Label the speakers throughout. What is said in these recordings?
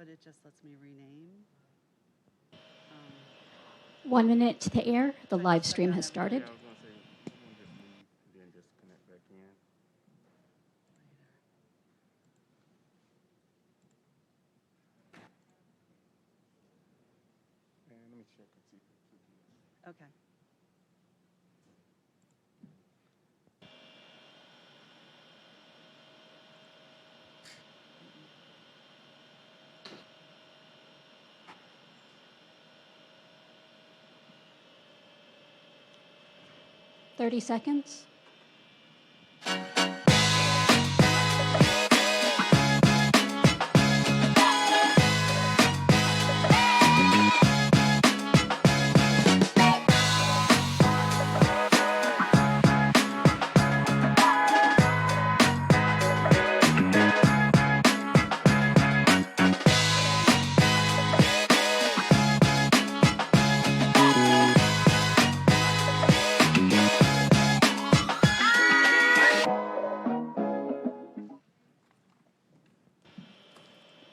Speaker 1: but it just lets me rename.
Speaker 2: 1 minute to air. The
Speaker 1: So
Speaker 2: live
Speaker 1: just
Speaker 2: stream
Speaker 1: like
Speaker 2: has
Speaker 1: I-
Speaker 2: started.
Speaker 3: Yeah, I was gonna say, I'm gonna just leave and then just connect back in. And let me check and see if it took you.
Speaker 1: Okay.
Speaker 2: Thirty seconds.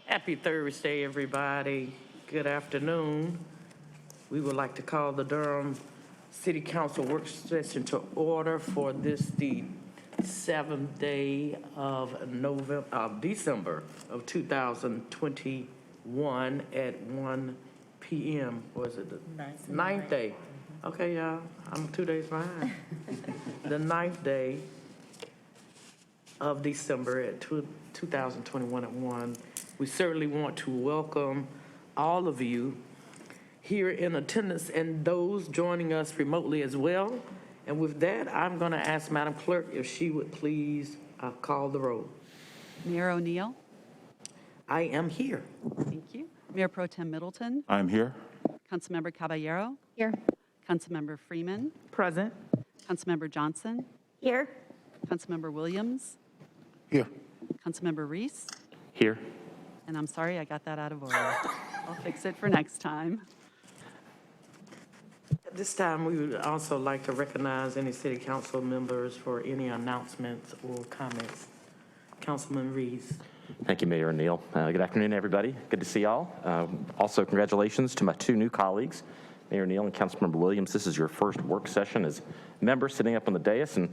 Speaker 4: Happy Thursday, everybody. Good afternoon. We would like to call the Durham City Council work session to order for this, the 7th day of December of 2021 at 1 p.m. Was it the ninth day? Okay, y'all, I'm 2 days behind. The 9th day of December at 2021 at 1. We certainly want to welcome all of you here in attendance and those joining us remotely as well. And with that, I'm going to ask Madam Clerk if she would please call the roll.
Speaker 1: Mayor O'Neill,
Speaker 4: I am here.
Speaker 1: thank you. Mayor Pro Tem Middleton,
Speaker 5: I'm here.
Speaker 1: Councilmember Caballero,
Speaker 2: Here.
Speaker 1: Councilmember Freeman,
Speaker 6: Present.
Speaker 1: Councilmember Johnson,
Speaker 6: Here.
Speaker 1: Councilmember Williams,
Speaker 5: Here.
Speaker 1: Councilmember Reese,
Speaker 5: Here.
Speaker 1: and I'm sorry I got that out of order. I'll fix it for next time.
Speaker 4: At this time, we would also like to recognize any city council members for any announcements or comments. Councilman Reese.
Speaker 7: Thank you, Mayor O'Neill. Good afternoon, everybody. Good to see y'all. Also, congratulations to my two new colleagues, Mayor O'Neill and Councilmember Williams. This is your first work session as members sitting up on the dais, and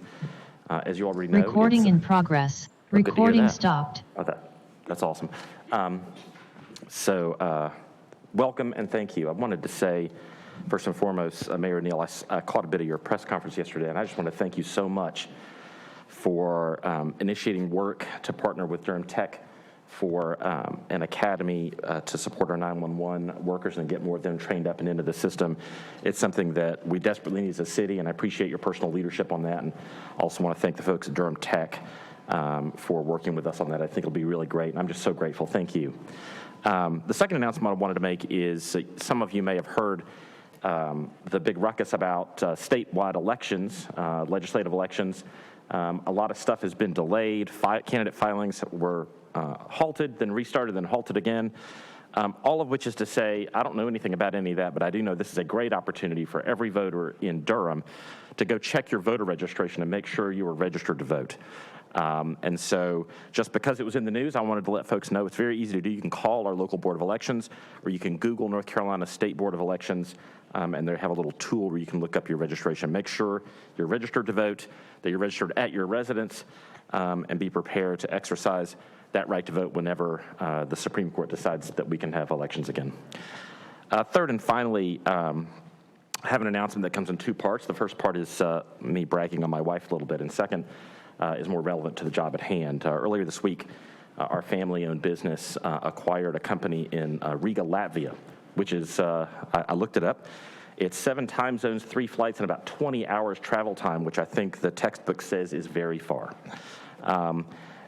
Speaker 7: as you already know,
Speaker 8: Recording in progress.
Speaker 7: good to hear
Speaker 8: Recording
Speaker 7: that.
Speaker 8: stopped.
Speaker 7: Oh, that's awesome. Welcome and thank you. I wanted to say, first and foremost, Mayor O'Neill, I caught a bit of your press conference yesterday, and I just want to thank you so much for initiating work to partner with Durham Tech for an academy to support our 911 workers and get more of them trained up and into the system. It's something that we desperately need as a city, and I appreciate your personal leadership on that, and also want to thank the folks at Durham Tech for working with us on that. I think it'll be really great, and I'm just so grateful. Thank you. The second announcement I wanted to make is some of you may have heard the big ruckus about statewide elections, legislative elections. A lot of stuff has been delayed. Candidate filings were halted, then restarted, then halted again. All of which is to say, I don't know anything about any of that, but I do know this is a great opportunity for every voter in Durham to go check your voter registration and make sure you are registered to vote. And so just because it was in the news, I wanted to let folks know it's very easy to do. You can call our local Board of Elections, or you can Google North Carolina State Board of Elections, and they have a little tool where you can look up your registration. Make sure you're registered to vote, that you're registered at your residence, and be prepared to exercise that right to vote whenever the Supreme Court decides that we can have elections again. Third and finally, I have an announcement that comes in two parts. The first part is me bragging on my wife a little bit, and second is more relevant to the job at hand. Earlier this week, our family-owned business acquired a company in Riga, Latvia, which is, I looked it up, it's 7 time zones, 3 flights, and about 20 hours travel time, which I think the textbook says is very far.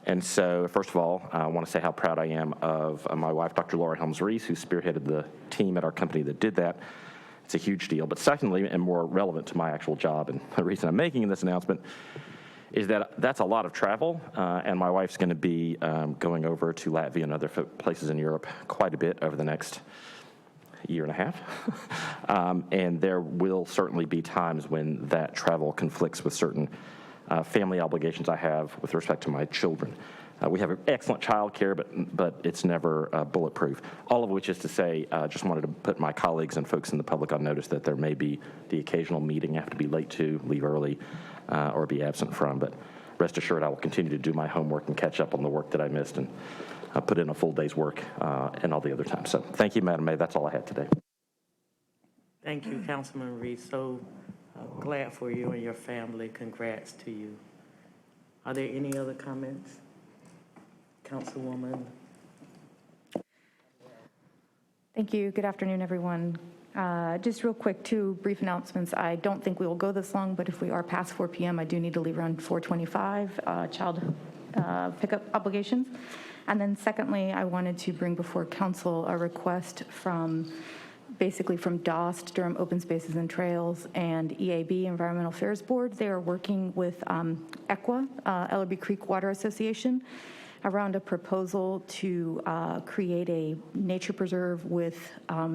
Speaker 7: And so, first of all, I want to say how proud I am of my wife, Dr. Laura Helms-Reese, who spearheaded the team at our company that did that. It's a huge deal. But secondly, and more relevant to my actual job, and the reason I'm making this announcement, is that that's a lot of travel, and my wife's going to be going over to Latvia and other places in Europe quite a bit over the next year and a half. And there will certainly be times when that travel conflicts with certain family obligations I have with respect to my children. We have excellent childcare, but it's never bulletproof. All of which is to say, just wanted to put my colleagues and folks in the public on notice that there may be the occasional meeting I have to be late to, leave early, or be absent from. But rest assured, I will continue to do my homework and catch up on the work that I missed and put in a full day's work and all the other time. So thank you, Madam Mayor. That's all I had today.
Speaker 4: Thank you, Councilman Reed. So glad for you and your family. Congrats to you. Are there any other comments? Councilwoman.
Speaker 5: Thank you. Good afternoon, everyone. Just real quick, two brief announcements. I don't think we will go this long, but if we are past 4 p.m., I do need to leave around 4:25, child pickup obligations. And then secondly, I wanted to bring before council a request from DOST, Durham Open Spaces and Trails, and EAB, Environmental Affairs Board. They are working with EQUA, Ellerby Creek Water Association, around a proposal to create a nature preserve with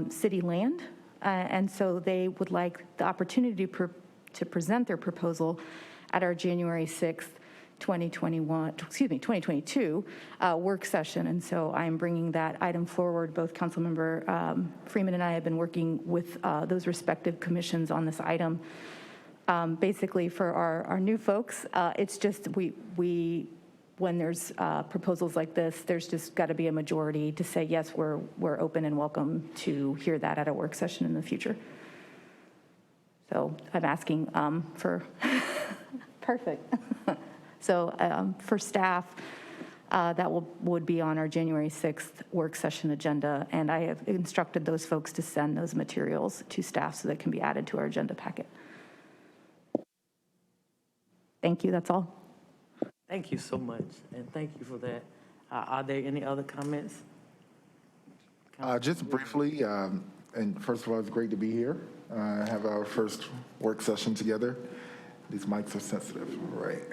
Speaker 5: city land. And so they would like the opportunity to present their proposal at our January 6th, 2022 work session. And so I'm bringing that item forward. Both Councilmember Freeman and I have been working with those respective commissions on this item. Basically, for our new folks, it's just we when there's proposals like this, there's just got to be a majority to say, yes, we're open and welcome to hear that at a work session in the future. So I'm asking for, perfect. So for staff, that would be on our January 6th work session agenda, and I have instructed those folks to send those materials to staff so that can be added to our agenda packet. Thank you, that's all.
Speaker 4: Thank you so much, and thank you for that. Are there any other comments?
Speaker 6: Just briefly, and first of all, it's great to be here. Have our first work session together. These mics are sensitive, right?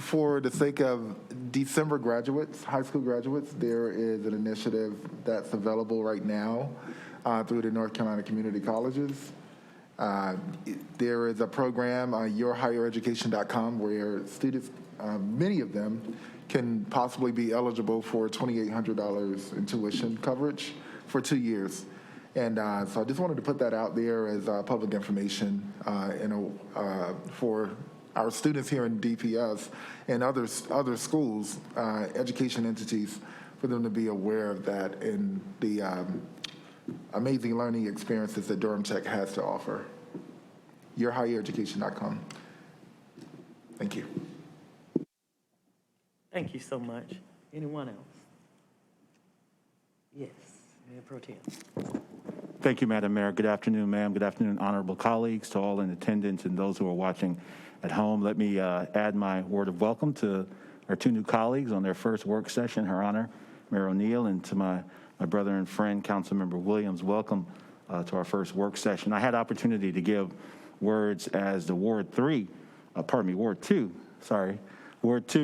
Speaker 6: For the sake of December graduates, high school graduates, there is an initiative that's available right now through the North Carolina Community Colleges. There is a program, yourhighereducation.com, where students, many of them, can possibly be eligible for $2,800 in tuition coverage for 2 years. And so I just wanted to put that out there as public information for our students here in DPS and other schools, education entities, for them to be aware of that and the amazing learning experiences that Durham Tech has to offer. Yourhighereducation.com. Thank you.
Speaker 4: Thank you so much. Anyone else? Yes, Mayor Pro Tem.
Speaker 8: Thank you, Madam Mayor. Good afternoon, ma'am. Good afternoon, honorable colleagues, to all in attendance and those who are watching at home. Let me add my word of welcome to our two new colleagues on their first work session, Her Honor, Mayor O'Neill, and to my brother and friend, Councilmember Williams. Welcome to our first work session. I had opportunity to give words as the Ward 2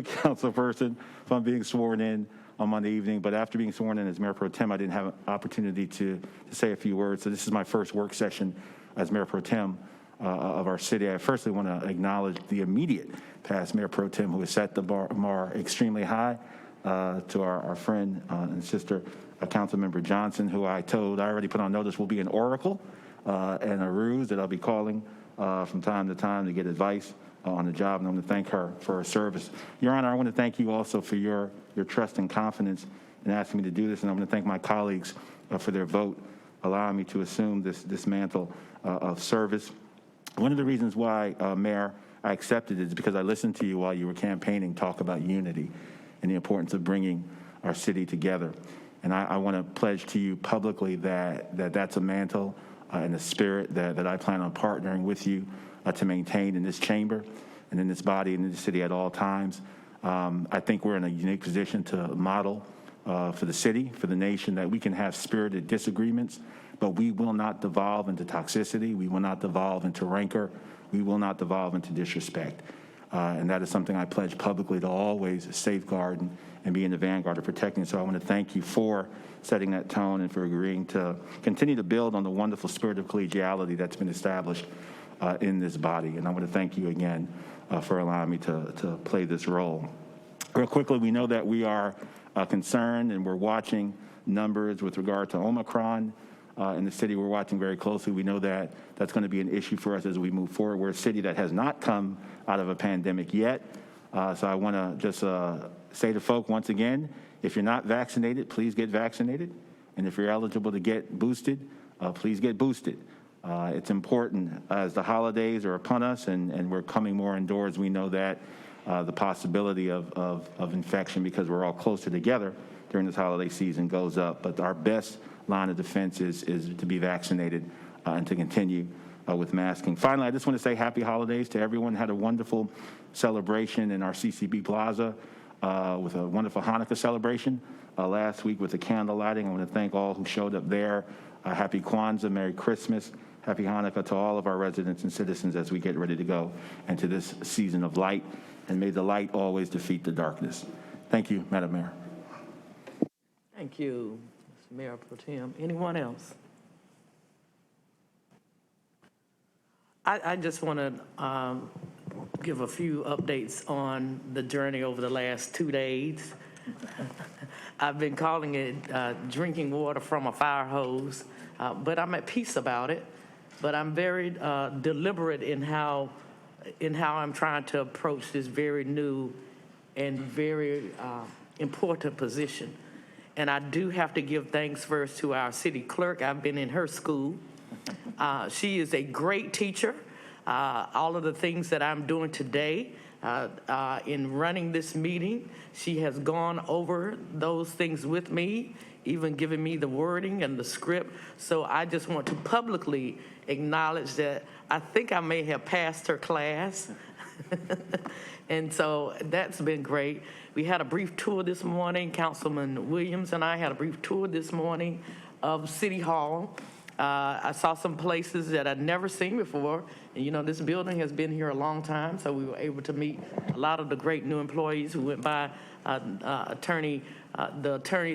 Speaker 8: councilperson, if I'm being sworn in on Monday evening. But after being sworn in as Mayor Pro Tem, I didn't have an opportunity to say a few words. So this is my first work session as Mayor Pro Tem of our city. I firstly want to acknowledge the immediate past Mayor Pro Tem who has set the bar extremely high, to our friend and sister, Councilmember Johnson, who I already put on notice will be an oracle and a ruse that I'll be calling from time to time to get advice on the job, and I'm going to thank her for her service. Your Honor, I want to thank you also for your trust and confidence in asking me to do this, and I'm going to thank my colleagues for their vote, allowing me to assume this mantle of service. One of the reasons why, Mayor, I accepted it is because I listened to you while you were campaigning talk about unity and the importance of bringing our city together. And I want to pledge to you publicly that's a mantle and a spirit that I plan on partnering with you to maintain in this chamber and in this body and in the city at all times. I think we're in a unique position to model for the city, for the nation, that we can have spirited disagreements, but we will not devolve into toxicity. We will not devolve into rancor. We will not devolve into disrespect. And that is something I pledge publicly to always safeguard and be in the vanguard of protecting. So I want to thank you for setting that tone and for agreeing to continue to build on the wonderful spirit of collegiality that's been established in this body. And I want to thank you again for allowing me to play this role. Real quickly, we know that we are concerned and we're watching numbers with regard to Omicron in the city. We're watching very closely. We know that that's going to be an issue for us as we move forward. We're a city that has not come out of a pandemic yet. So I want to just say to folk once again, if you're not vaccinated, please get vaccinated. And if you're eligible to get boosted, please get boosted. It's important as the holidays are upon us and we're coming more indoors. We know that the possibility of infection, because we're all closer together during this holiday season, goes up. But our best line of defense is to be vaccinated and to continue with masking. Finally, I just want to say happy holidays to everyone. Had a wonderful celebration in our CCB Plaza with a wonderful Hanukkah celebration last week with the candle lighting. I want to thank all who showed up there. Happy Kwanzaa, Merry Christmas, Happy Hanukkah to all of our residents and citizens as we get ready to go into this season of light. And may the light always defeat the darkness. Thank you, Madam Mayor.
Speaker 4: Thank you, Mr. Mayor Pro Tem. Anyone else? I just want to give a few updates on the journey over the last 2 days. I've been calling it drinking water from a fire hose, but I'm at peace about it. But I'm very deliberate in how I'm trying to approach this very new and very important position. And I do have to give thanks first to our city clerk. I've been in her school. She is a great teacher. All of the things that I'm doing today in running this meeting, she has gone over those things with me, even giving me the wording and the script. So I just want to publicly acknowledge that I think I may have passed her class. And so that's been great. We had a brief tour this morning. Councilman Williams and I had a brief tour this morning of City Hall. I saw some places that I'd never seen before. And you know, this building has been here a long time, so we were able to meet a lot of the great new employees who went by the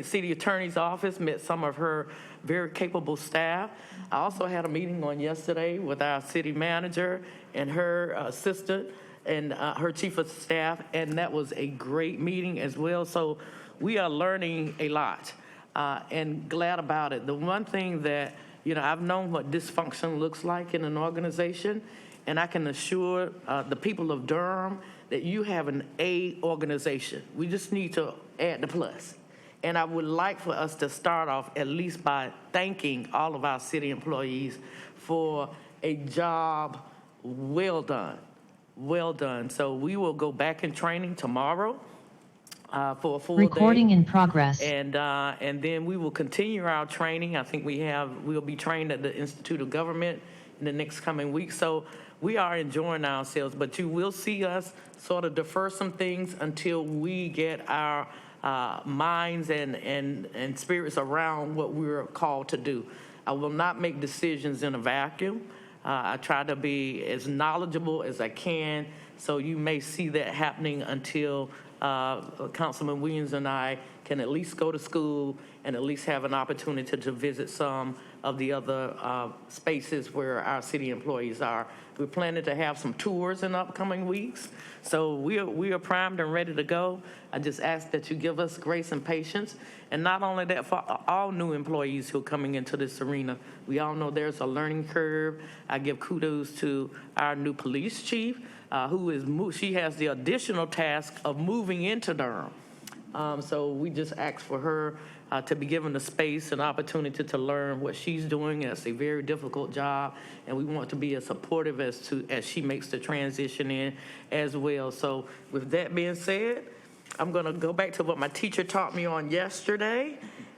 Speaker 4: city attorney's office, met some of her very capable staff. I also had a meeting on yesterday with our city manager and her assistant and her chief of staff, and that was a great meeting as well. So we are learning a lot and glad about it. The one thing that, you know, I've known what dysfunction looks like in an organization, and I can assure the people of Durham that you have an A organization. We just need to add the plus. And I would like for us to start off at least by thanking all of our city employees for a job well done. Well done. So we will go back in training tomorrow for a full
Speaker 9: Recording
Speaker 4: day.
Speaker 9: in progress.
Speaker 4: And then we will continue our training. I think we'll be trained at the Institute of Government in the next coming week. So we are enjoying ourselves, but you will see us sort of defer some things until we get our minds and spirits around what we're called to do. I will not make decisions in a vacuum. I try to be as knowledgeable as I can, so you may see that happening until Councilman Williams and I can at least go to school and at least have an opportunity to visit some of the other spaces where our city employees are. We're planning to have some tours in upcoming weeks, so we are primed and ready to go. I just ask that you give us grace and patience, and not only that, for all new employees who are coming into this arena. We all know there's a learning curve. I give kudos to our new police chief, she has the additional task of moving into Durham. So we just ask for her to be given the space and opportunity to learn what she's doing. It's a very difficult job, and we want to be as supportive as she makes the transition in as well. So with that being said, I'm going to go back to what my teacher taught me on yesterday,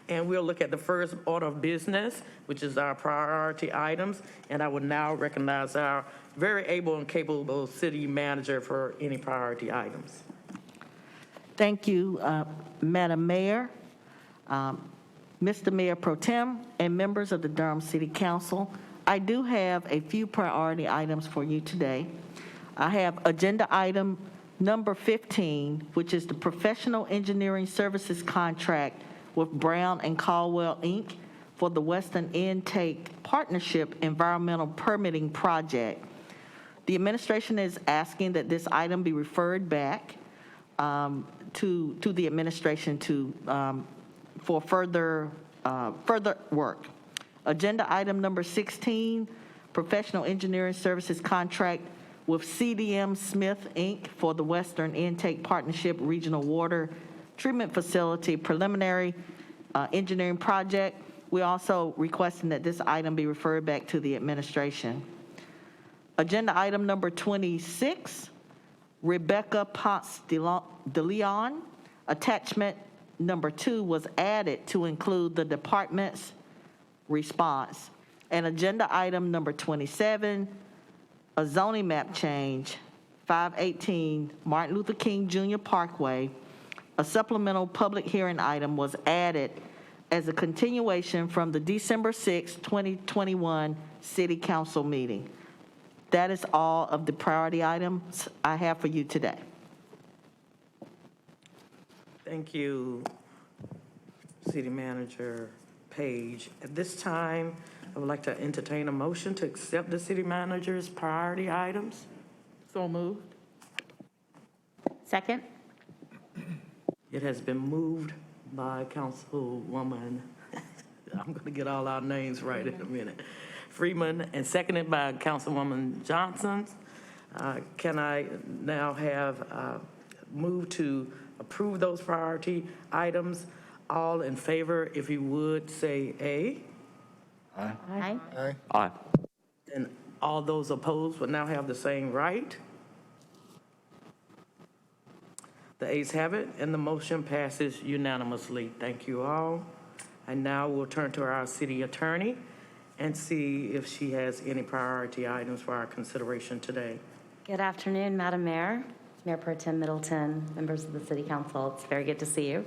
Speaker 4: and we'll look at the first order of business, which is our priority items. And I would now recognize our very able and capable city manager for any priority items.
Speaker 10: Thank you, Madam Mayor, Mr. Mayor Pro Tem, and members of the Durham City Council. I do have a few priority items for you today. I have agenda item number 15, which is the professional engineering services contract with Brown and Caldwell, Inc. for the Western Intake Partnership Environmental Permitting Project. The administration is asking that this item be referred back to the administration for further work. Agenda item number 16, professional engineering services contract with CDM Smith, Inc. for the Western Intake Partnership Regional Water Treatment Facility preliminary engineering project. We're also requesting that this item be referred back to the administration. Agenda item number 26, Rebecca Ponce de Leon. Attachment number 2 was added to include the department's response. And agenda item number 27, a zoning map change, 518 Martin Luther King Jr. Parkway. A supplemental public hearing item was added as a continuation from the December 6, 2021 City Council meeting. That is all of the priority items I have for you today.
Speaker 4: Thank you, City Manager Page. At this time, I would like to entertain a motion to accept the city manager's priority items.
Speaker 10: So moved.
Speaker 5: Second?
Speaker 4: It has been moved by Councilwoman, I'm going to get all our names right in a minute, Freeman, and seconded by Councilwoman Johnson. Can I now have move to approve those priority items? All in favor, if you would, say A.
Speaker 5: Aye.
Speaker 6: Aye.
Speaker 7: Aye.
Speaker 4: And all those opposed would now have the same right. The ayes have it, and the motion passes unanimously. Thank you all. And now we'll turn to our city attorney and see if she has any priority items for our consideration today.
Speaker 9: Good afternoon, Madam Mayor, Mayor Pro Tem Middleton, members of the City Council. It's very good to see you.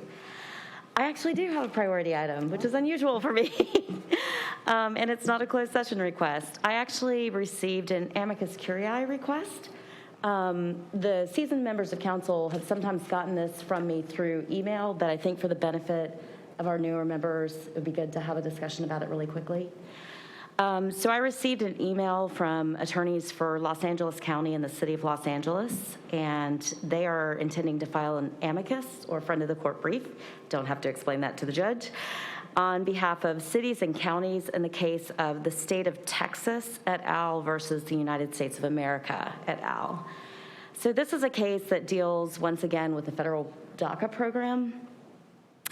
Speaker 9: I actually do have a priority item, which is unusual for me, and it's not a closed session request. I actually received an amicus curiae request. The seasoned members of council have sometimes gotten this from me through email, but I think for the benefit of our newer members, it would be good to have a discussion about it really quickly. So I received an email from attorneys for Los Angeles County and the City of Los Angeles, and they are intending to file an amicus or friend of the court brief, don't have to explain that to the judge, on behalf of cities and counties in the case of the state of Texas et al. Versus the United States of America et al. So this is a case that deals once again with the federal DACA program.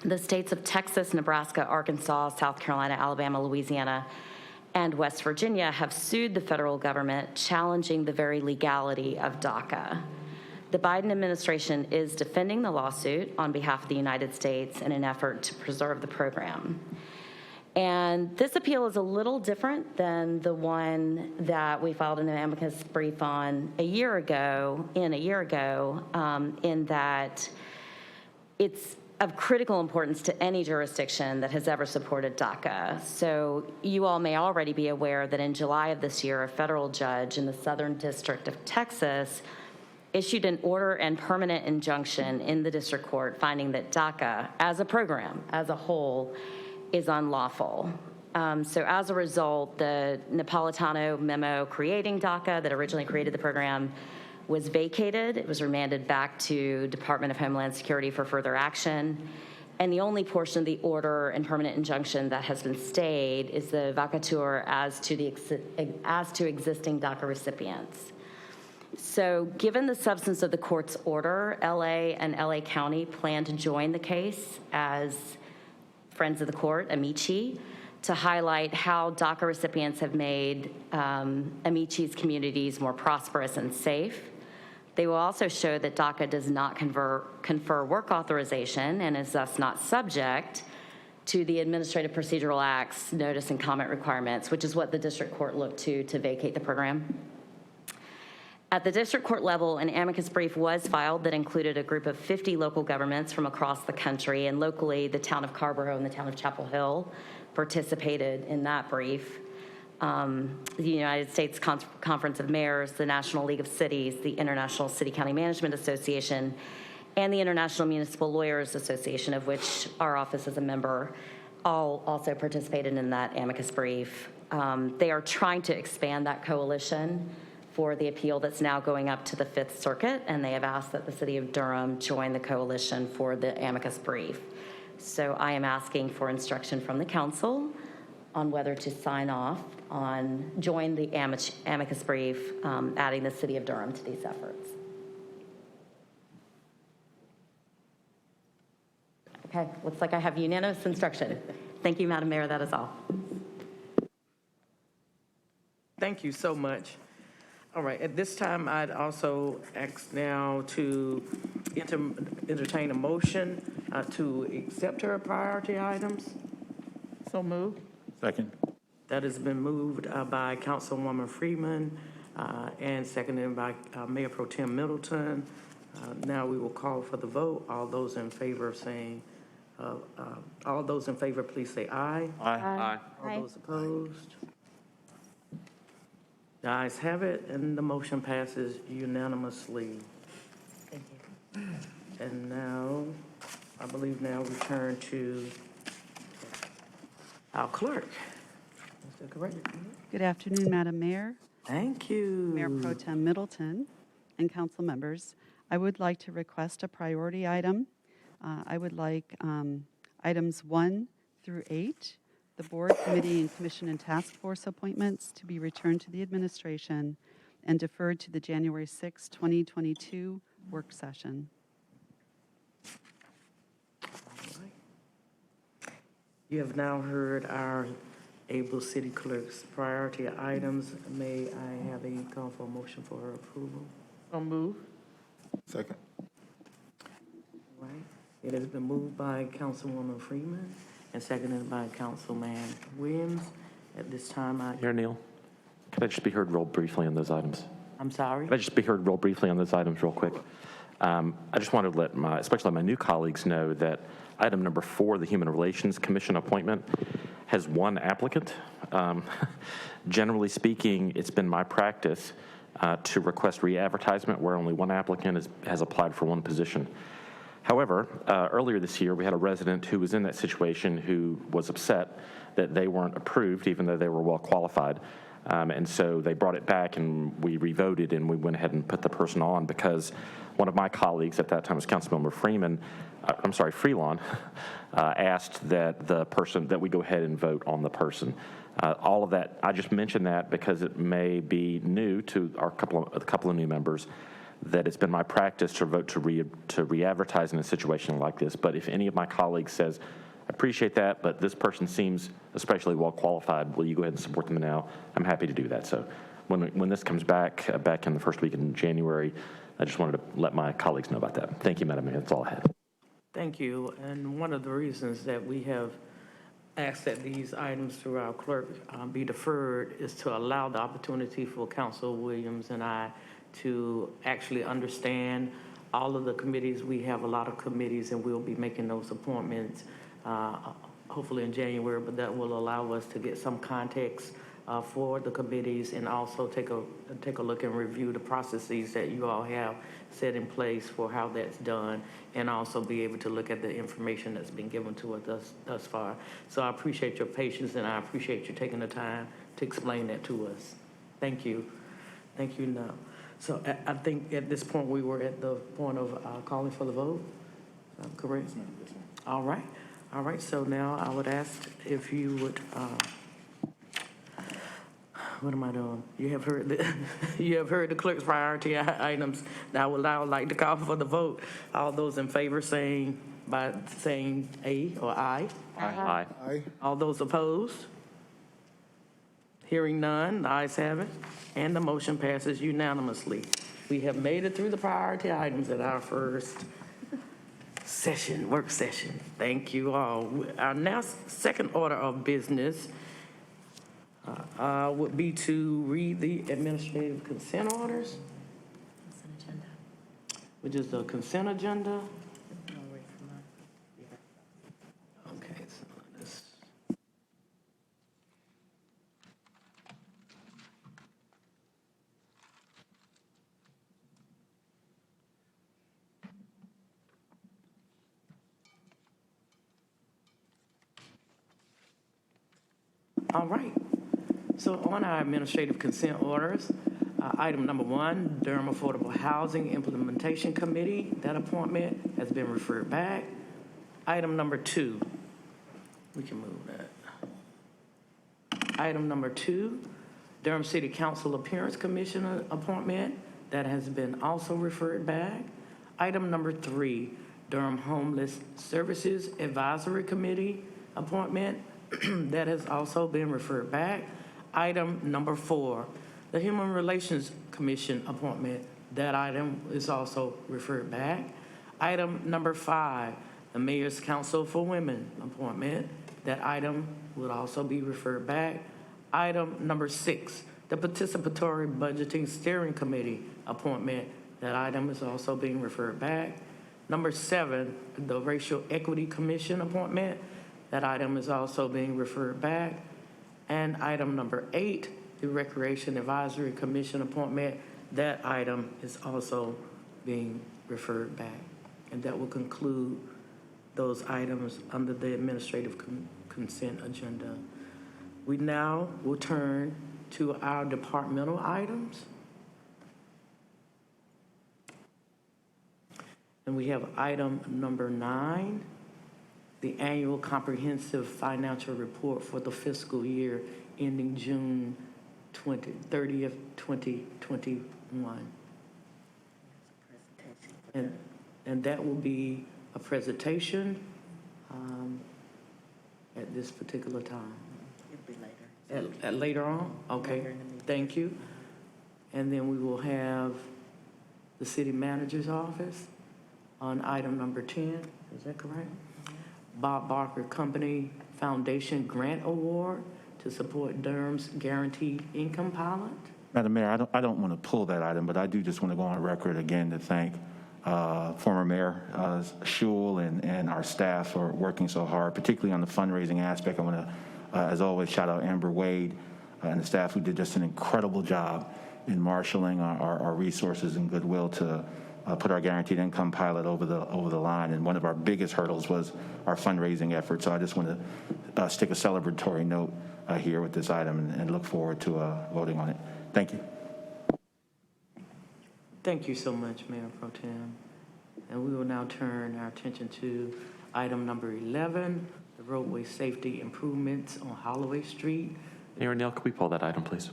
Speaker 9: The states of Texas, Nebraska, Arkansas, South Carolina, Alabama, Louisiana, and West Virginia have sued the federal government, challenging the very legality of DACA. The Biden administration is defending the lawsuit on behalf of the United States in an effort to preserve the program. And this appeal is a little different than the one that we filed an amicus brief on a year ago, in that it's of critical importance to any jurisdiction that has ever supported DACA. So you all may already be aware that in July of this year, a federal judge in the Southern District of Texas issued an order and permanent injunction in the district court finding that DACA, as a program, as a whole, is unlawful. So as a result, the Napolitano memo creating DACA that originally created the program was vacated. It was remanded back to Department of Homeland Security for further action. And the only portion of the order and permanent injunction that has been stayed is the vacatur as to existing DACA recipients. So given the substance of the court's order, LA and LA County plan to join the case as friends of the court, amici, to highlight how DACA recipients have made amici's communities more prosperous and safe. They will also show that DACA does not confer work authorization and is thus not subject to the Administrative Procedural Act's notice and comment requirements, which is what the district court looked to vacate the program. At the district court level, an amicus brief was filed that included a group of 50 local governments from across the country, and locally, the town of Carborough and the town of Chapel Hill participated in that brief. The United States Conference of Mayors, the National League of Cities, the International City-County Management Association, and the International Municipal Lawyers Association, of which our office is a member, all also participated in that amicus brief. They are trying to expand that coalition for the appeal that's now going up to the Fifth Circuit, and they have asked that the city of Durham join the coalition for the amicus brief. So I am asking for instruction from the council on whether to sign off on, join the amicus brief, adding the city of Durham to these efforts. Okay, looks like I have unanimous instruction. Thank you, Madam Mayor, that is all.
Speaker 4: Thank you so much. All right, at this time, I'd also ask now to entertain a motion to accept her priority items.
Speaker 10: So moved.
Speaker 8: Second.
Speaker 4: That has been moved by Councilwoman Freeman and seconded by Mayor Pro Tem Middleton. Now we will call for the vote. All those in favor of saying, all those in favor, please say aye.
Speaker 8: Aye.
Speaker 4: All those opposed? The ayes have it, and the motion passes unanimously.
Speaker 10: Thank you.
Speaker 4: And now, I believe now we turn to our clerk. Is that correct?
Speaker 1: Good afternoon, Madam Mayor,
Speaker 4: Thank you.
Speaker 1: Mayor Pro Tem Middleton, and council members. I would like to request a priority item. I would like items 1 through 8, the board, committee, and commission and task force appointments to be returned to the administration and deferred to the January 6, 2022 work session.
Speaker 4: You have now heard our able city clerk's priority items. May I have a call for a motion for her approval?
Speaker 10: So moved.
Speaker 6: Second.
Speaker 4: Right. It has been moved by Councilwoman Freeman and seconded by Councilman Williams. At this time,
Speaker 7: Mayor Neal, could I just be heard real briefly on those items?
Speaker 4: I'm sorry?
Speaker 7: Could I just be heard real briefly on those items real quick? I just wanted to let especially my new colleagues know that item number 4, the Human Relations Commission appointment, has 1 applicant. Generally speaking, it's been my practice to request re-advertisement where only 1 applicant has applied for 1 position. However, earlier this year, we had a resident who was in that situation who was upset that they weren't approved, even though they were well qualified. And so they brought it back and we revoted and we went ahead and put the person on because one of my colleagues at that time was Councilmember Freelon, asked that we go ahead and vote on the person. All of that, I just mentioned that because it may be new to a couple of new members, that it's been my practice to vote to re-advertise in a situation like this. But if any of my colleagues says, I appreciate that, but this person seems especially well qualified, will you go ahead and support them now? I'm happy to do that. So when this comes back in the first week in January, I just wanted to let my colleagues know about that. Thank you, Madam Mayor. That's all I had.
Speaker 4: Thank you. And one of the reasons that we have asked that these items through our clerk be deferred is to allow the opportunity for Council Williams and I to actually understand all of the committees. We have a lot of committees and we'll be making those appointments hopefully in January, but that will allow us to get some context for the committees and also take a look and review the processes that you all have set in place for how that's done, and also be able to look at the information that's been given to us thus far. So I appreciate your patience and I appreciate you taking the time to explain that to us. Thank you. Thank you. Now, so I think at this point we were at the point of calling for the vote. Correct? All right. All right. So now I would ask if you would. What am I doing? You have heard the clerk's priority items. Now I would now like to call for the vote. All those in favor saying A or aye.
Speaker 7: Aye.
Speaker 6: Aye.
Speaker 4: All those opposed? Hearing none, the ayes have it, and the motion passes unanimously. We have made it through the priority items at our first work session. Thank you all. Our now second order of business would be to read the administrative consent orders, which is the consent agenda. Okay, so let's. All right. So on our administrative consent orders, Item number 1, Durham Affordable Housing Implementation Committee. That appointment has been referred back. Item number 2, we can move that. Item number 2, Durham City Council Appearance Commissioner appointment. That has been also referred back. Item number 3, Durham Homeless Services Advisory Committee appointment. That has also been referred back. Item number 4, the Human Relations Commission appointment. That item is also referred back. Item number 5, the Mayor's Council for Women appointment. That item would also be referred back. Item number 6, the Participatory Budgeting Steering Committee appointment. That item is also being referred back. Number 7, the Racial Equity Commission appointment. That item is also being referred back. And item number 8, the Recreation Advisory Commission appointment. That item is also being referred back. And that will conclude those items under the administrative consent agenda. We now will turn to our departmental items. And we have item number 9, the annual comprehensive financial report for the fiscal year ending June 30th, 2021. And that will be a presentation at this particular time.
Speaker 10: It'll be later.
Speaker 4: At later on? Okay, thank you. And then we will have the city manager's office on item number 10, is that correct? Bob Barker Company Foundation Grant Award to support Durham's Guaranteed Income Pilot.
Speaker 8: Madam Mayor, I don't want to pull that item, but I do just want to go on record again to thank former Mayor Schul and our staff for working so hard, particularly on the fundraising aspect. I want to, as always, shout out Amber Wade and the staff who did just an incredible job in marshaling our resources and goodwill to put our guaranteed income pilot over the line. And one of our biggest hurdles was our fundraising effort. So I just want to stick a celebratory note here with this item and look forward to voting on it. Thank you.
Speaker 4: Thank you so much, Mayor Pro Tem. And we will now turn our attention to item number 11, the roadway safety improvements on Holloway Street.
Speaker 7: Mayor Neal, could we pull that item, please?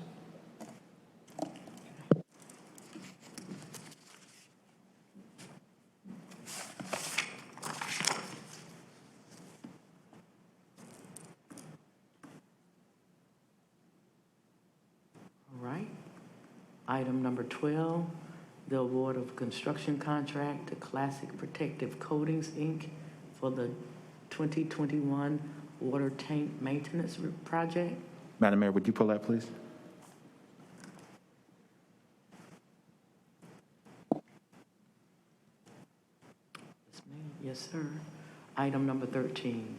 Speaker 4: All right. Item number 12, the award of construction contract to Classic Protective Coatings, Inc. for the 2021 water tank maintenance project.
Speaker 8: Madam Mayor, would you pull that, please?
Speaker 4: Yes, ma'am. Yes, sir. Item number 13,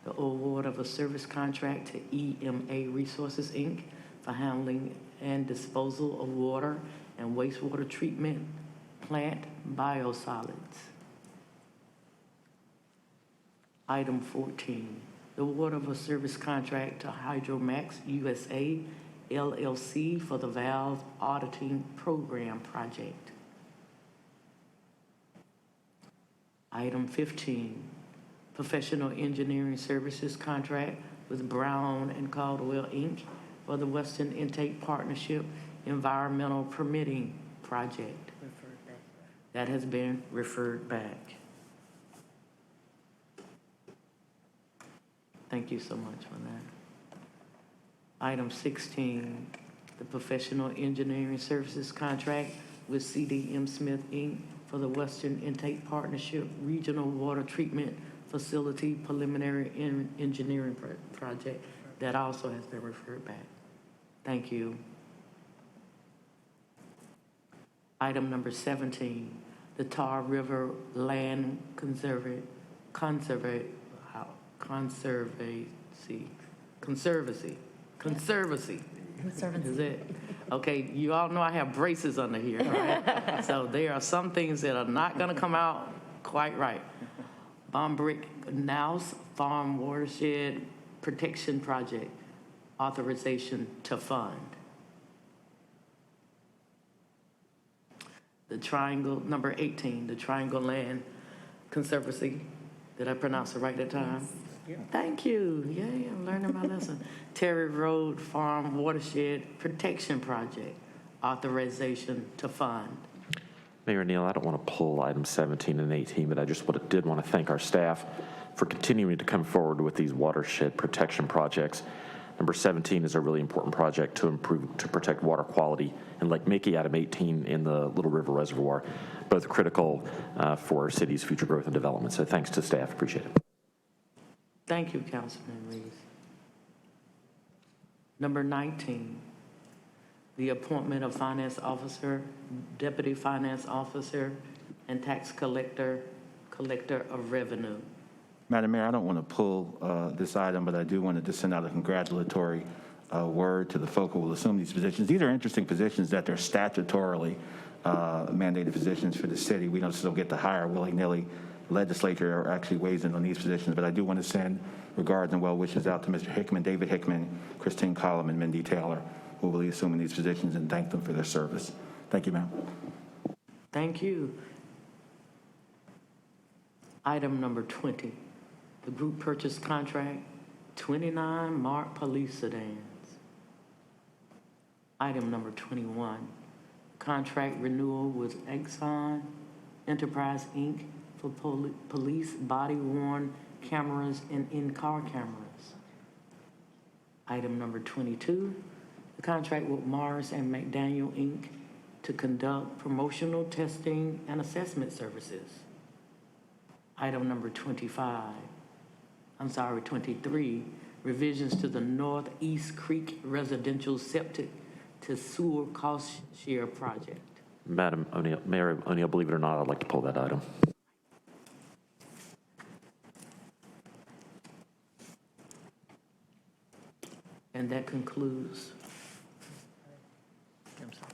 Speaker 4: the award of a service contract to EMA Resources, Inc. for handling and disposal of water and wastewater treatment plant biosolids. Item 14, the award of a service contract to Hydromax USA LLC for the valve auditing program project. Item 15, professional engineering services contract with Brown and Caldwell, Inc. for the Western Intake Partnership Environmental Permitting Project. That has been referred back. Thank you so much for that. Item 16, the professional engineering services contract with CDM Smith, Inc. for the Western Intake Partnership Regional Water Treatment Facility Preliminary Engineering Project. That also has been referred back. Thank you. Item number 17, the Tar River Land Conservancy. Is it? Okay, you all know I have braces under here, right? So there are some things that are not going to come out quite right. Bombrick Naus Farm Watershed Protection Project, authorization to fund. the Triangle, number 18, the Triangle Land Conservancy. Did I pronounce it right that time? Yes. Thank you. Yay, I'm learning my lesson. Terry Road Farm Watershed Protection Project, authorization to fund.
Speaker 7: Mayor Neal, I don't want to pull items 17 and 18, but I just did want to thank our staff for continuing to come forward with these watershed protection projects. Number 17 is a really important project to protect water quality in Lake Mickey, item 18 in the Little River Reservoir, both critical for our city's future growth and development. So thanks to staff, appreciate it.
Speaker 4: Thank you, Councilman Reeves. Number 19, the appointment of finance officer, deputy finance officer, and tax collector of revenue.
Speaker 8: Madam Mayor, I don't want to pull this item, but I do want to just send out a congratulatory word to the folk who will assume these positions. These are interesting positions that they're statutorily mandated positions for the city. We don't still get to hire willy-nilly. Legislature actually weighs in on these positions, but I do want to send regards and well wishes out to Mr. Hickman, David Hickman, Christine Collum, and Mindy Taylor, who will be assuming these positions, and thank them for their service. Thank you, ma'am.
Speaker 4: Thank you. Item number 20, the group purchase contract, 29 marked police sedans. Item number 21, contract renewal with Exxon Enterprise, Inc. for police body-worn cameras and in-car cameras. Item number 22, the contract with Morris and McDaniel, Inc. to conduct promotional testing and assessment services. Item number 23, revisions to the Northeast Creek Residential Septic to Sewer Cost Share Project.
Speaker 7: Madam O'Neill, Mayor O'Neill, believe it or not, I'd like to pull that item.
Speaker 4: And that concludes. I'm sorry.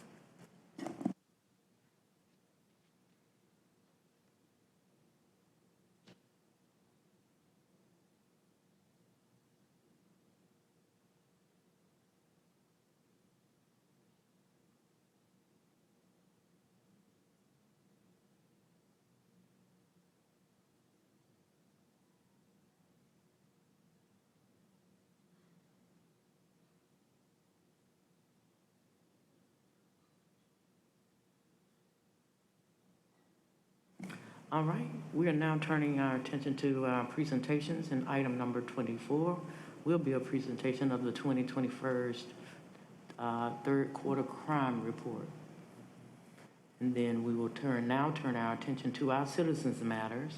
Speaker 4: All right, we are now turning our attention to presentations, and item number 24 will be a presentation of the 2021 third quarter crime report. And then we will turn our attention to our citizens' matters.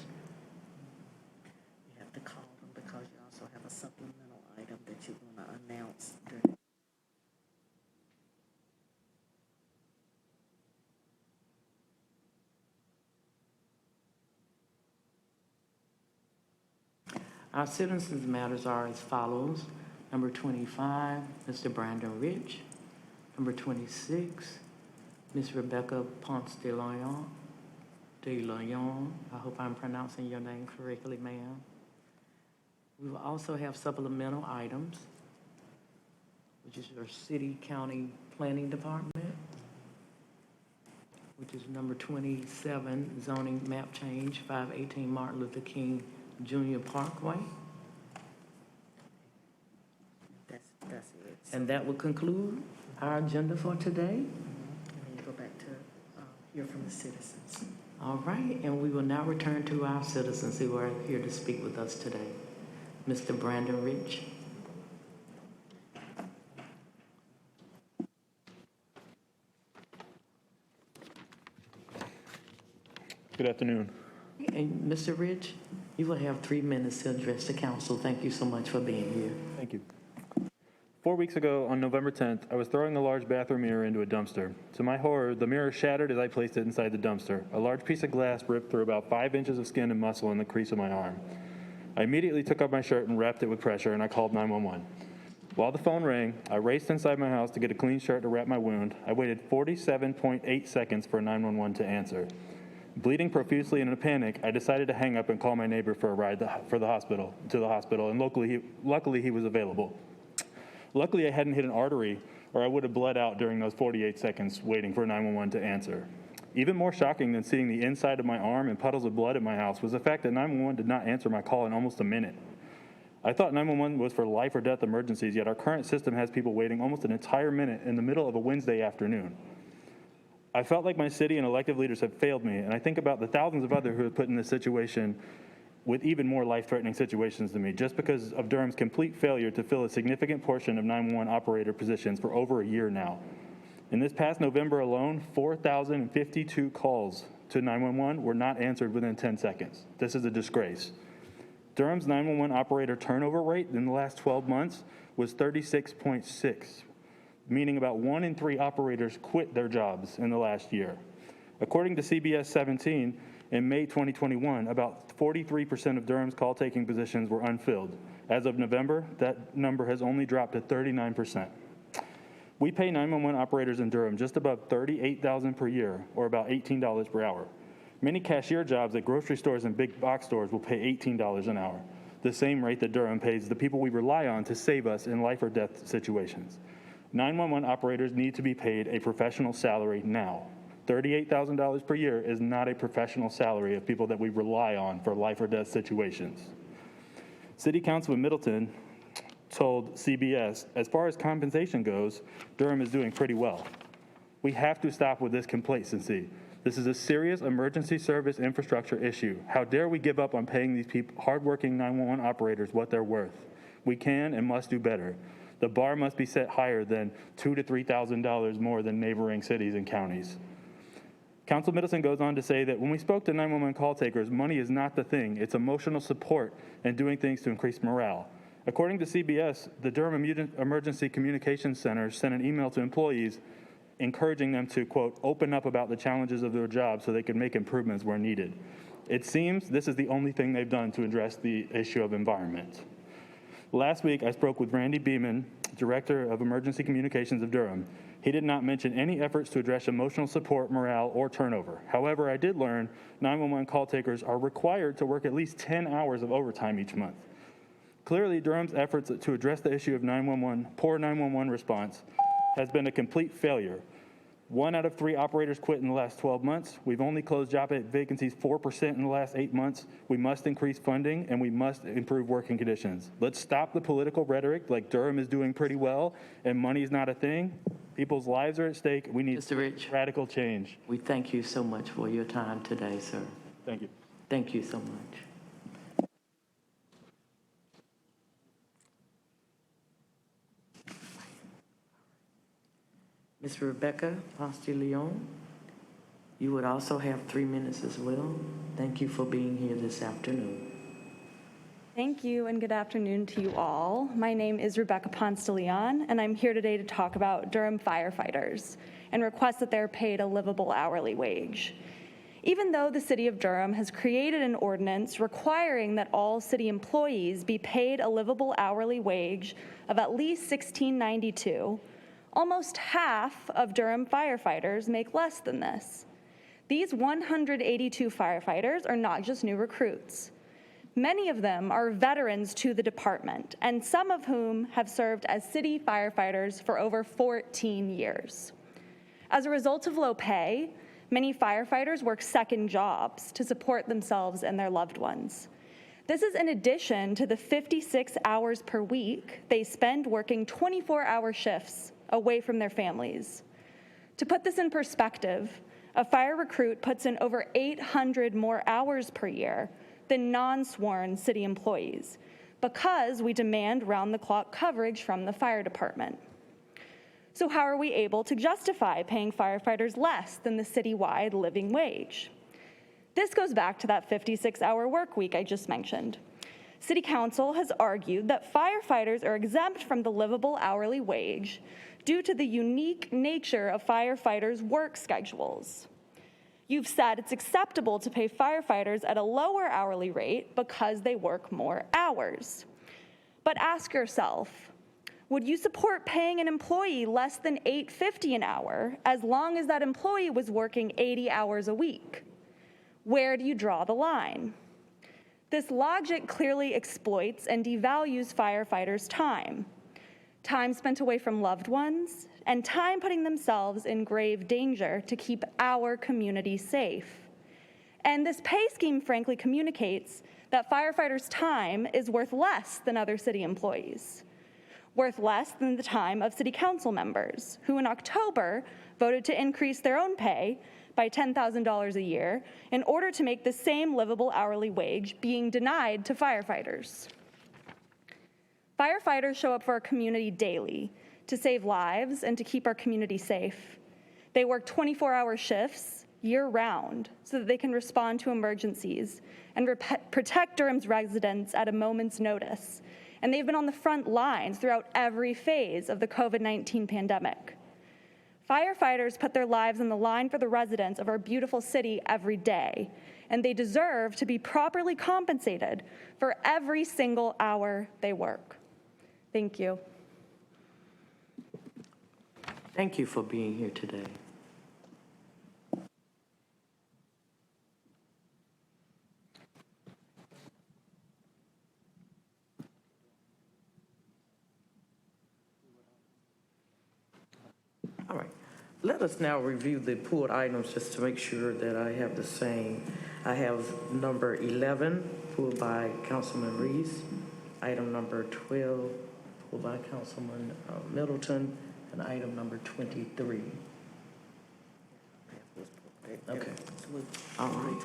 Speaker 10: You have to call them because you also have a supplemental item that you want to announce during.
Speaker 4: Our citizens' matters are as follows. Number 25, Mr. Brandon Rich. Number 26, Ms. Rebecca Ponce de Leon. I hope I'm pronouncing your name correctly, ma'am. We will also have supplemental items, which is your city county planning department, which is number 27, zoning map change, 518 Martin Luther King Jr. Parkway.
Speaker 10: That's it.
Speaker 4: And that will conclude our agenda for today.
Speaker 10: And then you go back to hear from the citizens.
Speaker 4: All right, and we will now return to our citizens who are here to speak with us today. Mr. Brandon Rich.
Speaker 11: Good afternoon.
Speaker 4: And Mr. Rich, you will have 3 minutes to address the council. Thank you so much for being here.
Speaker 11: Thank you. 4 weeks ago, on November 10th, I was throwing a large bathroom mirror into a dumpster. To my horror, the mirror shattered as I placed it inside the dumpster. A large piece of glass ripped through about 5 inches of skin and muscle in the crease of my arm. I immediately took off my shirt and wrapped it with pressure, and I called 911. While the phone rang, I raced inside my house to get a clean shirt to wrap my wound. I waited 47.8 seconds for 911 to answer. Bleeding profusely and in a panic, I decided to hang up and call my neighbor for a ride to the hospital, and luckily he was available. Luckily, I hadn't hit an artery, or I would have bled out during those 48 seconds waiting for 911 to answer. Even more shocking than seeing the inside of my arm and puddles of blood at my house was the fact that 911 did not answer my call in almost a minute. I thought 911 was for life or death emergencies, yet our current system has people waiting almost an entire minute in the middle of a Wednesday afternoon. I felt like my city and elected leaders have failed me, and I think about the thousands of others who have put in this situation with even more life-threatening situations than me, just because of Durham's complete failure to fill a significant portion of 911 operator positions for over a year now. In this past November alone, 4,052 calls to 911 were not answered within 10 seconds. This is a disgrace. Durham's 911 operator turnover rate in the last 12 months was 36.6, meaning about 1 in 3 operators quit their jobs in the last year. According to CBS 17, in May 2021, about 43% of Durham's call-taking positions were unfilled. As of November, that number has only dropped to 39%. We pay 911 operators in Durham just above $38,000 per year, or about $18 per hour. Many cashier jobs at grocery stores and big box stores will pay $18 an hour, the same rate that Durham pays the people we rely on to save us in life or death situations. 911 operators need to be paid a professional salary now. $38,000 per year is not a professional salary of people that we rely on for life or death situations. City Councilman Middleton told CBS, as far as compensation goes, Durham is doing pretty well. We have to stop with this complacency. This is a serious emergency service infrastructure issue. How dare we give up on paying these people, hardworking 911 operators what they're worth? We can and must do better. The bar must be set higher than $2,000 to $3,000 more than neighboring cities and counties. Council Middleton goes on to say that when we spoke to 911 call takers, money is not the thing. It's emotional support and doing things to increase morale. According to CBS, the Durham Emergency Communications Center sent an email to employees encouraging them to, quote, open up about the challenges of their job so they could make improvements where needed. It seems this is the only thing they've done to address the issue of environment. Last week, I spoke with Randy Beeman, Director of Emergency Communications of Durham. He did not mention any efforts to address emotional support, morale, or turnover. However, I did learn 911 call takers are required to work at least 10 hours of overtime each month. Clearly, Durham's efforts to address the issue of poor 911 response has been a complete failure. 1 out of 3 operators quit in the last 12 months. We've only closed job vacancies 4% in the last 8 months. We must increase funding, and we must improve working conditions. Let's stop the political rhetoric like Durham is doing pretty well and money's not a thing. People's lives are at stake. We need
Speaker 4: Mr. Rich,
Speaker 11: radical change.
Speaker 4: we thank you so much for your time today, sir.
Speaker 11: Thank you.
Speaker 4: Thank you so much. Ms. Rebecca Ponce de Leon, you would also have 3 minutes as well. Thank you for being here this afternoon.
Speaker 12: Thank you and good afternoon to you all. My name is Rebecca Ponce de Leon, and I'm here today to talk about Durham firefighters and request that they're paid a livable hourly wage. Even though the city of Durham has created an ordinance requiring that all city employees be paid a livable hourly wage of at least $16.92, almost half of Durham firefighters make less than this. These 182 firefighters are not just new recruits. Many of them are veterans to the department, and some of whom have served as city firefighters for over 14 years. As a result of low pay, many firefighters work second jobs to support themselves and their loved ones. This is in addition to the 56 hours per week they spend working 24-hour shifts away from their families. To put this in perspective, a fire recruit puts in over 800 more hours per year than non-sworn city employees because we demand round-the-clock coverage from the fire department. So how are we able to justify paying firefighters less than the citywide living wage? This goes back to that 56-hour work week I just mentioned. City Council has argued that firefighters are exempt from the livable hourly wage due to the unique nature of firefighters' work schedules. You've said it's acceptable to pay firefighters at a lower hourly rate because they work more hours. But ask yourself, would you support paying an employee less than $8.50 an hour as long as that employee was working 80 hours a week? Where do you draw the line? This logic clearly exploits and devalues firefighters' time. time spent away from loved ones, and time putting themselves in grave danger to keep our community safe. And this pay scheme frankly communicates that firefighters' time is worth less than other city employees, worth less than the time of city council members, who in October voted to increase their own pay by $10,000 a year in order to make the same livable hourly wage being denied to firefighters. Firefighters show up for our community daily to save lives and to keep our community safe. They work 24-hour shifts year-round so that they can respond to emergencies and protect Durham's residents at a moment's notice. And they've been on the front lines throughout every phase of the COVID-19 pandemic. Firefighters put their lives on the line for the residents of our beautiful city every day, and they deserve to be properly compensated for every single hour they work. Thank you.
Speaker 4: Thank you for being here today. All right, let us now review the pulled items just to make sure that I have the same. I have number 11 pulled by Councilman Reese, item number 12 pulled by Councilman Middleton, and item number 23. Okay. All right.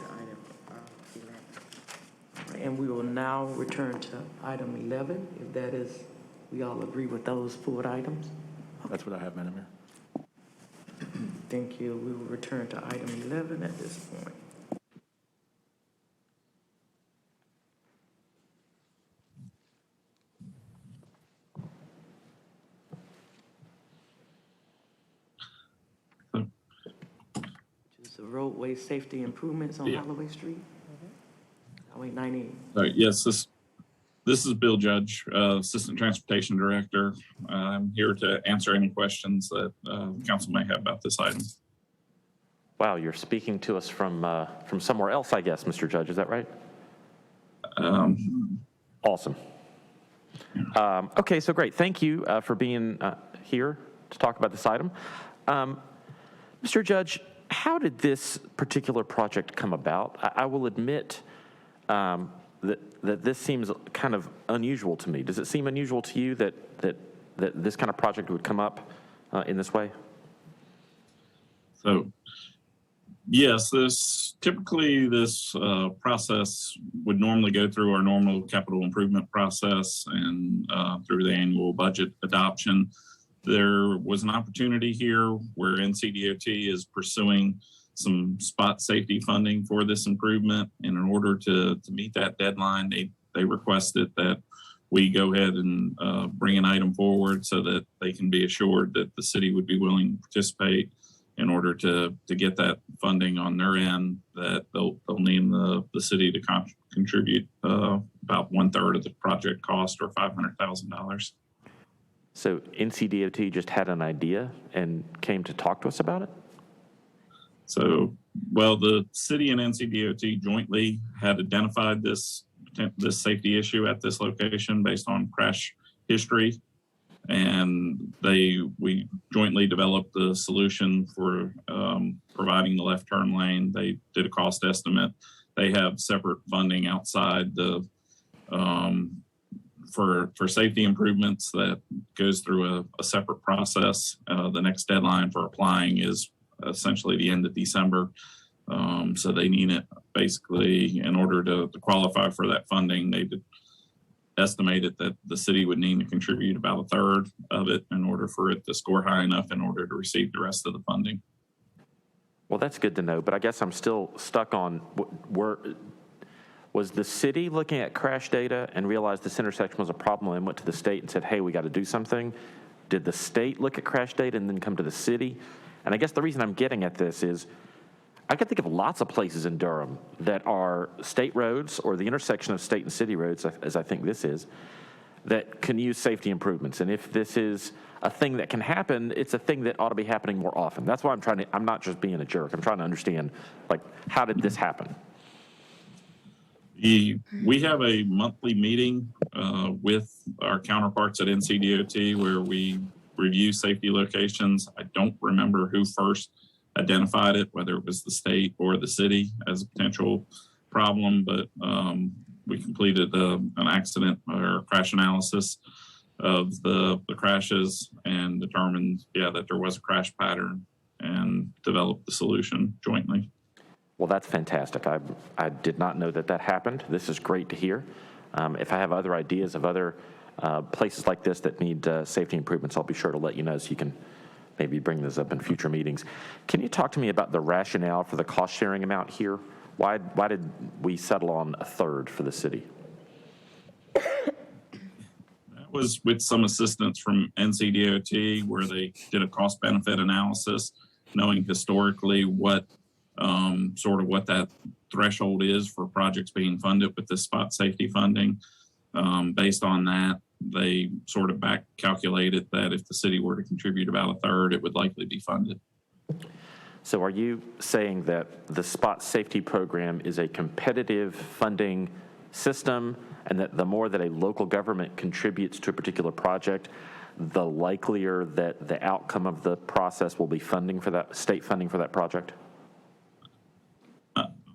Speaker 4: And we will now return to item 11, if that is, we all agree with those pulled items?
Speaker 8: That's what I have, Madam Mayor.
Speaker 4: Thank you. We will return to item 11 at this point. Which is the roadway safety improvements on Holloway Street. Highway 98.
Speaker 13: Yes, this is Bill Judge, Assistant Transportation Director. I'm here to answer any questions that council may have about this item.
Speaker 7: Wow, you're speaking to us from somewhere else, I guess, Mr. Judge. Is that right? Awesome. Okay, so great. Thank you for being here to talk about this item. Mr. Judge, how did this particular project come about? I will admit that this seems kind of unusual to me. Does it seem unusual to you that this kind of project would come up in this way?
Speaker 13: So, yes, typically this process would normally go through our normal capital improvement process and through the annual budget adoption. There was an opportunity here where NCDOT is pursuing some spot safety funding for this improvement. And in order to meet that deadline, they requested that we go ahead and bring an item forward so that they can be assured that the city would be willing to participate in order to get that funding on their end, that they'll need the city to contribute about 1/3 of the project cost, or $500,000.
Speaker 7: So NCDOT just had an idea and came to talk to us about it?
Speaker 13: So, well, the city and NCDOT jointly had identified this safety issue at this location based on crash history. And we jointly developed the solution for providing the left turn lane. They did a cost estimate. They have separate funding outside the for safety improvements that goes through a separate process. The next deadline for applying is essentially the end of December. So they need it basically in order to qualify for that funding. They estimated that the city would need to contribute about 1/3 of it in order for it to score high enough in order to receive the rest of the funding.
Speaker 7: Well, that's good to know, but I guess I'm still stuck on was the city looking at crash data and realized this intersection was a problem and went to the state and said, hey, we got to do something? Did the state look at crash data and then come to the city? And I guess the reason I'm getting at this is I can think of lots of places in Durham that are state roads or the intersection of state and city roads, as I think this is, that can use safety improvements. And if this is a thing that can happen, it's a thing that ought to be happening more often. That's why I'm not just being a jerk. I'm trying to understand, like, how did this happen?
Speaker 13: We have a monthly meeting with our counterparts at NCDOT where we review safety locations. I don't remember who first identified it, whether it was the state or the city as a potential problem, but we completed an accident or crash analysis of the crashes and determined, that there was a crash pattern and developed the solution jointly.
Speaker 7: Well, that's fantastic. I did not know that happened. This is great to hear. If I have other ideas of other places like this that need safety improvements, I'll be sure to let you know so you can maybe bring this up in future meetings. Can you talk to me about the rationale for the cost sharing amount here? Why did we settle on a third for the city?
Speaker 13: That was with some assistance from NCDOT where they did a cost benefit analysis, knowing historically what what that threshold is for projects being funded with the spot safety funding. Based on that, they sort of back calculated that if the city were to contribute about a third, it would likely be funded.
Speaker 7: So are you saying that the spot safety program is a competitive funding system and that the more that a local government contributes to a particular project, the likelier that the outcome of the process will be funding for that, state funding for that project?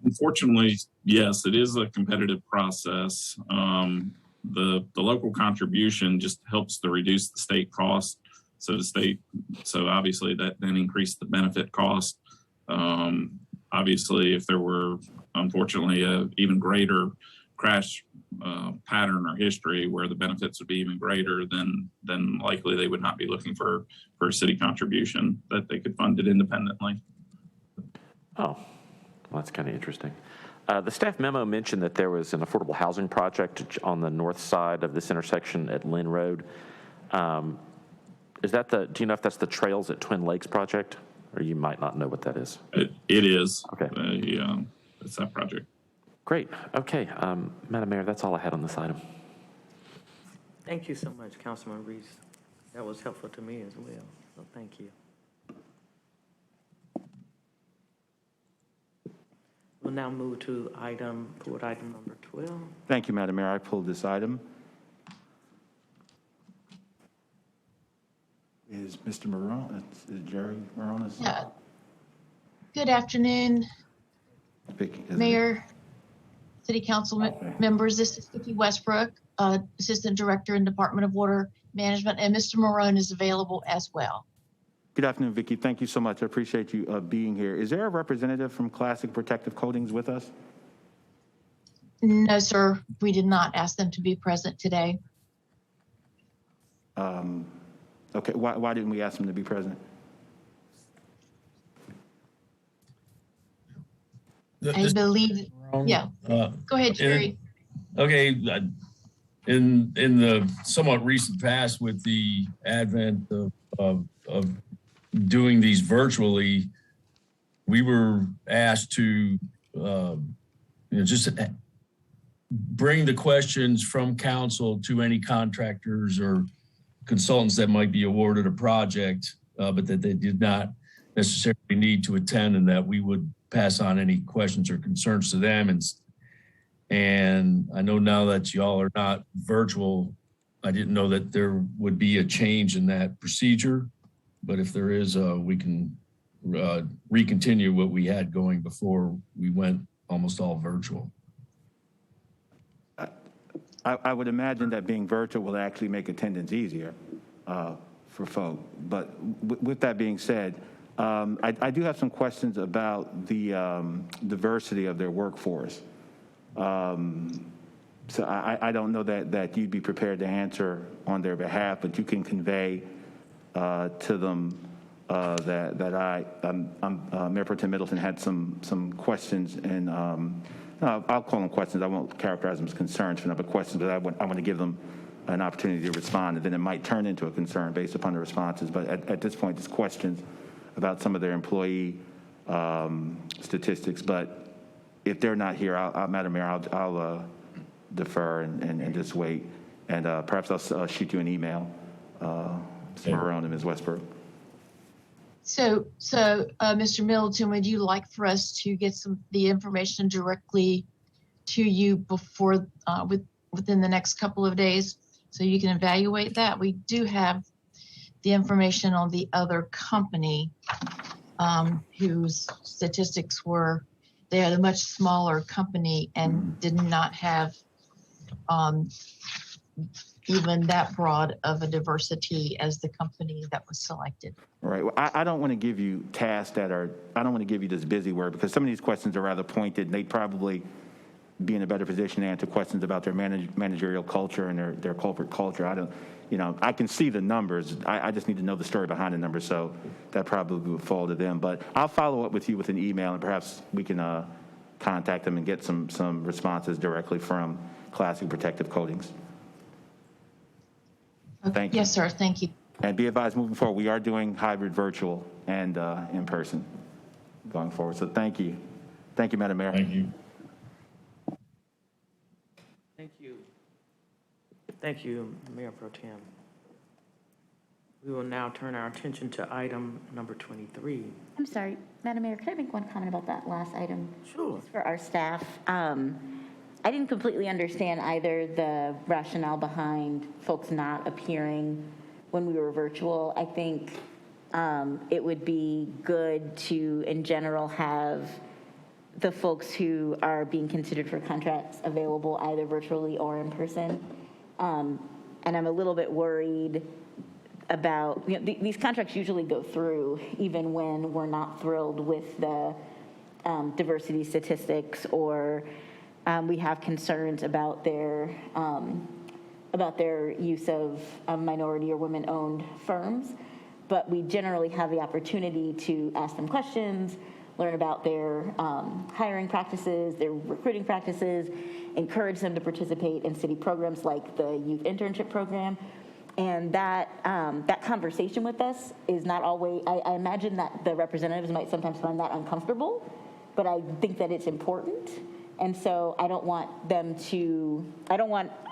Speaker 13: Unfortunately, yes, it is a competitive process. The local contribution just helps to reduce the state cost. So obviously that then increased the benefit cost. Obviously, if there were, unfortunately, a even greater crash pattern or history where the benefits would be even greater, then likely they would not be looking for a city contribution, that they could fund it independently.
Speaker 7: Oh, well, that's kind of interesting. The staff memo mentioned that there was an affordable housing project on the north side of this intersection at Lynn Road. Is that do you know if that's the Trails at Twin Lakes project? Or you might not know what that is.
Speaker 13: It is.
Speaker 7: Okay.
Speaker 13: It's that project.
Speaker 7: Great. Okay. Madam Mayor, that's all I had on this item.
Speaker 4: Thank you so much, Councilman Reese. That was helpful to me as well, so thank you. We'll now move to board item number 12.
Speaker 8: Thank you, Madam Mayor. I pulled this item. Is Mr. Marone, is Jerry Marone?
Speaker 14: Yeah. Good afternoon, Mayor, City Council members. This is Vicki Westbrook, Assistant Director in Department of Water Management, and Mr. Marone is available as well.
Speaker 8: Good afternoon, Vicki. Thank you so much. I appreciate you being here. Is there a representative from Classic Protective Coatings with us?
Speaker 14: No, sir. We did not ask them to be present today.
Speaker 8: Okay. Why didn't we ask them to be present?
Speaker 14: I believe. Yeah. Go ahead, Jerry.
Speaker 15: Okay. In the somewhat recent past, with the advent of doing these virtually, we were asked to just bring the questions from council to any contractors or consultants that might be awarded a project, but that they did not necessarily need to attend, and that we would pass on any questions or concerns to them. And I know now that y'all are not virtual, I didn't know that there would be a change in that procedure, but if there is, we can recontinue what we had going before we went almost all virtual.
Speaker 8: I would imagine that being virtual will actually make attendance easier for folk. But with that being said, I do have some questions about the diversity of their workforce. So I don't know that you'd be prepared to answer on their behalf, but you can convey to them that Mayor Pro Tem Middleton had some questions, and I'll call them questions. I won't characterize them as concerns for them, but questions, but I want to give them an opportunity to respond, and then it might turn into a concern based upon the responses. But at this point, it's questions about some of their employee statistics. But if they're not here, Madam Mayor, I'll defer and just wait. And perhaps I'll shoot you an email, Mr. Marone and Ms. Westbrook.
Speaker 14: So, Mr. Middleton, would you like for us to get the information directly to you before, within the next couple of days, so you can evaluate that. We do have the information on the other company whose statistics were, they are a much smaller company and did not have even that broad of a diversity as the company that was selected.
Speaker 8: Right. Well, I don't want to give you tasks that are, I don't want to give you this busy work because some of these questions are rather pointed and they'd probably be in a better position to answer questions about their managerial culture and their corporate culture. I don't, I can see the numbers. I just need to know the story behind the numbers, so that probably would fall to them. But I'll follow up with you with an email and perhaps we can contact them and get some responses directly from Classic Protective Coatings.
Speaker 14: Okay.
Speaker 8: Thank you.
Speaker 14: Yes, sir. Thank you.
Speaker 8: And be advised, moving forward, we are doing hybrid virtual and in person going forward. So thank you. Thank you, Madam Mayor.
Speaker 15: Thank you.
Speaker 4: Thank you. Thank you, Mayor Pro Tem. We will now turn our attention to item number 23.
Speaker 16: I'm sorry, Madam Mayor, could I make one comment about that last item?
Speaker 4: Sure.
Speaker 16: Just for our staff. I didn't completely understand either the rationale behind folks not appearing when we were virtual. I think it would be good to, in general, have the folks who are being considered for contracts available either virtually or in person. And I'm a little bit worried about, these contracts usually go through even when we're not thrilled with the diversity statistics or we have concerns about their use of minority or women-owned firms, but we generally have the opportunity to ask them questions, learn about their hiring practices, their recruiting practices, encourage them to participate in city programs like the youth internship program. And that conversation with us is not always, I imagine that the representatives might sometimes find that uncomfortable, but I think that it's important. And so I don't want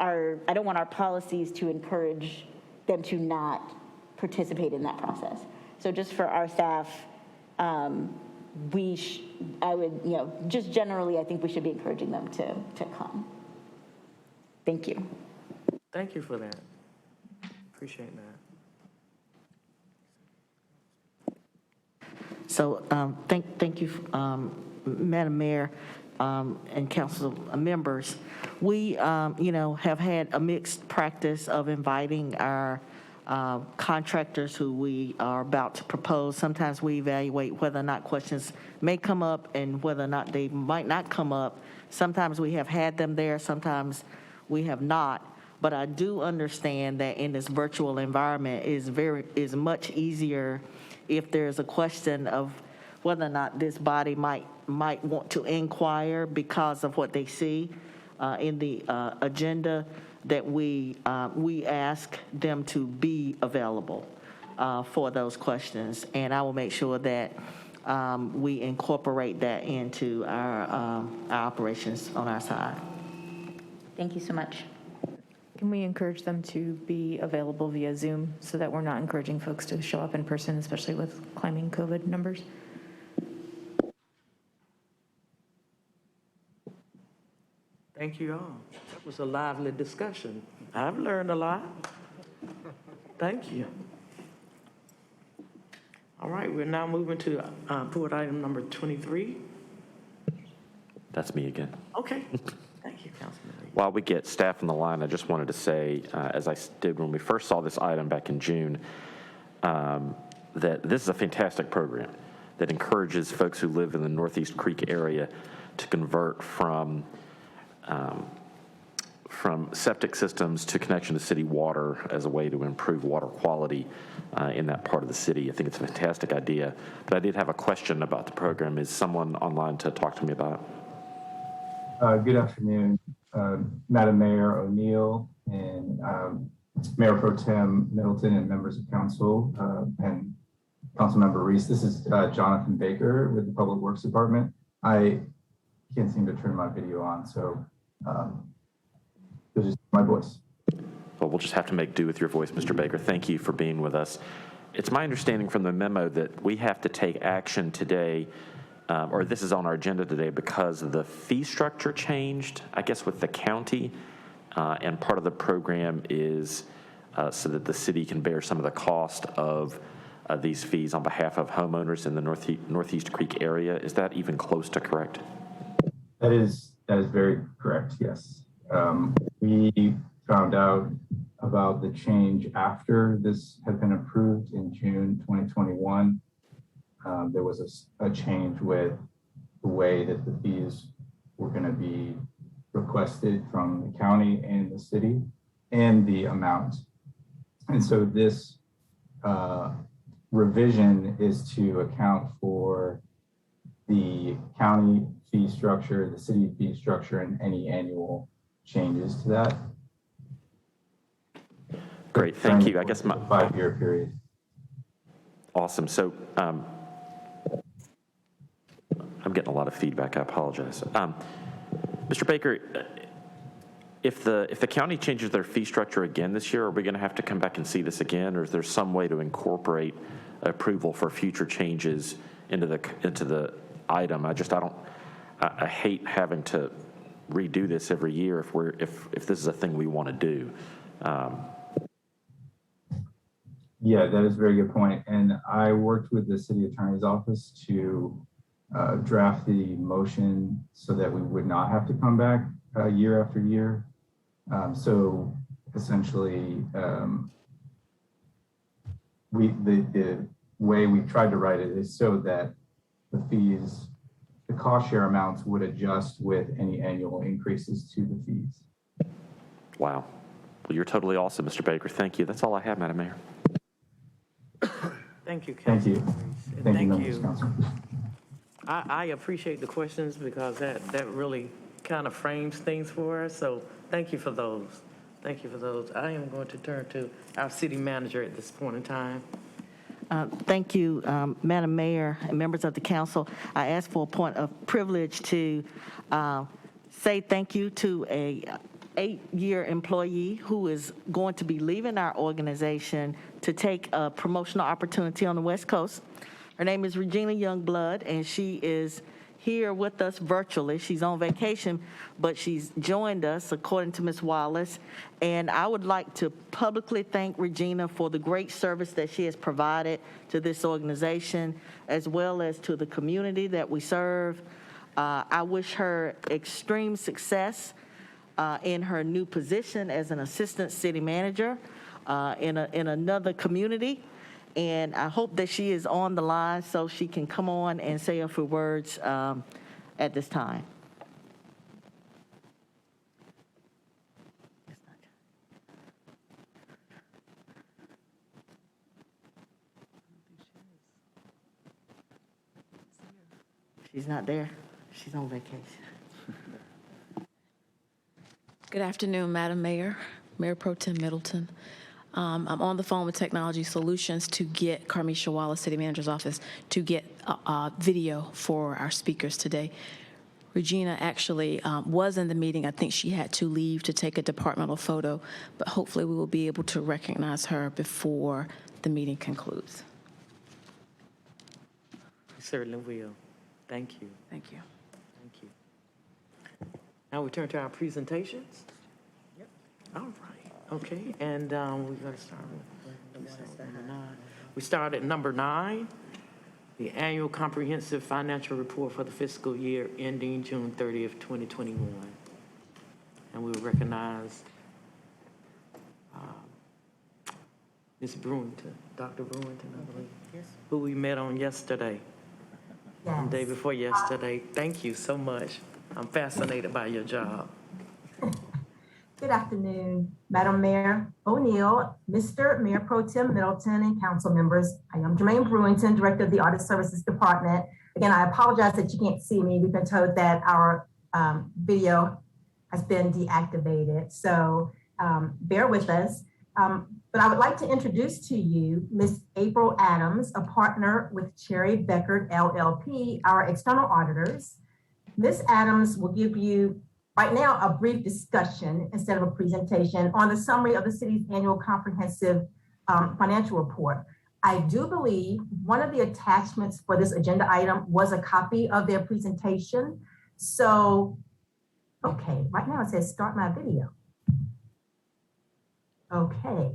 Speaker 16: our policies to encourage them to not participate in that process. So just for our staff, just generally, I think we should be encouraging them to come. Thank you.
Speaker 4: Thank you for that. Appreciate that.
Speaker 10: So thank you, Madam Mayor. And council members, we, have had a mixed practice of inviting our contractors who we are about to propose. Sometimes we evaluate whether or not questions may come up and whether or not they might not come up. Sometimes we have had them there, sometimes we have not. But I do understand that in this virtual environment is much easier if there's a question of whether or not this body might want to inquire because of what they see in the agenda, that we ask them to be available for those questions. And I will make sure that we incorporate that into our operations on our side.
Speaker 16: Thank you so much.
Speaker 5: Can we encourage them to be available via Zoom so that we're not encouraging folks to show up in person, especially with climbing COVID numbers?
Speaker 4: Thank you all. That was a lively discussion. I've learned a lot. Thank you. All right, we're now moving to board item number 23.
Speaker 7: That's me again.
Speaker 4: Okay. Thank you, Councilman.
Speaker 7: While we get staff on the line, I just wanted to say, as I did when we first saw this item back in June, that this is a fantastic program that encourages folks who live in the Northeast Creek area to convert from septic systems to connection to city water as a way to improve water quality in that part of the city. I think it's a fantastic idea. But I did have a question about the program. Is someone online to talk to me about it?
Speaker 3: Good afternoon, Madam Mayor O'Neill and Mayor Pro Tem Middleton and members of council and Councilmember Reese. This is Jonathan Baker with the Public Works Department. I can't seem to turn my video on, so you'll just hear my voice.
Speaker 7: Well, we'll just have to make do with your voice, Mr. Baker. Thank you for being with us. It's my understanding from the memo that we have to take action today or this is on our agenda today because the fee structure changed, I guess, with the county. And part of the program is so that the city can bear some of the cost of these fees on behalf of homeowners in the Northeast Creek area. Is that even close to correct?
Speaker 3: That is very correct, yes. We found out about the change after this had been approved in June 2021. There was a change with the way that the fees were going to be requested from the county and the city and the amount. And so this revision is to account for the county fee structure, the city fee structure, and any annual changes to that.
Speaker 7: Great, thank you. I guess my
Speaker 3: 5-year period.
Speaker 7: Awesome. So I'm getting a lot of feedback. I apologize. Mr. Baker, if the county changes their fee structure again this year, are we going to have to come back and see this again, or is there some way to incorporate approval for future changes into the item? I hate having to redo this every year if this is a thing we want to do.
Speaker 3: Yeah, that is a very good point. And I worked with the city attorney's office to draft the motion so that we would not have to come back year after year. So essentially, the way we tried to write it is so that the fees, the cost share amounts would adjust with any annual increases to the fees.
Speaker 7: Wow. Well, you're totally awesome, Mr. Baker. Thank you. That's all I have, Madam Mayor.
Speaker 4: Thank you,
Speaker 3: Thank you.
Speaker 4: Thank
Speaker 3: Members of Council.
Speaker 4: I appreciate the questions because that really kind of frames things for us. So thank you for those. Thank you for those. I am going to turn to our city manager at this point in time.
Speaker 10: Thank you, Madam Mayor and members of the council. I ask for a point of privilege to say thank you to a 8-year employee who is going to be leaving our organization to take a promotional opportunity on the West Coast. Her name is Regina Youngblood, and she is here with us virtually. She's on vacation, but she's joined us, according to Ms. Wallace. And I would like to publicly thank Regina for the great service that she has provided to this organization, as well as to the community that we serve. I wish her extreme success in her new position as an assistant city manager in another community. And I hope that she is on the line so she can come on and say a few words at this time. She's not there. She's on vacation.
Speaker 17: Good afternoon, Madam Mayor, Mayor Pro Tem Middleton. I'm on the phone with Technology Solutions to get Carmisha Wallace, City Manager's office, to get video for our speakers today. Regina actually was in the meeting. I think she had to leave to take a departmental photo, but hopefully we will be able to recognize her before the meeting concludes.
Speaker 4: We certainly will. Thank you.
Speaker 17: Thank you.
Speaker 4: Thank you. Now we turn to our presentations. Yep. All right. Okay, and we're going to start with number 9. We start at number 9, the annual comprehensive financial report for the fiscal year ending June 30th, 2021. And we will recognize Ms. Brewington, Dr. Brewington, I believe, yes, who we met on yesterday, the day before yesterday. Thank you so much. I'm fascinated by your job.
Speaker 18: Good afternoon, Madam Mayor O'Neill, Mr. Mayor Pro Tem Middleton, and council members. I am Jermaine Brewington, Director of the Audit Services Department. Again, I apologize that you can't see me. We've been told that our video has been deactivated, so bear with us. But I would like to introduce to you Ms. April Adams, a partner with Cherry Beckert LLP, our external auditors. Ms. Adams will give you right now a brief discussion instead of a presentation on the summary of the city's annual comprehensive financial report. I do believe one of the attachments for this agenda item was a copy of their presentation. So, okay, right now it says start my video. Okay,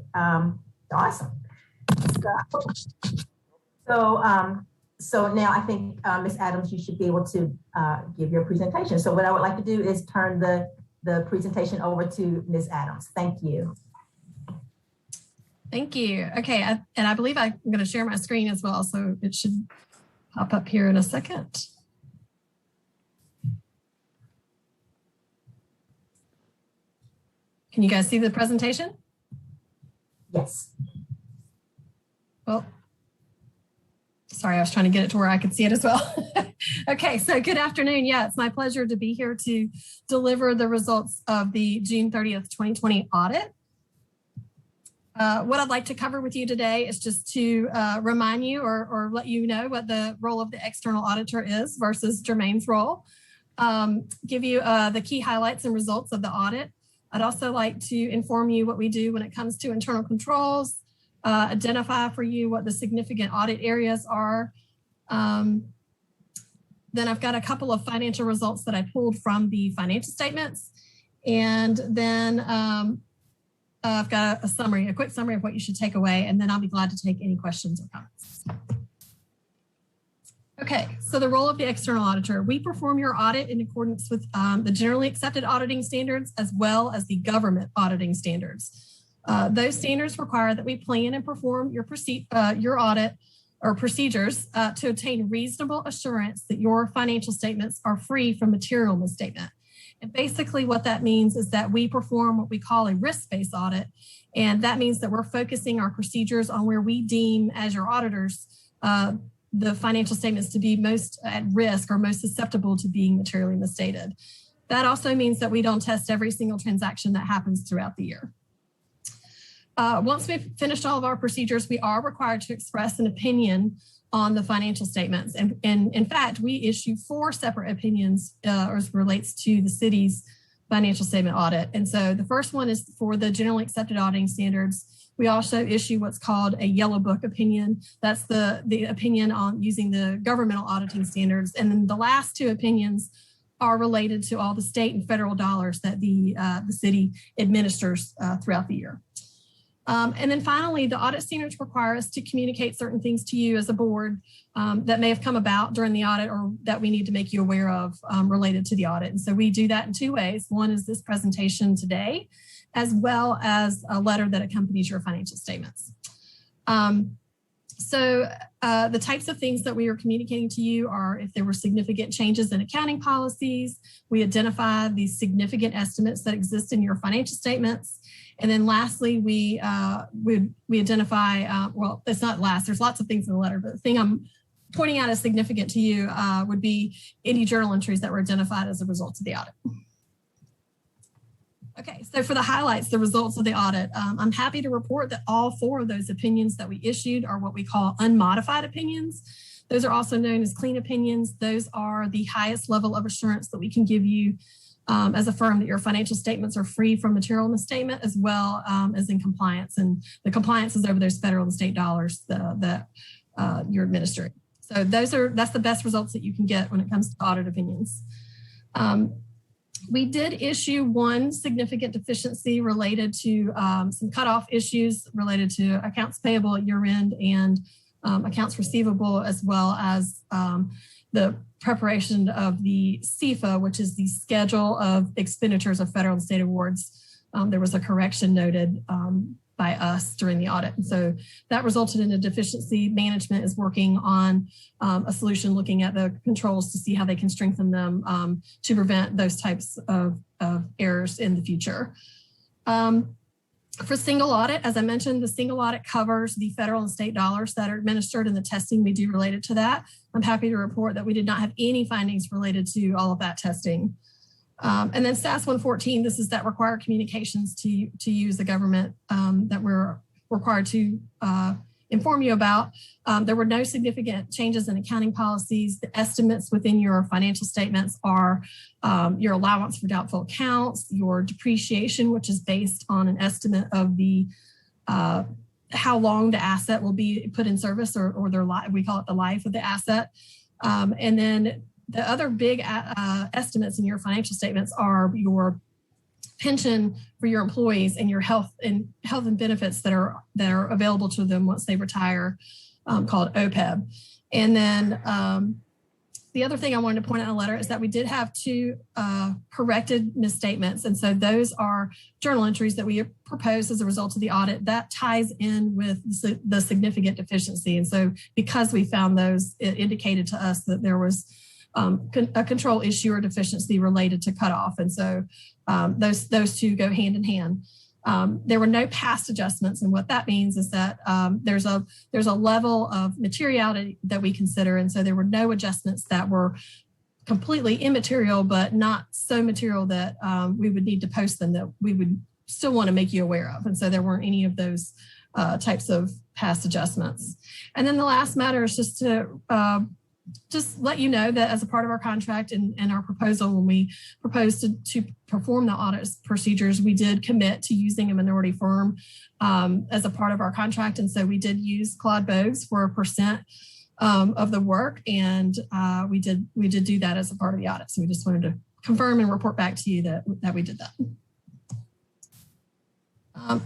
Speaker 18: awesome. So now I think, Ms. Adams, you should be able to give your presentation. So what I would like to do is turn the presentation over to Ms. Adams. Thank you.
Speaker 19: Thank you. Okay, and I believe I'm going to share my screen as well, so it should pop up here in a second. Can you guys see the presentation?
Speaker 18: Yes.
Speaker 19: Well, sorry, I was trying to get it to where I could see it as well. Okay, so good afternoon. Yeah, it's my pleasure to be here to deliver the results of the June 30th, 2020 audit. What I'd like to cover with you today is just to remind you or let you know what the role of the external auditor is versus Jermaine's role. Give you the key highlights and results of the audit. I'd also like to inform you what we do when it comes to internal controls, identify for you what the significant audit areas are. Then I've got a couple of financial results that I pulled from the financial statements. And then I've got a summary, a quick summary of what you should take away, and then I'll be glad to take any questions or comments. Okay, so the role of the external auditor. We perform your audit in accordance with the generally accepted auditing standards as well as the government auditing standards. Those standards require that we plan and perform your audit or procedures to obtain reasonable assurance that your financial statements are free from material misstatement. And basically what that means is that we perform what we call a risk-based audit. And that means that we're focusing our procedures on where we deem as your auditors the financial statements to be most at risk or most susceptible to being materially misstated. That also means that we don't test every single transaction that happens throughout the year. Once we've finished all of our procedures, we are required to express an opinion on the financial statements. And in fact, we issue 4 separate opinions as relates to the city's financial statement audit. And so the first one is for the generally accepted auditing standards. We also issue what's called a yellow book opinion. That's the opinion on using the governmental auditing standards. And then the last 2 opinions are related to all the state and federal dollars that the city administers throughout the year. And then finally, the audit standards require us to communicate certain things to you as a board that may have come about during the audit or that we need to make you aware of related to the audit. And so we do that in 2 ways. One is this presentation today, as well as a letter that accompanies your financial statements. So the types of things that we are communicating to you are if there were significant changes in accounting policies, we identify the significant estimates that exist in your financial statements. And then lastly, we identify, well, it's not last, there's lots of things in the letter, but the thing I'm pointing out as significant to you would be any journal entries that were identified as a result of the audit. Okay, so for the highlights, the results of the audit, I'm happy to report that all 4 of those opinions that we issued are what we call unmodified opinions. Those are also known as clean opinions. Those are the highest level of assurance that we can give you as a firm that your financial statements are free from material misstatement as well as in compliance. And the compliance is over those federal and state dollars that you're administering. So that's the best results that you can get when it comes to audit opinions. We did issue 1 significant deficiency related to some cutoff issues related to accounts payable at year end and accounts receivable, as well as the preparation of the CFA, which is the schedule of expenditures of federal and state awards. There was a correction noted by us during the audit. And so that resulted in a deficiency. Management is working on a solution looking at the controls to see how they can strengthen them to prevent those types of errors in the future. For single audit, as I mentioned, the single audit covers the federal and state dollars that are administered and the testing we do related to that. I'm happy to report that we did not have any findings related to all of that testing. And then SAS 114, this is that required communications to use the government that we're required to inform you about. There were no significant changes in accounting policies. The estimates within your financial statements are your allowance for doubtful accounts, your depreciation, which is based on an estimate of the how long the asset will be put in service, or their life, we call it the life of the asset. And then the other big estimates in your financial statements are your pension for your employees and your health and benefits that are available to them once they retire, called OPEB. And then the other thing I wanted to point out in the letter is that we did have 2 corrected misstatements. And so those are journal entries that we proposed as a result of the audit that ties in with the significant deficiency. And so because we found those, it indicated to us that there was a control issue or deficiency related to cutoff. And so those 2 go hand in hand. There were no past adjustments, and what that means is that there's a level of materiality that we consider, and so there were no adjustments that were completely immaterial, but not so material that we would need to post them, that we would still want to make you aware of. And so there weren't any of those types of past adjustments. And then the last matter is just to just let you know that as a part of our contract and our proposal, when we proposed to perform the audit procedures, we did commit to using a minority firm as a part of our contract. And so we did use Claude Bogues for 1% of the work. And we did do that as a part of the audit. So we just wanted to confirm and report back to you that we did that.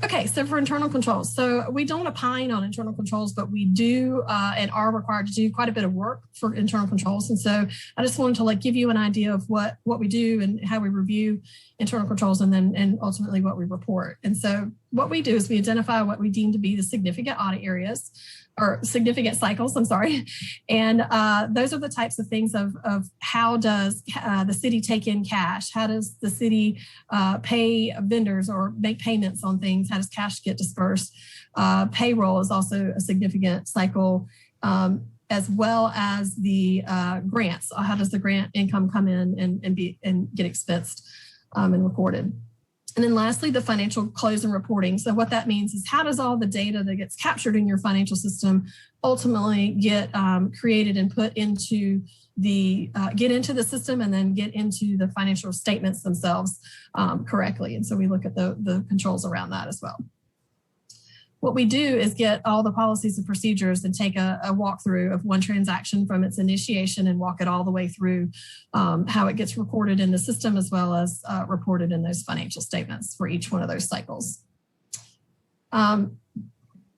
Speaker 19: Okay, so for internal controls. So we don't opine on internal controls, but we do and are required to do quite a bit of work for internal controls. And so I just wanted to give you an idea of what we do and how we review internal controls, and ultimately what we report. And so what we do is we identify what we deem to be the significant audit areas, or significant cycles, I'm sorry. And those are the types of things of how does the city take in cash? How does the city pay vendors or make payments on things? How does cash get dispersed? Payroll is also a significant cycle, as well as the grants. How does the grant income come in and get expensed and recorded? And then lastly, the financial close and reporting. So what that means is, how does all the data that gets captured in your financial system ultimately get created and put into get into the system and then get into the financial statements themselves correctly. And so we look at the controls around that as well. What we do is get all the policies and procedures and take a walkthrough of one transaction from its initiation and walk it all the way through how it gets recorded in the system, as well as reported in those financial statements for each one of those cycles.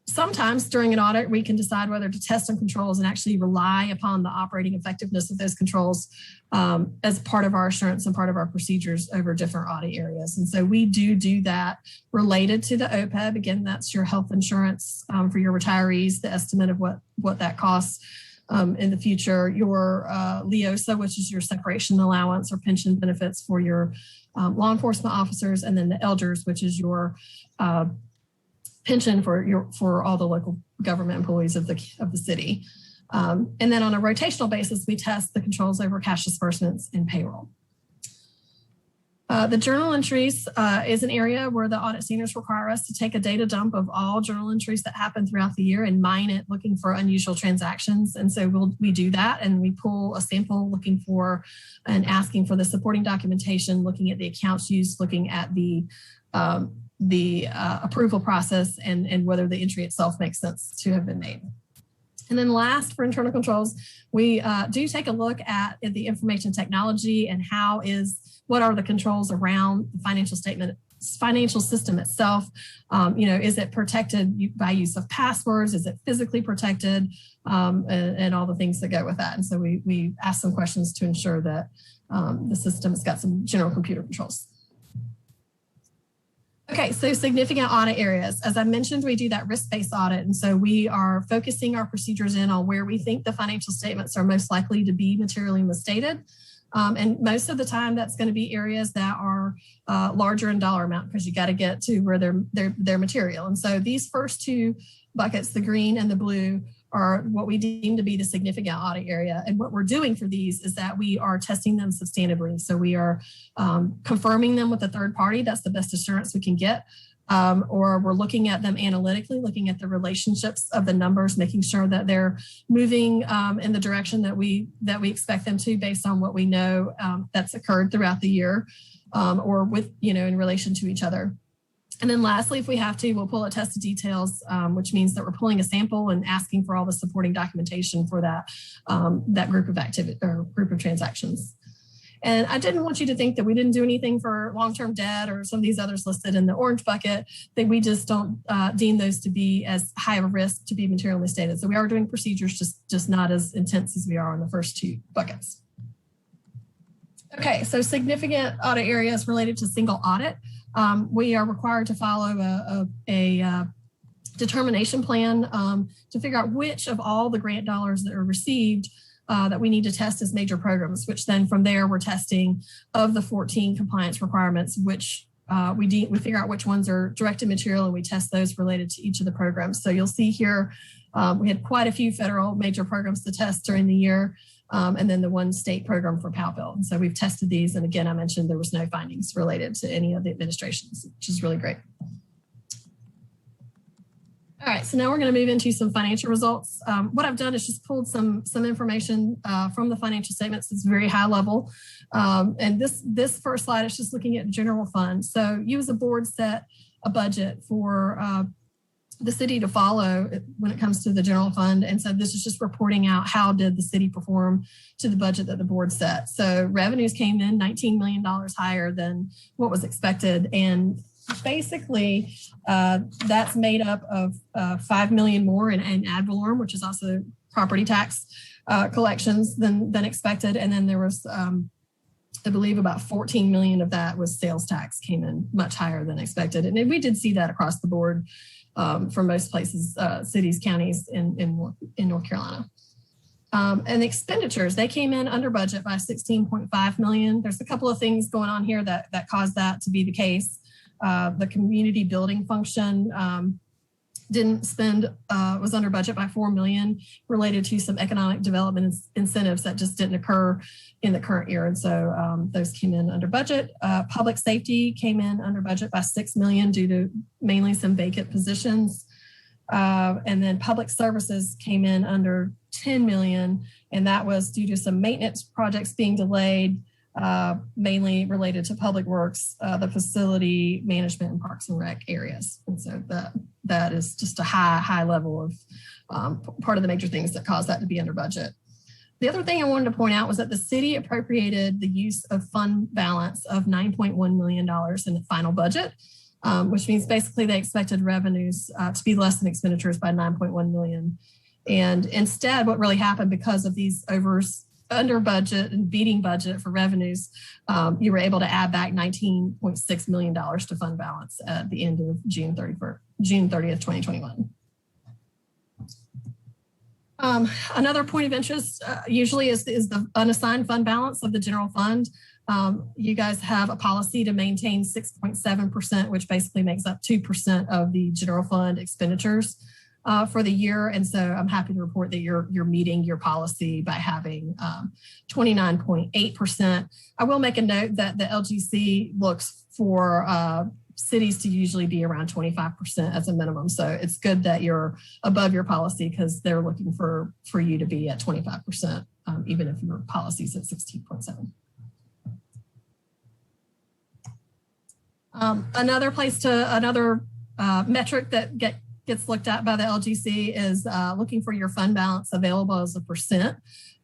Speaker 19: Sometimes during an audit, we can decide whether to test some controls and actually rely upon the operating effectiveness of those controls as part of our assurance and part of our procedures over different audit areas. And so we do that related to the OPEB. Again, that's your health insurance for your retirees, the estimate of what that costs in the future, your LEOSA, which is your separation allowance or pension benefits for your law enforcement officers, and then the elders, which is your pension for all the local government employees of the city. And then on a rotational basis, we test the controls over cash disbursements and payroll. The journal entries is an area where the audit standards require us to take a data dump of all journal entries that happen throughout the year and mine it looking for unusual transactions. And so we do that, and we pull a sample looking for and asking for the supporting documentation, looking at the accounts used, looking at the approval process and whether the entry itself makes sense to have been made. And then last, for internal controls, we do take a look at the information technology and what are the controls around the financial system itself. Is it protected by use of passwords? Is it physically protected? And all the things that go with that. And so we ask some questions to ensure that the system's got some general computer controls. Okay, so significant audit areas. As I mentioned, we do that risk-based audit. And so we are focusing our procedures in on where we think the financial statements are most likely to be materially misstated. And most of the time, that's going to be areas that are larger in dollar amount, because you got to get to where they're material. And so these first 2 buckets, the green and the blue, are what we deem to be the significant audit area. And what we're doing for these is that we are testing them substantively. So we are confirming them with a third party. That's the best assurance we can get. Or we're looking at them analytically, looking at the relationships of the numbers, making sure that they're moving in the direction that we expect them to, based on what we know that's occurred throughout the year, or with in relation to each other. And then lastly, if we have to, we'll pull a test of details, which means that we're pulling a sample and asking for all the supporting documentation for that group of activity or group of transactions. And I didn't want you to think that we didn't do anything for long-term debt or some of these others listed in the orange bucket, that we just don't deem those to be as high of a risk to be materially misstated. So we are doing procedures, just not as intense as we are in the first two buckets. Okay, so significant audit areas related to single audit. We are required to follow a determination plan to figure out which of all the grant dollars that are received that we need to test as major programs, which then from there we're testing of the 14 compliance requirements, which we figure out which ones are direct and material, and we test those related to each of the programs. So you'll see here, we had quite a few federal major programs to test during the year, and then the one state program for PAL bill. And so we've tested these. And again, I mentioned there was no findings related to any of the administrations, which is really great. All right, so now we're going to move into some financial results. What I've done is just pulled some information from the financial statements. It's very high level. And this first slide is just looking at general fund. So you as a board set a budget for the city to follow when it comes to the general fund. And so this is just reporting out how did the city perform to the budget that the board set. So revenues came in $19 million higher than what was expected. And basically, that's made up of $5 million more in ad valorem, which is also property tax collections than expected. And then there was, I believe, about $14 million of that was sales tax, came in much higher than expected. And we did see that across the board for most places, cities, counties in North Carolina. And the expenditures, they came in under budget by $16.5 million. There's a couple of things going on here that caused that to be the case. The community building function didn't spend, was under budget by $4 million related to some economic development incentives that just didn't occur in the current year. And so those came in under budget. Public safety came in under budget by $6 million due to mainly some vacant positions. And then public services came in under $10 million, and that was due to some maintenance projects being delayed, mainly related to public works, the facility management and parks and rec areas. And so that is just a high level of part of the major things that caused that to be under budget. The other thing I wanted to point out was that the city appropriated the use of fund balance of $9.1 million in the final budget, which means basically they expected revenues to be less than expenditures by $9.1 million. And instead, what really happened because of these under budget and beating budget for revenues, you were able to add back $19.6 million to fund balance at the end of June 30th, 2021. Another point of interest usually is the unassigned fund balance of the general fund. You guys have a policy to maintain 6.7%, which basically makes up 2% of the general fund expenditures for the year. And so I'm happy to report that you're meeting your policy by having 29.8%. I will make a note that the LGC looks for cities to usually be around 25% as a minimum. So it's good that you're above your policy because they're looking for you to be at 25%, even if your policy's at 16.7. Another metric that gets looked at by the LGC is looking for your fund balance available as a percent.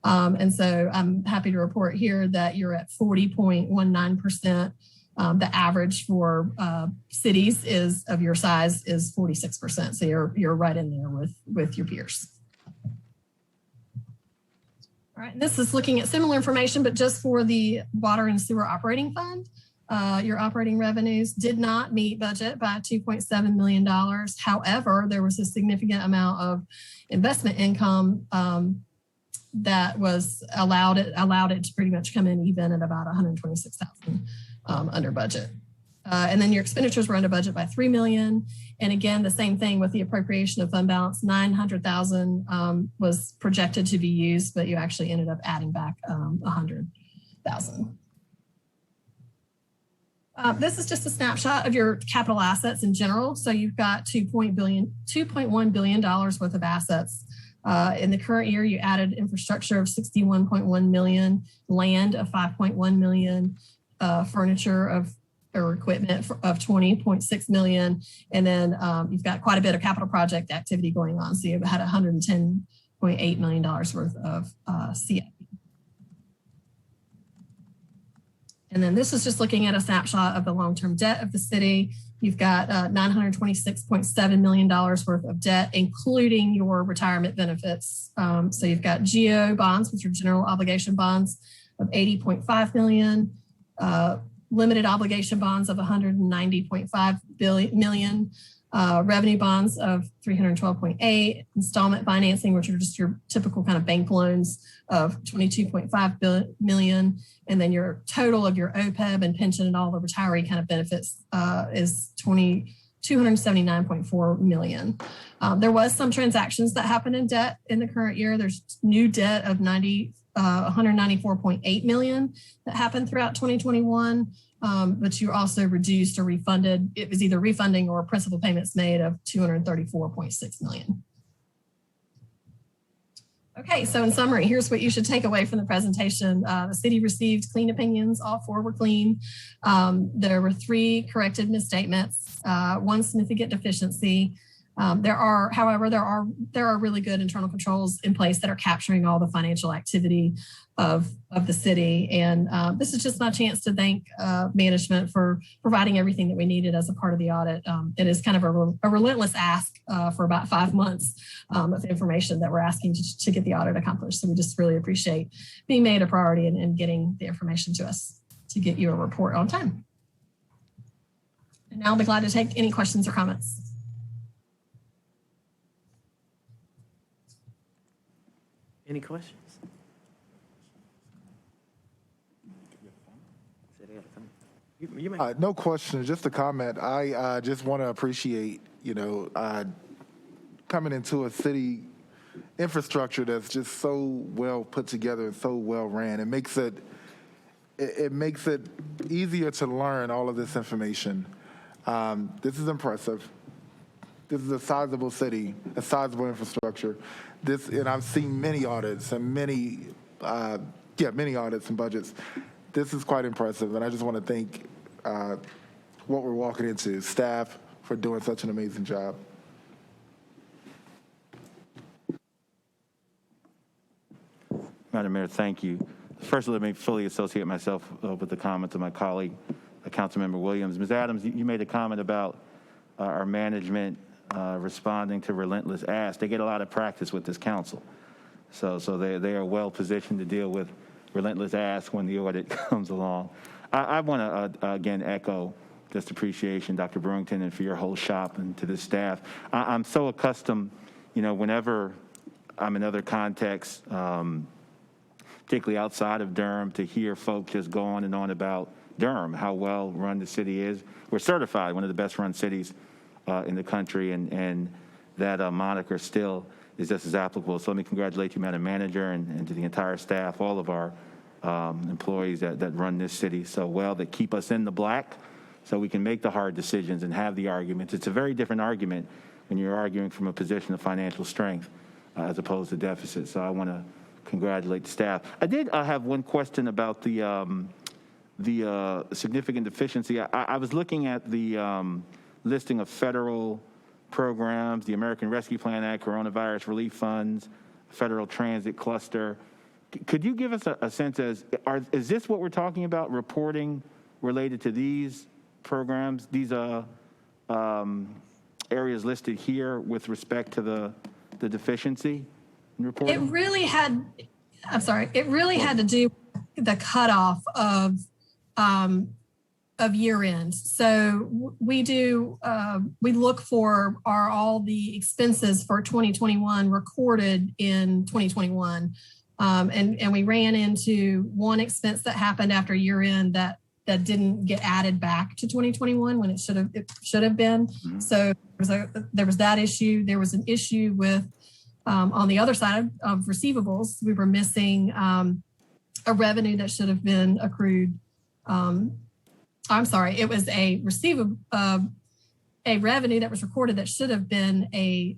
Speaker 19: And so I'm happy to report here that you're at 40.19%. The average for cities of your size is 46%. So you're right in there with your peers. All right, and this is looking at similar information, but just for the water and sewer operating fund. Your operating revenues did not meet budget by $2.7 million. However, there was a significant amount of investment income that was allowed it to pretty much come in even at about $126,000 under budget. And then your expenditures were under budget by $3 million. And again, the same thing with the appropriation of fund balance, $900,000 was projected to be used, but you actually ended up adding back $100,000. This is just a snapshot of your capital assets in general. So you've got $2.1 billion worth of assets. In the current year, you added infrastructure of $61.1 million, land of $5.1 million, furniture of or equipment of 20.6 million. And then you've got quite a bit of capital project activity going on. So you've had $110.8 million worth of CIP. And then this is just looking at a snapshot of the long-term debt of the city. You've got $926.7 million worth of debt, including your retirement benefits. So you've got GO bonds, which are general obligation bonds, of $80.5 million, limited obligation bonds of $190.5 million, revenue bonds of $312.8, installment financing, which are just your typical kind of bank loans, of $22.5 million, and then your total of your OPEB and pension and all the retiree kind of benefits is $279.4 million. There was some transactions that happened in debt in the current year. There's new debt of $194.8 million that happened throughout 2021, but you also reduced or refunded. It was either refunding or principal payments made of $234.6 million. Okay, so in summary, here's what you should take away from the presentation. The city received clean opinions. All 4 were clean. There were 3 corrected misstatements, 1 significant deficiency. However, there are really good internal controls in place that are capturing all the financial activity of the city. And this is just my chance to thank management for providing everything that we needed as a part of the audit. It is kind of a relentless ask for about 5 months of information that we're asking to get the audit accomplished. So we just really appreciate being made a priority and getting the information to us to get you a report on time. And now I'll be glad to take any questions or comments.
Speaker 4: Any questions? You may.
Speaker 6: No question, just a comment. I just want to appreciate, coming into a city infrastructure that's just so well put together and so well ran. It makes it easier to learn all of this information. This is impressive. This is a sizable city, a sizable infrastructure. And I've seen many audits and many audits and budgets. This is quite impressive, and I just want to thank what we're walking into, staff, for doing such an amazing job.
Speaker 8: Madam Mayor, thank you. First, let me fully associate myself with the comments of my colleague, Councilmember Williams. Ms. Adams, you made a comment about our management responding to relentless asks. They get a lot of practice with this council. So they are well positioned to deal with relentless asks when the audit comes along. I want to, again, echo just appreciation, Dr. Brewington, and for your whole shop and to the staff. I'm so accustomed, whenever I'm in other contexts, particularly outside of Durham, to hear folks just go on and on about Durham, how well run the city is. We're certified one of the best run cities in the country, and that moniker still is just as applicable. So let me congratulate you, Madam Manager, and to the entire staff, all of our employees that run this city so well, that keep us in the black so we can make the hard decisions and have the arguments. It's a very different argument when you're arguing from a position of financial strength as opposed to deficit. So I want to congratulate the staff. I did have one question about the significant deficiency. I was looking at the listing of federal programs, the American Rescue Plan Act, Coronavirus Relief Funds, Federal Transit Cluster. Could you give us a sense is this what we're talking about, reporting related to these programs, these areas listed here with respect to the deficiency in reporting?
Speaker 19: It really had to do with the cutoff of year end. So we look for all the expenses for 2021 recorded in 2021. And we ran into one expense that happened after year end that didn't get added back to 2021 when it should have been. Mm-hmm. So there was that issue. There was an issue with on the other side of receivables, we were missing a revenue that should have been accrued. I'm sorry, it was a revenue that was recorded that should have been a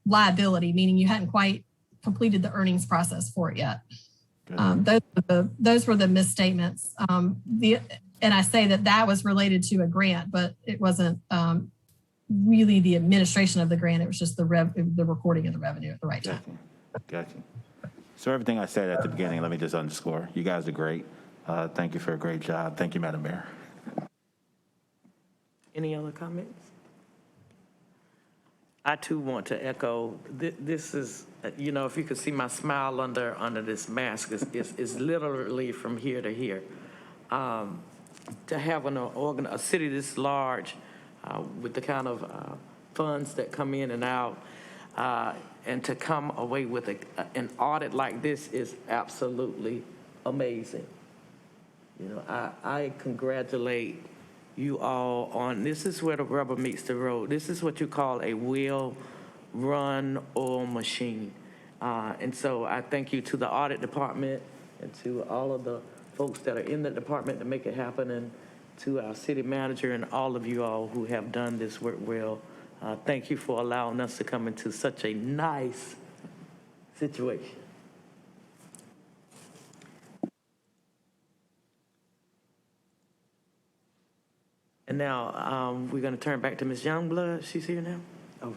Speaker 19: liability, meaning you hadn't quite completed the earnings process for it yet. Those were the misstatements. And I say that was related to a grant, but it wasn't really the administration of the grant. It was just the recording of the revenue at the right time.
Speaker 8: Gotcha. So everything I said at the beginning, let me just underscore. You guys are great. Thank you for a great job. Thank you, Madam Mayor.
Speaker 4: Any other comments? I too want to echo, this is, you know, if you could see my smile under this mask, it's literally from here to here. To have a city this large with the kind of funds that come in and out, and to come away with an audit like this is absolutely amazing. You know, I congratulate you all on, this is where the rubber meets the road. This is what you call a well-run oil machine. And so I thank you to the audit department and to all of the folks that are in the department to make it happen, and to our city manager and all of you all who have done this work well. Thank you for allowing us to come into such a nice situation. And now we're going to turn back to Ms. Youngblood. She's here now. Oh.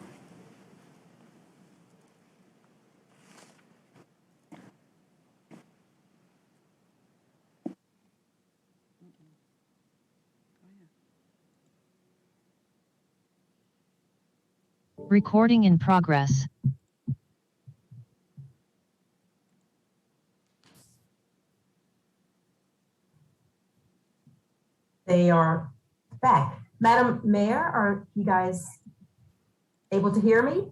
Speaker 20: Recording in progress.
Speaker 18: They are back. Madam Mayor, are you guys able to hear me?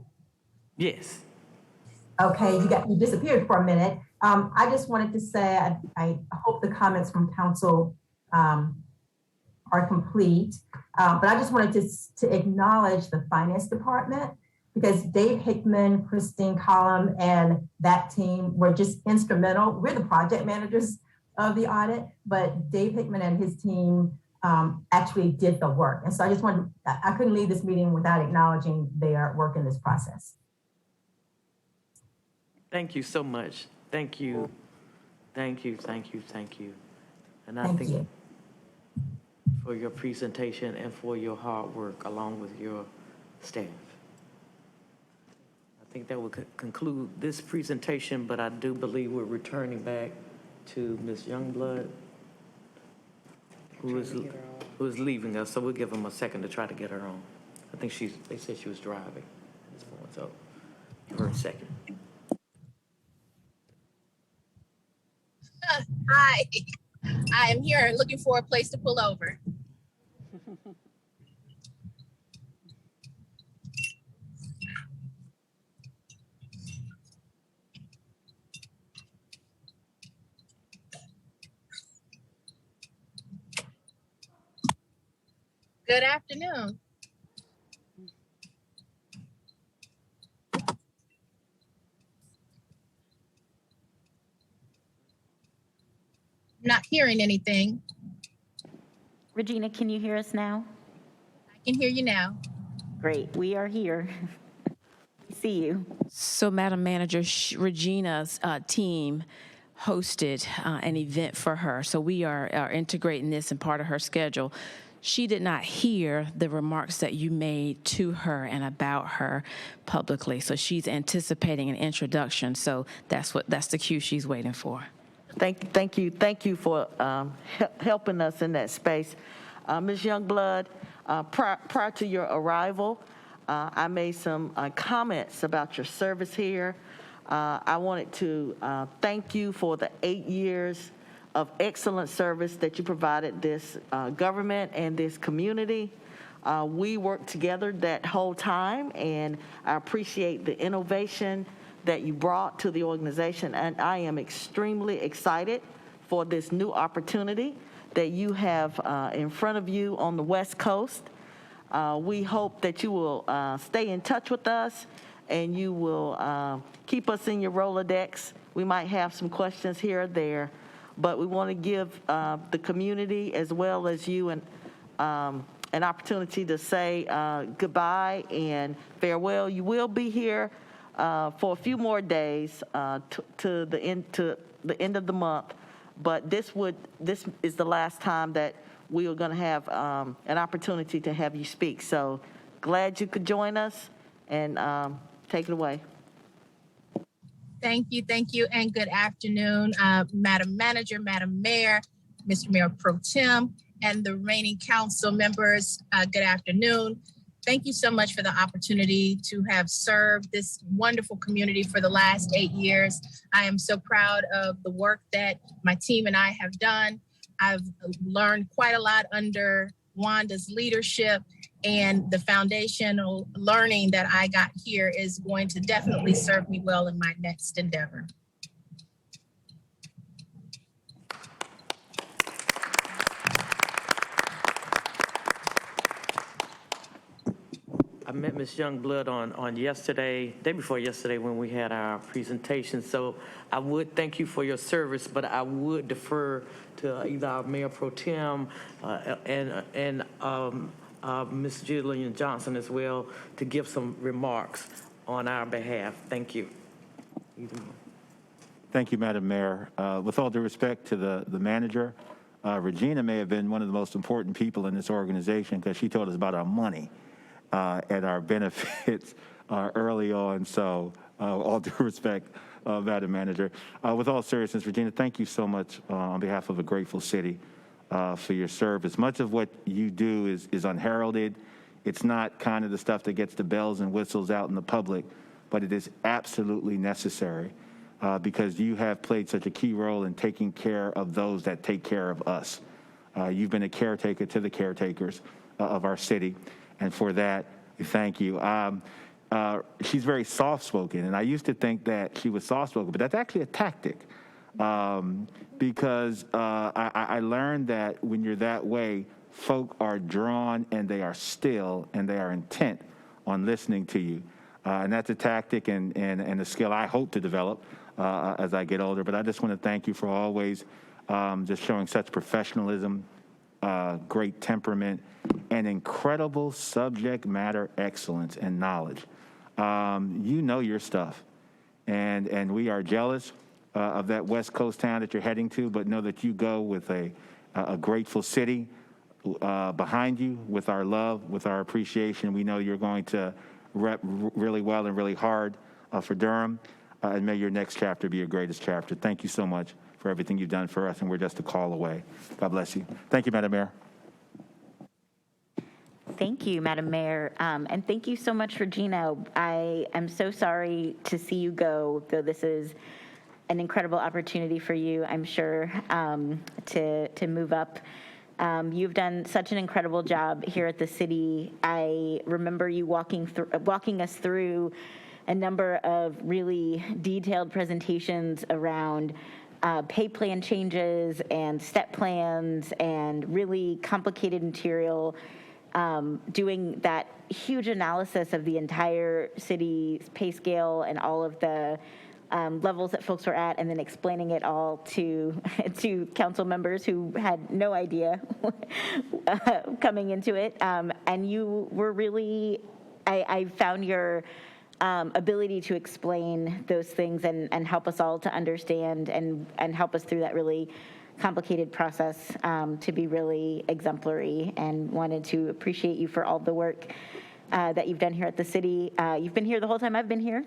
Speaker 4: Yes.
Speaker 18: Okay, you disappeared for a minute. I just wanted to say I hope the comments from council are complete, but I just wanted to acknowledge the finance department, because Dave Hickman, Christine Collum, and that team were just instrumental. We're the project managers of the audit, but Dave Hickman and his team actually did the work. And so I couldn't leave this meeting without acknowledging their work in this process.
Speaker 4: Thank you so much. Thank you. Thank you. And I think
Speaker 18: you
Speaker 4: for your presentation and for your hard work along with your staff. I think that will conclude this presentation, but I do believe we're returning back to Ms. Youngblood, who is leaving us, so we'll give them a second to try to get her on. I think they said she was driving at this point, so give her a second.
Speaker 21: Hi, I am here looking for a place to pull over. Good afternoon. Not hearing anything.
Speaker 16: Regina, can you hear us now?
Speaker 21: I can hear you now.
Speaker 16: Great, we are here. See you.
Speaker 17: So, Madam Manager, Regina's team hosted an event for her. So we are integrating this in part of her schedule. She did not hear the remarks that you made to her and about her publicly. So she's anticipating an introduction. So that's the cue she's waiting for.
Speaker 10: Thank you for helping us in that space. Ms. Youngblood, prior to your arrival, I made some comments about your service here. I wanted to thank you for the 8 years of excellent service that you provided this government and this community. We worked together that whole time, and I appreciate the innovation that you brought to the organization, and I am extremely excited for this new opportunity that you have in front of you on the West Coast. We hope that you will stay in touch with us, and you will keep us in your Rolodex. We might have some questions here or there, but we want to give the community as well as you an opportunity to say goodbye and farewell. You will be here for a few more days to the end of the month, but this is the last time that we are going to have an opportunity to have you speak. So glad you could join us, and take it away.
Speaker 21: Thank you, and good afternoon, Madam Manager, Madam Mayor, Mr. Mayor Pro Tem, and the remaining council members. Good afternoon. Thank you so much for the opportunity to have served this wonderful community for the last 8 years. I am so proud of the work that my team and I have done. I've learned quite a lot under Wanda's leadership, and the foundational learning that I got here is going to definitely serve me well in my next endeavor.
Speaker 4: I met Ms. Youngblood on yesterday, day before yesterday, when we had our presentation. So I would thank you for your service, but I would defer to either our Mayor Pro Tem and Ms. Julian Johnson as well to give some remarks on our behalf. Thank you.
Speaker 8: Thank you, Madam Mayor. With all due respect to the manager, Regina may have been one of the most important people in this organization because she told us about our money and our benefits early on. So all due respect, Madam Manager. With all seriousness, Regina, thank you so much on behalf of a grateful city for your service. Much of what you do is unheralded. It's not kind of the stuff that gets the bells and whistles out in the public, but it is absolutely necessary because you have played such a key role in taking care of those that take care of us. You've been a caretaker to the caretakers of our city, and for that, thank you. She's very soft-spoken, and I used to think that she was soft-spoken, but that's actually a tactic because I learned that when you're that way, folk are drawn and they are still and they are intent on listening to you. And that's a tactic and a skill I hope to develop as I get older. But I just want to thank you for always just showing such professionalism, great temperament, and incredible subject matter excellence and knowledge. You know your stuff, and we are jealous of that West Coast town that you're heading to, but know that you go with a grateful city behind you, with our love, with our appreciation. We know you're going to rep really well and really hard for Durham, and may your next chapter be your greatest chapter. Thank you so much for everything you've done for us, and we're just a call away. God bless you. Thank you, Madam Mayor.
Speaker 16: Thank you, Madam Mayor, and thank you so much, Regina. I am so sorry to see you go, though this is an incredible opportunity for you, I'm sure, to move up. You've done such an incredible job here at the city. I remember you walking us through a number of really detailed presentations around pay plan changes and step plans and really complicated material, doing that huge analysis of the entire city's pay scale and all of the levels that folks were at, and then explaining it all to council members who had no idea coming into it. And you were really, I found your ability to explain those things and help us all to understand and help us through that really complicated process to be really exemplary, and wanted to appreciate you for all the work that you've done here at the city. You've been here the whole time I've been here,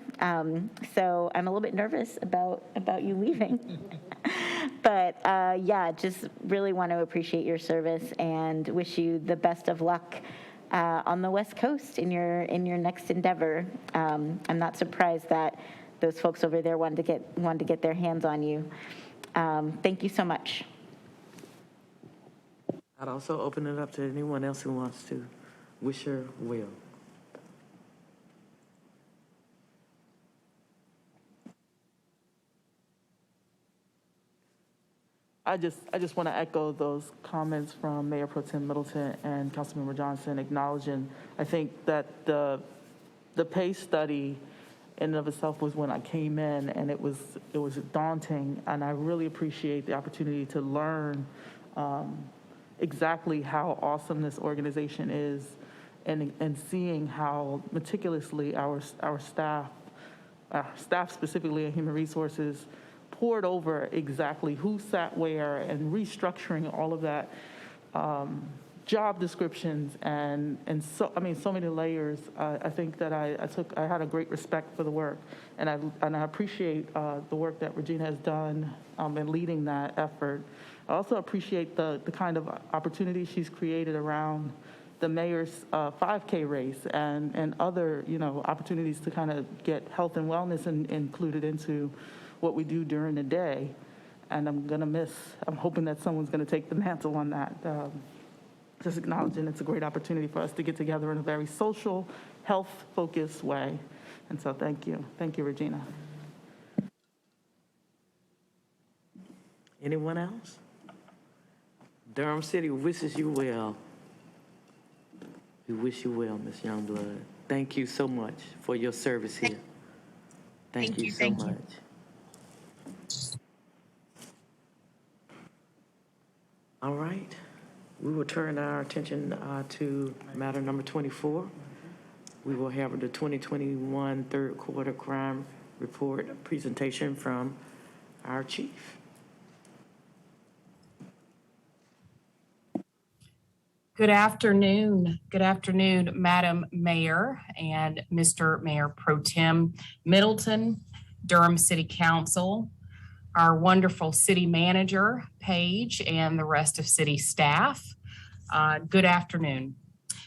Speaker 16: so I'm a little bit nervous about you leaving. But yeah, just really want to appreciate your service and wish you the best of luck on the West Coast in your next endeavor. I'm not surprised that those folks over there wanted to get their hands on you. Thank you so much.
Speaker 4: I'd also open it up to anyone else who wants to wish her well.
Speaker 2: I just want to echo those comments from Mayor Pro Tem Middleton and Councilmember Johnson, acknowledging, I think that the pay study in and of itself was when I came in, and it was daunting, and I really appreciate the opportunity to learn exactly how awesome this organization is, and seeing how meticulously our staff specifically in human resources, poured over exactly who sat where and restructuring all of that job descriptions and so so many layers. I think that I had a great respect for the work, and I appreciate the work that Regina has done in leading that effort. I also appreciate the kind of opportunities she's created around the mayor's 5K race and other opportunities to kind of get health and wellness included into what we do during the day. And I'm hoping that someone's going to take the mantle on that. Just acknowledging it's a great opportunity for us to get together in a very social, health-focused way. And so thank you. Thank you, Regina.
Speaker 4: Anyone else? Durham City wishes you well. We wish you well, Ms. Youngblood. Thank you so much for your service here. Thank you so much. All right. We will turn our attention to matter number 24. We will have the 2021 third quarter crime report presentation from our chief.
Speaker 9: Good afternoon. Good afternoon, Madam Mayor and Mr. Mayor Pro Tem Middleton, Durham City Council, our wonderful city manager, Paige, and the rest of city staff. Good afternoon.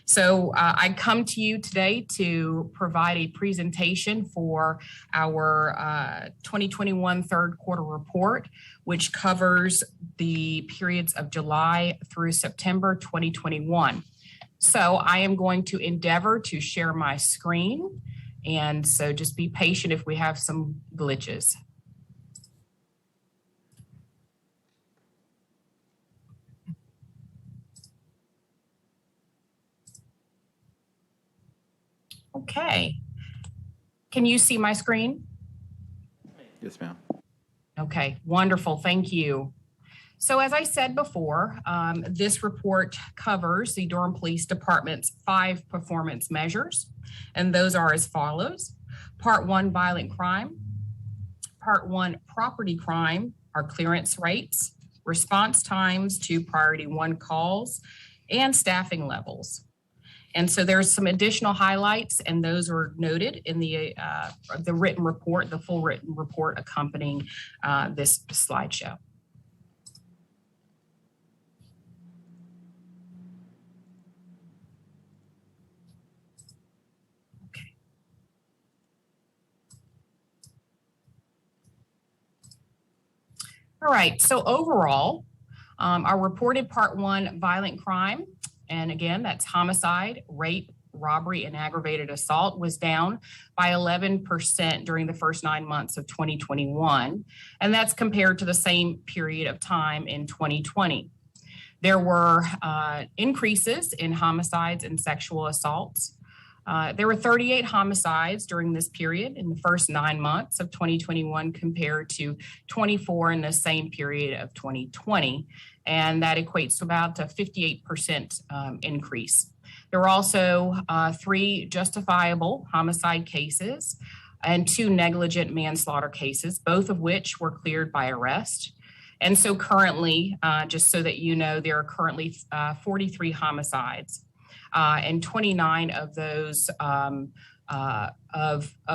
Speaker 9: So I come to you today to provide a presentation for our 2021 third quarter report, which covers the periods of July through September 2021. So I am going to endeavor to share my screen, and so just be patient if we have some glitches. Okay. Can you see my screen?
Speaker 8: Yes, ma'am.
Speaker 9: Okay, wonderful. Thank you. So as I said before, this report covers the Durham Police Department's 5 performance measures, and those are as follows. Part 1, violent crime. Part 1, property crime, our clearance rates, response times to priority 1 calls, and staffing levels. And so there's some additional highlights, and those are noted in the written report, the full written report accompanying this slideshow. Okay. All right, so overall, our reported Part 1 violent crime, and again, that's homicide, rape, robbery, and aggravated assault, was down by 11% during the first 9 months of 2021. And that's compared to the same period of time in 2020. There were increases in homicides and sexual assaults. There were 38 homicides during this period in the first 9 months of 2021 compared to 24 in the same period of 2020. And that equates to about a 58% increase. There were also 3 justifiable homicide cases and 2 negligent manslaughter cases, both of which were cleared by arrest. And so currently, just so that you know, there are currently 43 homicides, and 29 of those of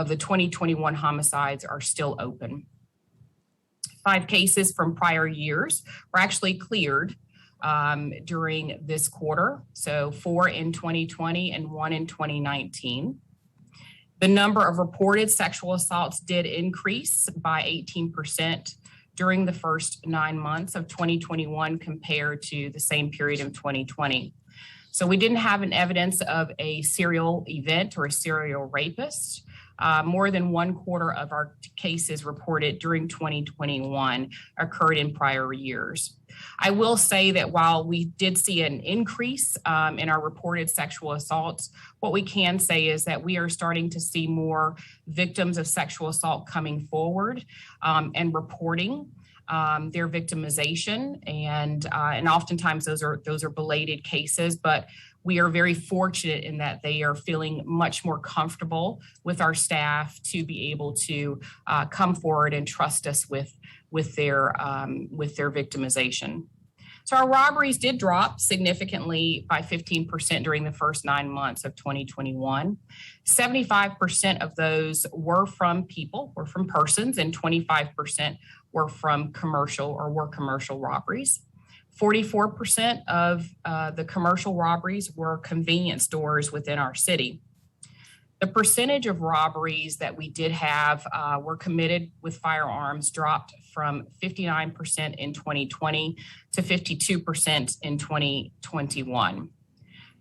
Speaker 9: the 2021 homicides are still open. 5 cases from prior years were actually cleared during this quarter. So 4 in 2020 and 1 in 2019. The number of reported sexual assaults did increase by 18% during the first 9 months of 2021 compared to the same period in 2020. So we didn't have an evidence of a serial event or a serial rapist. More than 1/4 of our cases reported during 2021 occurred in prior years. I will say that while we did see an increase in our reported sexual assaults, what we can say is that we are starting to see more victims of sexual assault coming forward and reporting their victimization, and oftentimes those are belated cases, but we are very fortunate in that they are feeling much more comfortable with our staff to be able to come forward and trust us with their victimization. So our robberies did drop significantly by 15% during the first 9 months of 2021. 75% of those were from persons, and 25% were from commercial robberies. 44% of the commercial robberies were convenience stores within our city. The percentage of robberies that we did have were committed with firearms dropped from 59% in 2020 to 52% in 2021.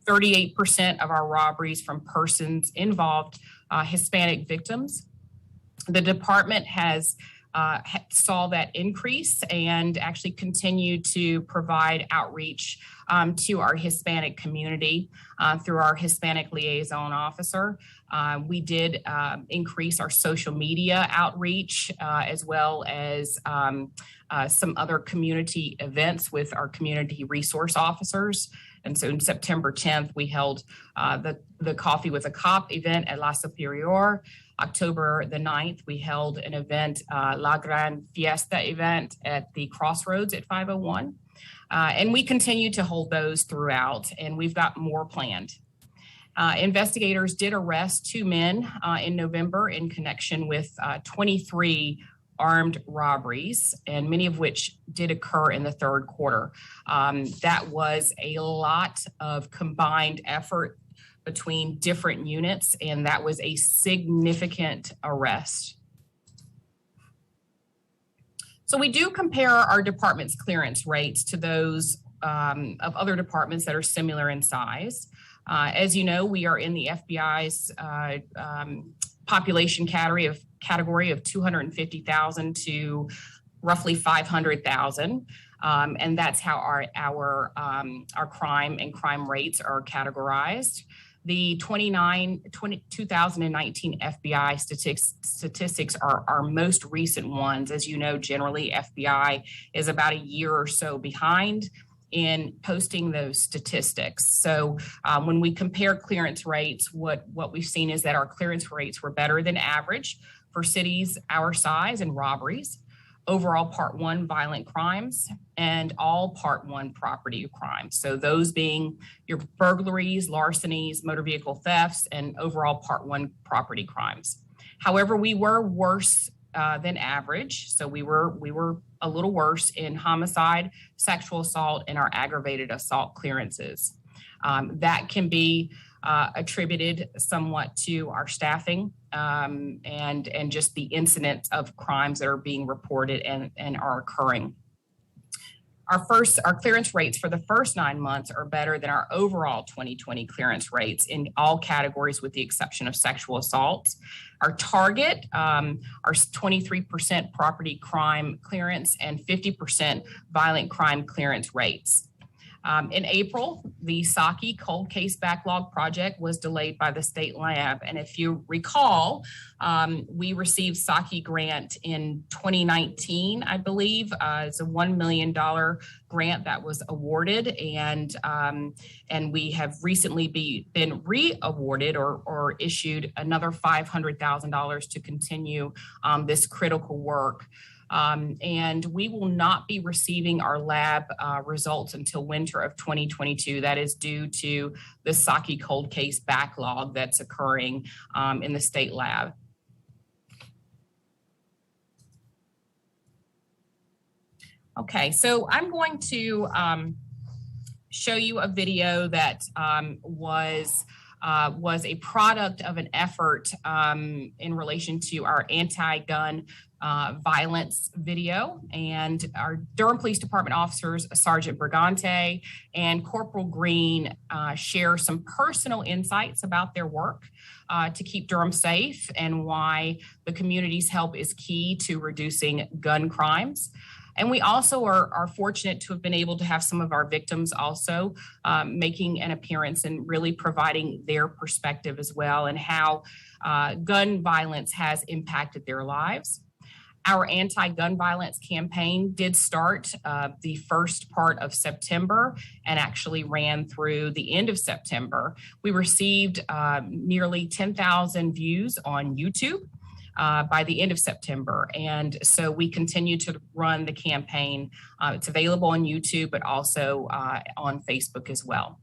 Speaker 9: 38% of our robberies from persons involved Hispanic victims. The department has saw that increase and actually continued to provide outreach to our Hispanic community through our Hispanic liaison officer. We did increase our social media outreach as well as some other community events with our community resource officers. And so on September 10th, we held the Coffee with a Cop event at La Superior. October the 9th, we held an event, La Gran Fiesta event at the Crossroads at 501. And we continue to hold those throughout, and we've got more planned. Investigators did arrest 2 men in November in connection with 23 armed robberies, and many of which did occur in the third quarter. That was a lot of combined effort between different units, and that was a significant arrest. So we do compare our department's clearance rates to those of other departments that are similar in size. As you know, we are in the FBI's population category of 250,000 to roughly 500,000. And that's how our crime and crime rates are categorized. The 2019 FBI statistics are our most recent ones. As you know, generally FBI is about a year or so behind in posting those statistics. So when we compare clearance rates, what we've seen is that our clearance rates were better than average for cities our size and robberies, overall Part 1 violent crimes, and all Part 1 property crimes. So those being your burglaries, larcenies, motor vehicle thefts, and overall Part 1 property crimes. However, we were worse than average. So we were a little worse in homicide, sexual assault, and our aggravated assault clearances. That can be attributed somewhat to our staffing and just the incidence of crimes that are being reported and are occurring. Our clearance rates for the first 9 months are better than our overall 2020 clearance rates in all categories with the exception of sexual assault. Our target are 23% property crime clearance and 50% violent crime clearance rates. In April, the Saki cold case backlog project was delayed by the state lab. And if you recall, we received Saki grant in 2019, I believe. It's a $1 million grant that was awarded, and we have recently been re-awarded or issued another $500,000 to continue this critical work. And we will not be receiving our lab results until winter of 2022. That is due to the Saki cold case backlog that's occurring in the state lab. Okay, so I'm going to show you a video that was a product of an effort in relation to our anti-gun violence video, and our Durham Police Department officers, Sergeant Brigante and Corporal Green, share some personal insights about their work to keep Durham safe and why the community's help is key to reducing gun crimes. And we also are fortunate to have been able to have some of our victims also making an appearance and really providing their perspective as well and how gun violence has impacted their lives. Our anti-gun violence campaign did start the first part of September and actually ran through the end of September. We received nearly 10,000 views on YouTube. by the end of September. And so we continue to run the campaign. It's available on YouTube, but also on Facebook as well.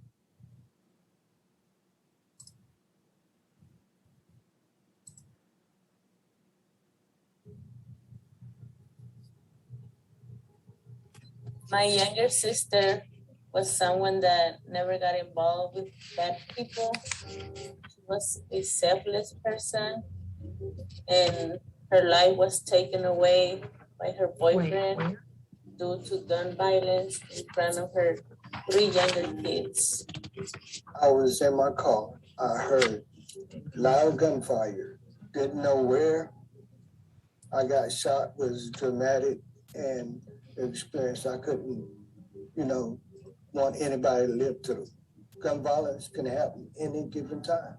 Speaker 1: My younger sister was someone that never got involved with bad people. She was a selfless person, and her life was taken away by her boyfriend due to gun violence in front of her 3 younger kids.
Speaker 22: I was in my car. I heard loud gunfire. Didn't know where. I got shot, was dramatic, and the experience I couldn't, want anybody to live through. Gun violence can happen any given time,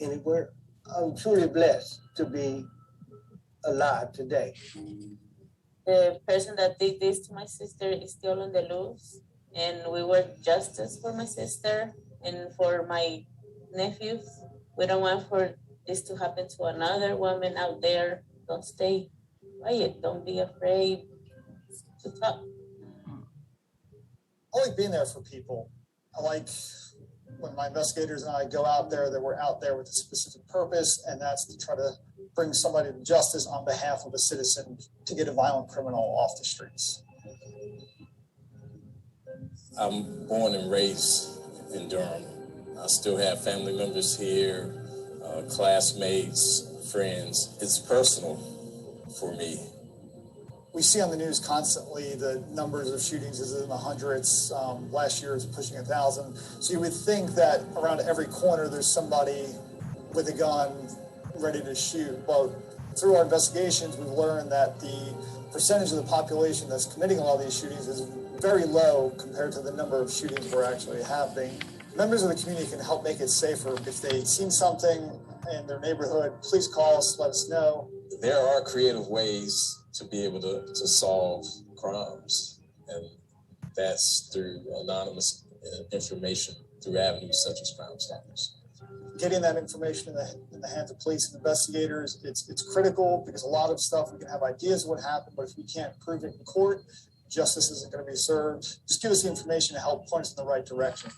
Speaker 22: anywhere. I'm truly blessed to be alive today.
Speaker 1: The person that did this to my sister is still on the loose, and we want justice for my sister and for my nephews. We don't want for this to happen to another woman out there. Don't stay quiet. Don't be afraid to talk.
Speaker 23: I like being there for people. I like when my investigators and I go out there that we're out there with a specific purpose, and that's to try to bring somebody to justice on behalf of a citizen to get a violent criminal off the streets.
Speaker 24: I'm born and raised in Durham. I still have family members here, classmates, friends. It's personal for me.
Speaker 23: We see on the news constantly the numbers of shootings is in the hundreds. Last year it was pushing 1,000. So you would think that around every corner there's somebody with a gun ready to shoot. But through our investigations, we've learned that the percentage of the population that's committing a lot of these shootings is very low compared to the number of shootings we're actually having. Members of the community can help make it safer. If they've seen something in their neighborhood, please call us, let us know.
Speaker 24: There are creative ways to be able to solve crimes, and that's through anonymous information through avenues such as Crime Stoppers.
Speaker 23: Getting that information in the hands of police and investigators, it's critical, because a lot of stuff we can have ideas of what happened, but if we can't prove it in court, justice isn't going to be served. Just give us the information to help point us in the right direction.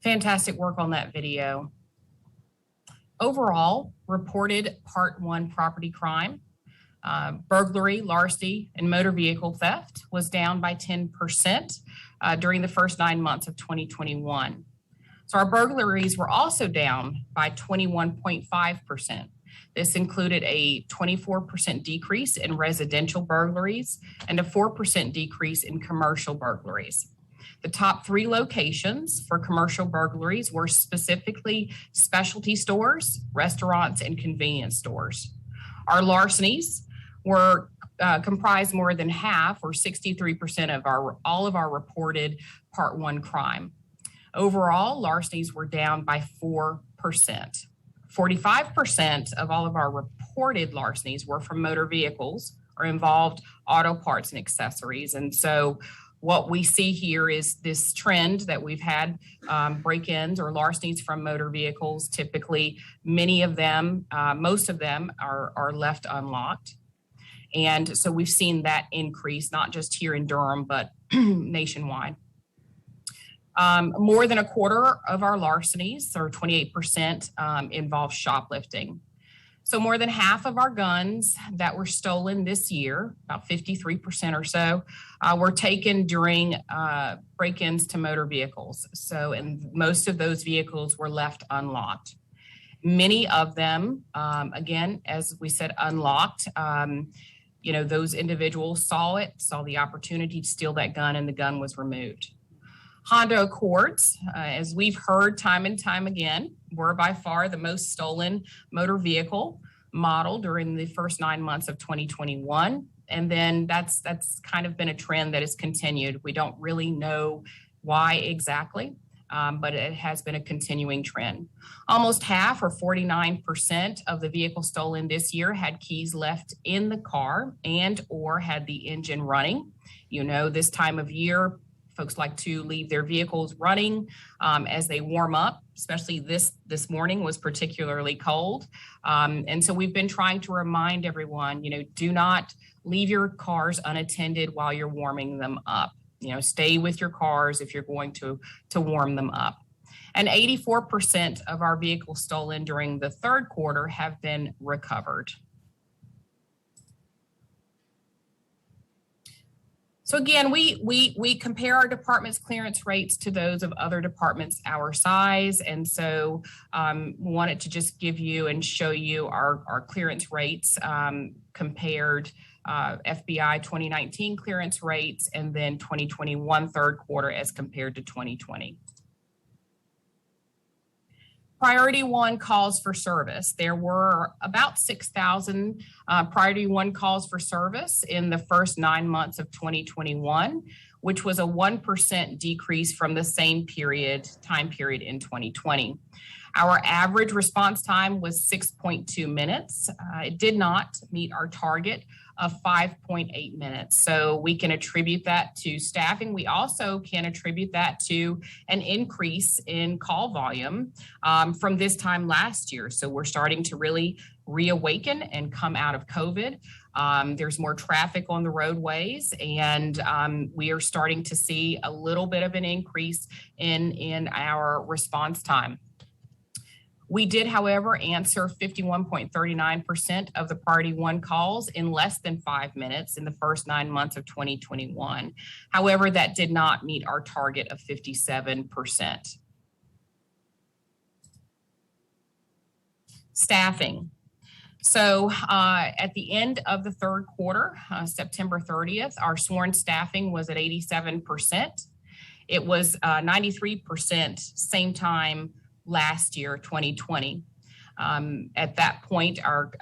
Speaker 9: Fantastic work on that video. Overall, reported Part 1 property crime, burglary, larceny, and motor vehicle theft was down by 10% during the first 9 months of 2021. So our burglaries were also down by 21.5%. This included a 24% decrease in residential burglaries and a 4% decrease in commercial burglaries. The top 3 locations for commercial burglaries were specifically specialty stores, restaurants, and convenience stores. Our larcenies were comprised more than half, or 63% of all of our reported Part 1 crime. Overall, larcenies were down by 4%. 45% of all of our reported larcenies were from motor vehicles or involved auto parts and accessories. And so what we see here is this trend that we've had, break-ins or larcenies from motor vehicles. Typically, many of them, most of them are left unlocked. And so we've seen that increase, not just here in Durham, but nationwide. More than a quarter of our larcenies, or 28%, involve shoplifting. So more than half of our guns that were stolen this year, about 53% or so, were taken during break-ins to motor vehicles. So, and most of those vehicles were left unlocked. Many of them, again, as we said, unlocked. Those individuals saw the opportunity to steal that gun, and the gun was removed. Honda Accords, as we've heard time and time again, were by far the most stolen motor vehicle model during the first 9 months of 2021. And then that's kind of been a trend that has continued. We don't really know why exactly, but it has been a continuing trend. Almost half, or 49% of the vehicles stolen this year had keys left in the car and or had the engine running. You know, this time of year, folks like to leave their vehicles running as they warm up, especially this morning was particularly cold. And so we've been trying to remind everyone, you know, do not leave your cars unattended while you're warming them up. You know, stay with your cars if you're going to warm them up. And 84% of our vehicles stolen during the third quarter have been recovered. So again, we compare our department's clearance rates to those of other departments our size. And so wanted to just give you and show you our clearance rates compared FBI 2019 clearance rates and then 2021 third quarter as compared to 2020. Priority 1 calls for service. There were about 6,000 Priority 1 calls for service in the first 9 months of 2021, which was a 1% decrease from the same time period in 2020. Our average response time was 6.2 minutes. It did not meet our target of 5.8 minutes. So we can attribute that to staffing. We also can attribute that to an increase in call volume from this time last year. So we're starting to really reawaken and come out of COVID. There's more traffic on the roadways, and we are starting to see a little bit of an increase in our response time. We did, however, answer 51.39% of the Priority 1 calls in less than 5 minutes in the first 9 months of 2021. However, that did not meet our target of 57%. Staffing. So at the end of the third quarter, September 30th, our sworn staffing was at 87%. It was 93% same time last year, 2020. At that point, our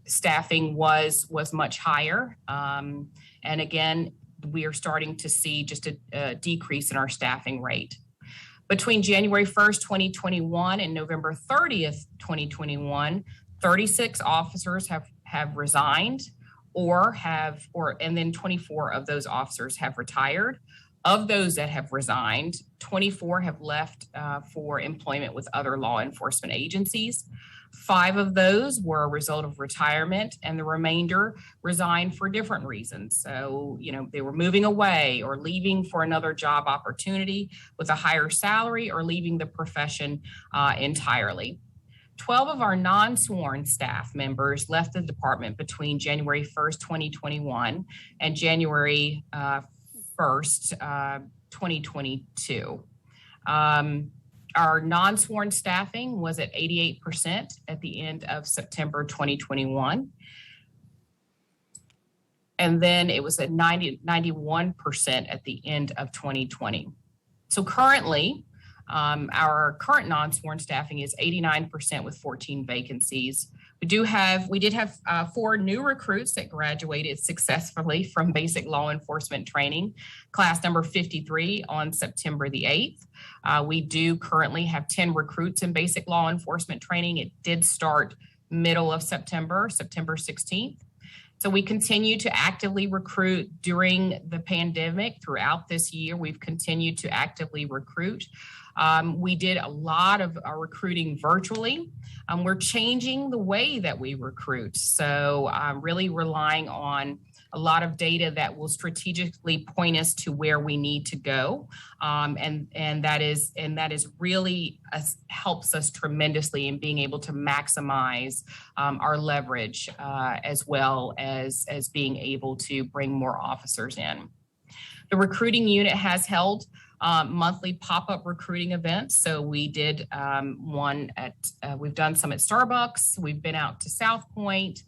Speaker 9: staffing was much higher. And again, we are starting to see just a decrease in our staffing rate. Between January 1st, 2021 and November 30th, 2021, 36 officers have resigned and then 24 of those officers have retired. Of those that have resigned, 24 have left for employment with other law enforcement agencies. 5 of those were a result of retirement, and the remainder resigned for different reasons. So, you know, they were moving away or leaving for another job opportunity with a higher salary or leaving the profession entirely. 12 of our non-sworn staff members left the department between January 1st, 2021 and January 1st, 2022. Our non-sworn staffing was at 88% at the end of September 2021. And then it was at 91% at the end of 2020. So currently, our current non-sworn staffing is 89% with 14 vacancies. We did have 4 new recruits that graduated successfully from basic law enforcement training, class number 53 on September the 8th. We do currently have 10 recruits in basic law enforcement training. It did start middle of September 16th. So we continue to actively recruit during the pandemic. Throughout this year, we've continued to actively recruit. We did a lot of our recruiting virtually. We're changing the way that we recruit. So really relying on a lot of data that will strategically point us to where we need to go. And that is really helps us tremendously in being able to maximize our leverage as well as being able to bring more officers in. The recruiting unit has held monthly pop-up recruiting events. So we did we've done some at Starbucks. We've been out to South Point.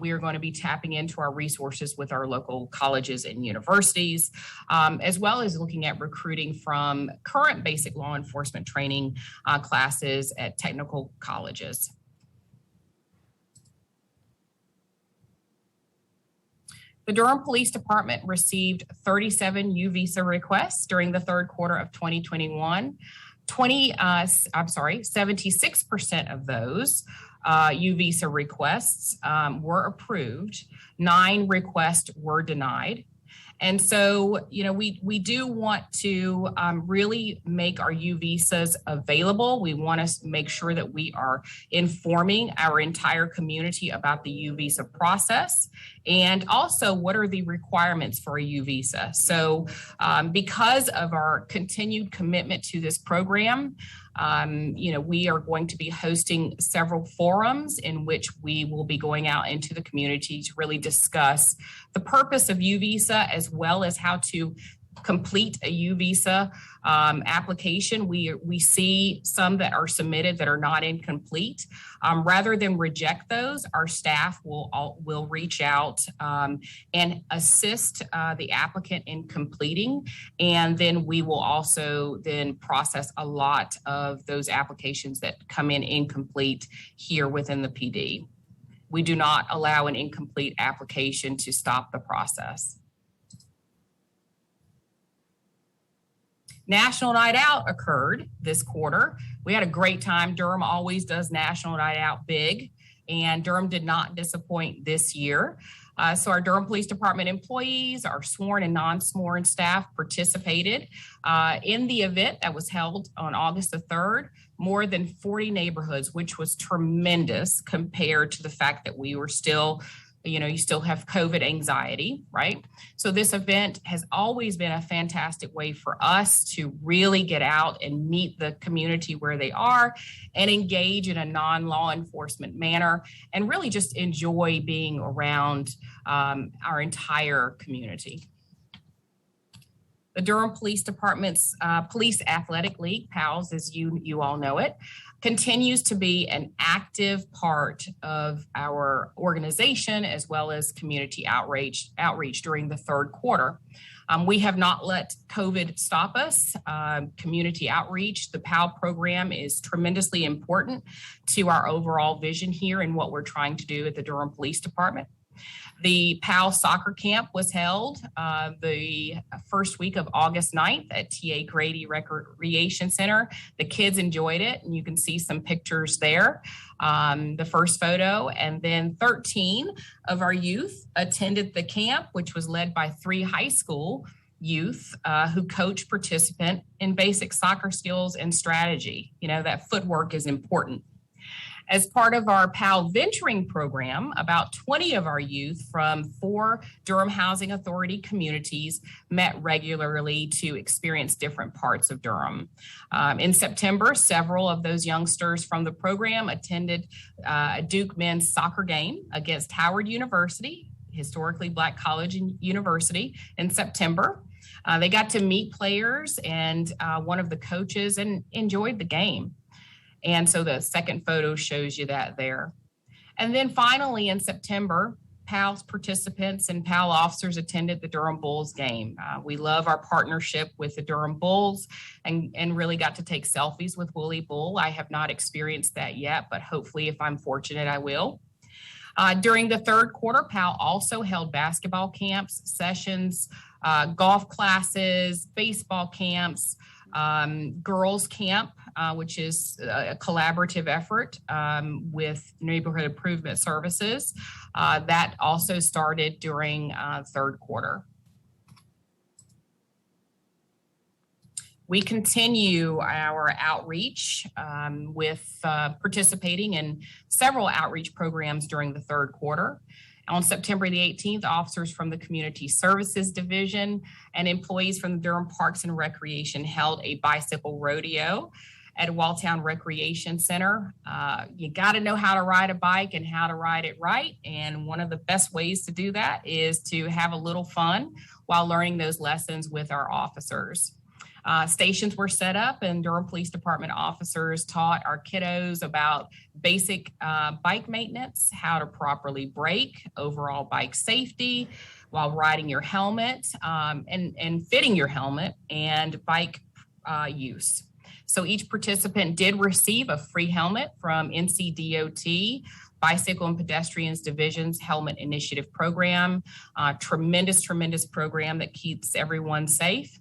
Speaker 9: We are going to be tapping into our resources with our local colleges and universities, as well as looking at recruiting from current basic law enforcement training classes at technical colleges. The Durham Police Department received 37 U visa requests during the third quarter of 2021. 76% of those U visa requests were approved. 9 requests were denied. And so, you know, we do want to really make our U visas available. We want to make sure that we are informing our entire community about the U visa process and also what are the requirements for a U visa. So because of our continued commitment to this program, you know, we are going to be hosting several forums in which we will be going out into the community to really discuss the purpose of U visa as well as how to complete a U visa application. We see some that are submitted that are not incomplete. Rather than reject those, our staff will reach out and assist the applicant in completing, and then we will also then process a lot of those applications that come in incomplete here within the PD. We do not allow an incomplete application to stop the process. National Night Out occurred this quarter. We had a great time. Durham always does National Night Out big, and Durham did not disappoint this year. So our Durham Police Department employees, our sworn and non-sworn staff participated in the event that was held on August the 3rd. More than 40 neighborhoods, which was tremendous compared to the fact that we were still, you know, you still have COVID anxiety, right? So this event has always been a fantastic way for us to really get out and meet the community where they are and engage in a non-law enforcement manner and really just enjoy being around our entire community. The Durham Police Department's Police Athletic League, PALS, as you all know it, continues to be an active part of our organization as well as community outreach during the third quarter. We have not let COVID stop us. Community outreach, the PAL program is tremendously important to our overall vision here and what we're trying to do at the Durham Police Department. The PAL soccer camp was held the first week of August 9th at TA Grady Recreation Center. The kids enjoyed it, and you can see some pictures there, the first photo. And then 13 of our youth attended the camp, which was led by 3 high school youth who coach participant in basic soccer skills and strategy. You know, that footwork is important. As part of our PAL Venturing program, about 20 of our youth from 4 Durham Housing Authority communities met regularly to experience different parts of Durham. In September, several of those youngsters from the program attended a Duke men's soccer game against Howard University, historically Black college and university, in September. They got to meet players and one of the coaches and enjoyed the game. And so the second photo shows you that there. And then finally in September, PAL's participants and PAL officers attended the Durham Bulls game. We love our partnership with the Durham Bulls and really got to take selfies with Willie Bull. I have not experienced that yet, but hopefully if I'm fortunate, I will. During the third quarter, PAL also held basketball camps, sessions, golf classes, baseball camps, girls camp, which is a collaborative effort with Neighborhood Improvement Services. That also started during third quarter. We continue our outreach with participating in several outreach programs during the third quarter. On September the 18th, officers from the Community Services Division and employees from the Durham Parks and Recreation held a bicycle rodeo at Walltown Recreation Center. You got to know how to ride a bike and how to ride it right. And one of the best ways to do that is to have a little fun while learning those lessons with our officers. Stations were set up and Durham Police Department officers taught our kiddos about basic bike maintenance, how to properly brake, overall bike safety while riding your helmet and fitting your helmet, and bike use. So each participant did receive a free helmet from NCDOT, Bicycle and Pedestrians Division's Helmet Initiative Program. Tremendous program that keeps everyone safe.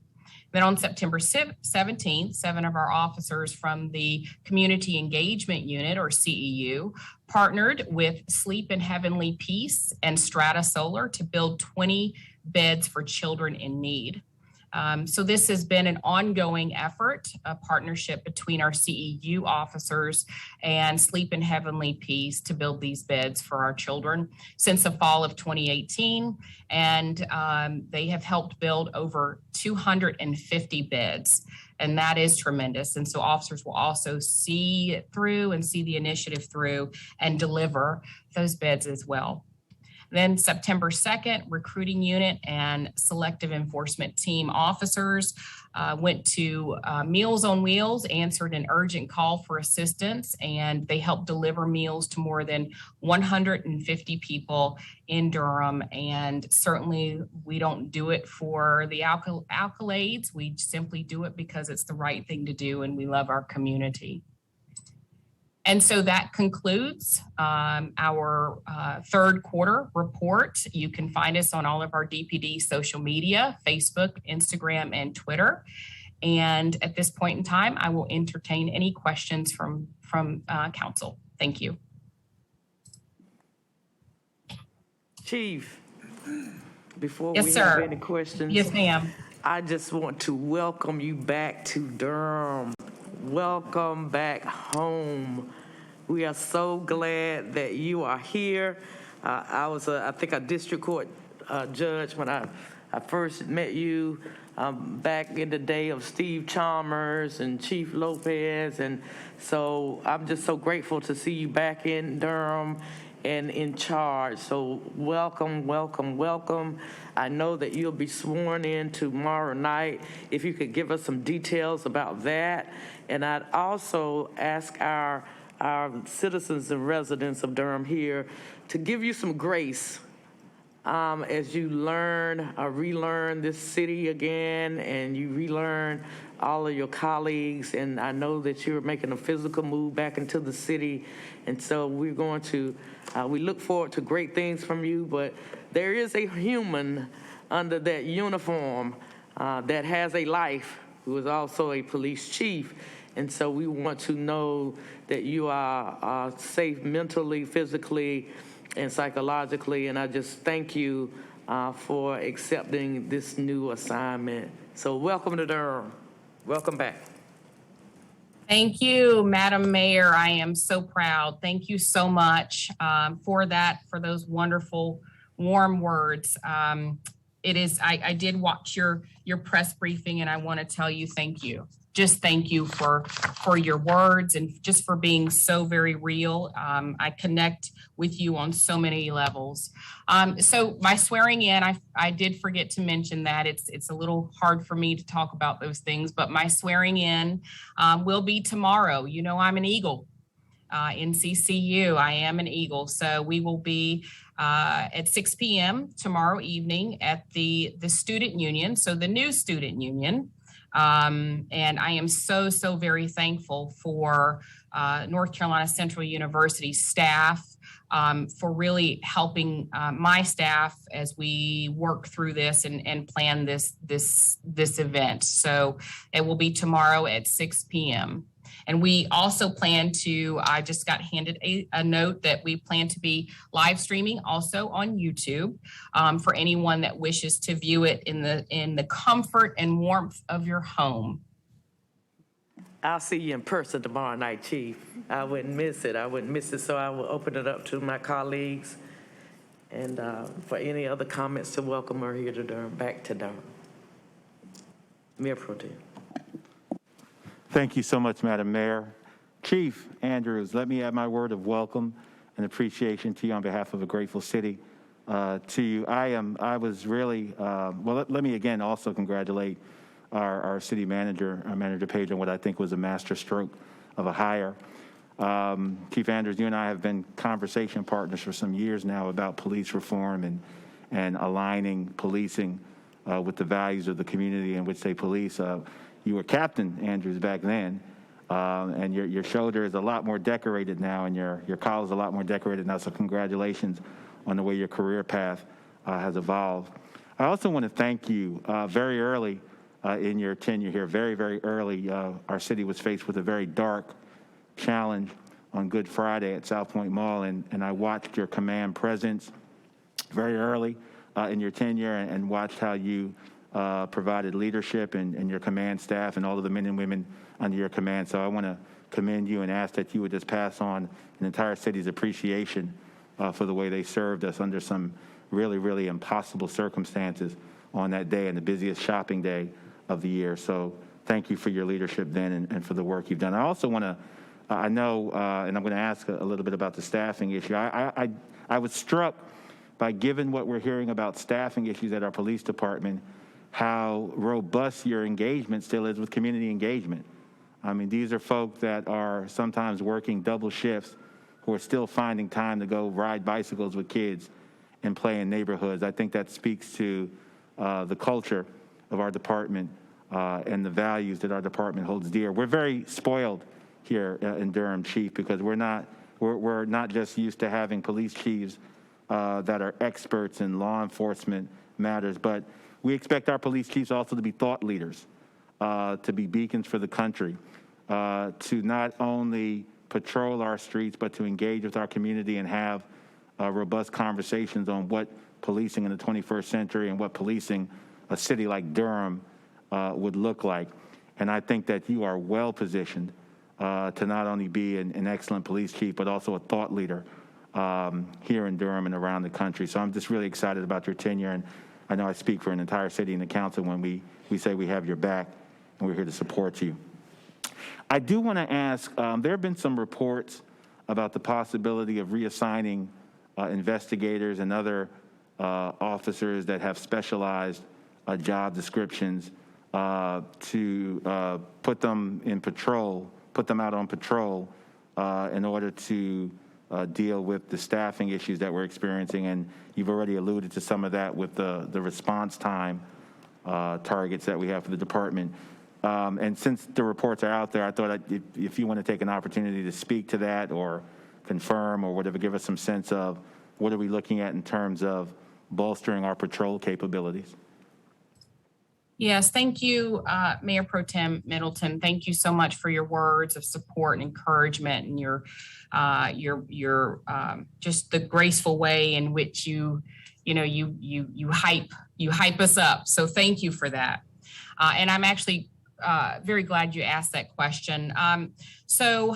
Speaker 9: Then on September 17th, 7 of our officers from the Community Engagement Unit, or CEU, partnered with Sleep in Heavenly Peace and Strata Solar to build 20 beds for children in need. So this has been an ongoing effort, a partnership between our CEU officers and Sleep in Heavenly Peace to build these beds for our children since the fall of 2018. And they have helped build over 250 beds. And that is tremendous. And so officers will also see it through and see the initiative through and deliver those beds as well. Then September 2nd, recruiting unit and selective enforcement team officers went to Meals on Wheels, answered an urgent call for assistance, and they helped deliver meals to more than 150 people in Durham. And certainly we don't do it for the accolades. We simply do it because it's the right thing to do and we love our community. And so that concludes our third quarter report. You can find us on all of our DPD social media, Facebook, Instagram, and Twitter. And at this point in time, I will entertain any questions from council. Thank you.
Speaker 4: Chief, before
Speaker 9: Yes,
Speaker 4: we
Speaker 9: sir.
Speaker 4: have any questions.
Speaker 9: Yes, ma'am.
Speaker 4: I just want to welcome you back to Durham. Welcome back home. We are so glad that you are here. I was, I think, a district court judge when I first met you back in the day of Steve Chalmers and Chief Lopez. And so I'm just so grateful to see you back in Durham and in charge. So welcome, welcome, welcome. I know that you'll be sworn in tomorrow night. If you could give us some details about that. And I'd also ask our citizens and residents of Durham here to give you some grace as you learn or relearn this city again, and you relearn all of your colleagues. And I know that you're making a physical move back into the city. And so we're going to, we look forward to great things from you, but there is a human under that uniform that has a life, who is also a police chief. And so we want to know that you are safe mentally, physically, and psychologically. And I just thank you for accepting this new assignment. So welcome to Durham. Welcome back.
Speaker 9: Thank you, Madam Mayor. I am so proud. Thank you so much for that, for those wonderful, warm words. It is, I did watch your press briefing, and I want to tell you thank you. Just thank you for your words and just for being so very real. I connect with you on so many levels. So my swearing in, I did forget to mention that. It's a little hard for me to talk about those things, but my swearing in will be tomorrow. You know, I'm an Eagle. In CCU, I am an Eagle. So we will be at 6 p.m. tomorrow evening at the student union, so the new student union. And I am so very thankful for North Carolina Central University staff for really helping my staff as we work through this and plan this event. So it will be tomorrow at 6 p.m. And we also plan to, I just got handed a note that we plan to be live streaming also on YouTube for anyone that wishes to view it in the comfort and warmth of your home.
Speaker 4: I'll see you in person tomorrow night, Chief. I wouldn't miss it. I wouldn't miss it. So I will open it up to my colleagues and for any other comments to welcome her here to Durham, back to Durham. Mayor Pro Tem.
Speaker 8: Thank you so much, Madam Mayor. Chief Andrews, let me add my word of welcome and appreciation to you on behalf of a grateful city. To you, I was really, well, let me again also congratulate our city manager, Manager Page, on what I think was a master stroke of a hire. Chief Andrews, you and I have been conversation partners for some years now about police reform and aligning policing with the values of the community in which they police. You were Captain Andrews back then, and your shoulder is a lot more decorated now, and your collar is a lot more decorated now, so congratulations on the way your career path has evolved. I also want to thank you very early in your tenure here. Very, very early, our city was faced with a very dark challenge on Good Friday at South Point Mall, and I watched your command presence very early in your tenure and watched how you provided leadership and your command staff and all of the men and women under your command. So I want to commend you and ask that you would just pass on an entire city's appreciation for the way they served us under some really, really impossible circumstances on that day and the busiest shopping day of the year. So thank you for your leadership then and for the work you've done. I also want to, I know, and I'm going to ask a little bit about the staffing issue. I was struck by, given what we're hearing about staffing issues at our police department, how robust your engagement still is with community engagement. I mean, these are folk that are sometimes working double shifts who are still finding time to go ride bicycles with kids and play in neighborhoods. I think that speaks to the culture of our department and the values that our department holds dear. We're very spoiled here in Durham, Chief, because we're not just used to having police chiefs that are experts in law enforcement matters, but we expect our police chiefs also to be thought leaders, to be beacons for the country, to not only patrol our streets, but to engage with our community and have robust conversations on what policing in the 21st century and what policing a city like Durham would look like. And I think that you are well positioned to not only be an excellent police chief, but also a thought leader here in Durham and around the country. So I'm just really excited about your tenure, and I know I speak for an entire city and the council when we say we have your back and we're here to support you. I do want to ask, there have been some reports about the possibility of reassigning investigators and other officers that have specialized job descriptions to put them out on patrol in order to deal with the staffing issues that we're experiencing. And you've already alluded to some of that with the response time targets that we have for the department. And since the reports are out there, I thought if you want to take an opportunity to speak to that or confirm or whatever, give us some sense of what are we looking at in terms of bolstering our patrol capabilities.
Speaker 9: Yes, thank you, Mayor Pro Tem Middleton. Thank you so much for your words of support and encouragement and your just the graceful way in which you hype us up. So thank you for that. And I'm actually very glad you asked that question. So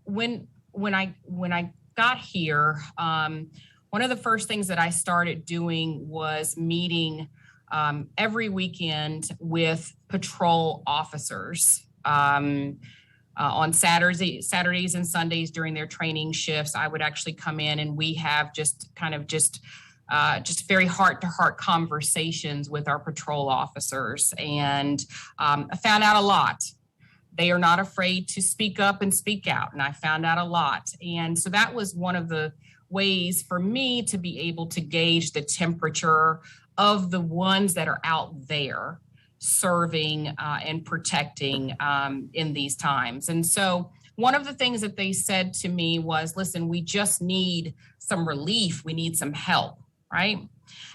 Speaker 9: when I got here, one of the first things that I started doing was meeting every weekend with patrol officers on Saturdays and Sundays during their training shifts. I would actually come in and we have just very heart-to-heart conversations with our patrol officers. And I found out a lot. They are not afraid to speak up and speak out. And I found out a lot. And so that was one of the ways for me to be able to gauge the temperature of the ones that are out there serving and protecting in these times. And so one of the things that they said to me was, listen, we just need some relief. We need some help, right?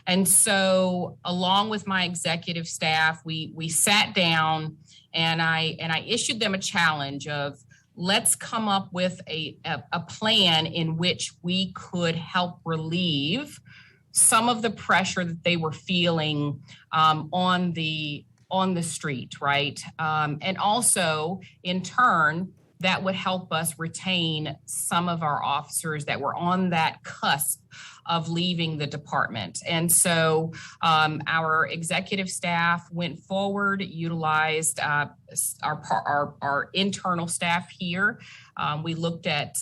Speaker 9: And so along with my executive staff, we sat down and I issued them a challenge of let's come up with a plan in which we could help relieve some of the pressure that they were feeling on the street, right? And also, in turn, that would help us retain some of our officers that were on that cusp of leaving the department. And so our executive staff went forward, utilized our internal staff here. We looked at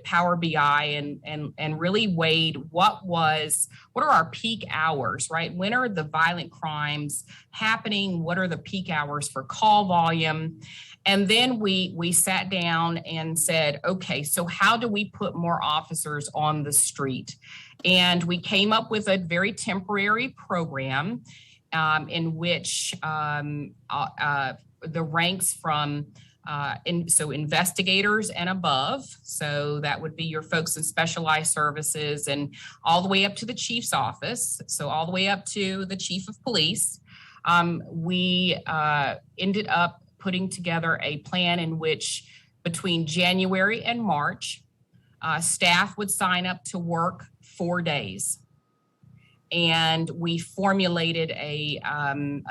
Speaker 9: Power BI and really weighed what are our peak hours, right? When are the violent crimes happening? What are the peak hours for call volume? And then we sat down and said, okay, so how do we put more officers on the street? And we came up with a very temporary program in which the ranks from investigators and above, so that would be your folks in specialized services, and all the way up to the chief's office, so all the way up to the chief of police. We ended up putting together a plan in which between January and March, staff would sign up to work 4 days. And we formulated a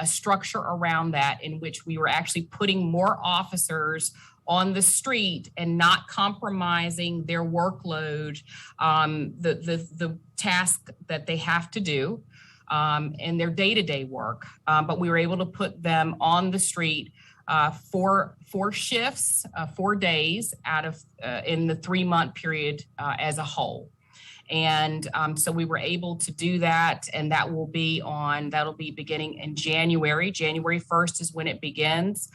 Speaker 9: structure around that in which we were actually putting more officers on the street and not compromising their workload, the task that they have to do, and their day-to-day work. But we were able to put them on the street four shifts, 4 days out of in the 3-month period as a whole. And so we were able to do that, and that'll be beginning in January. January 1st is when it begins.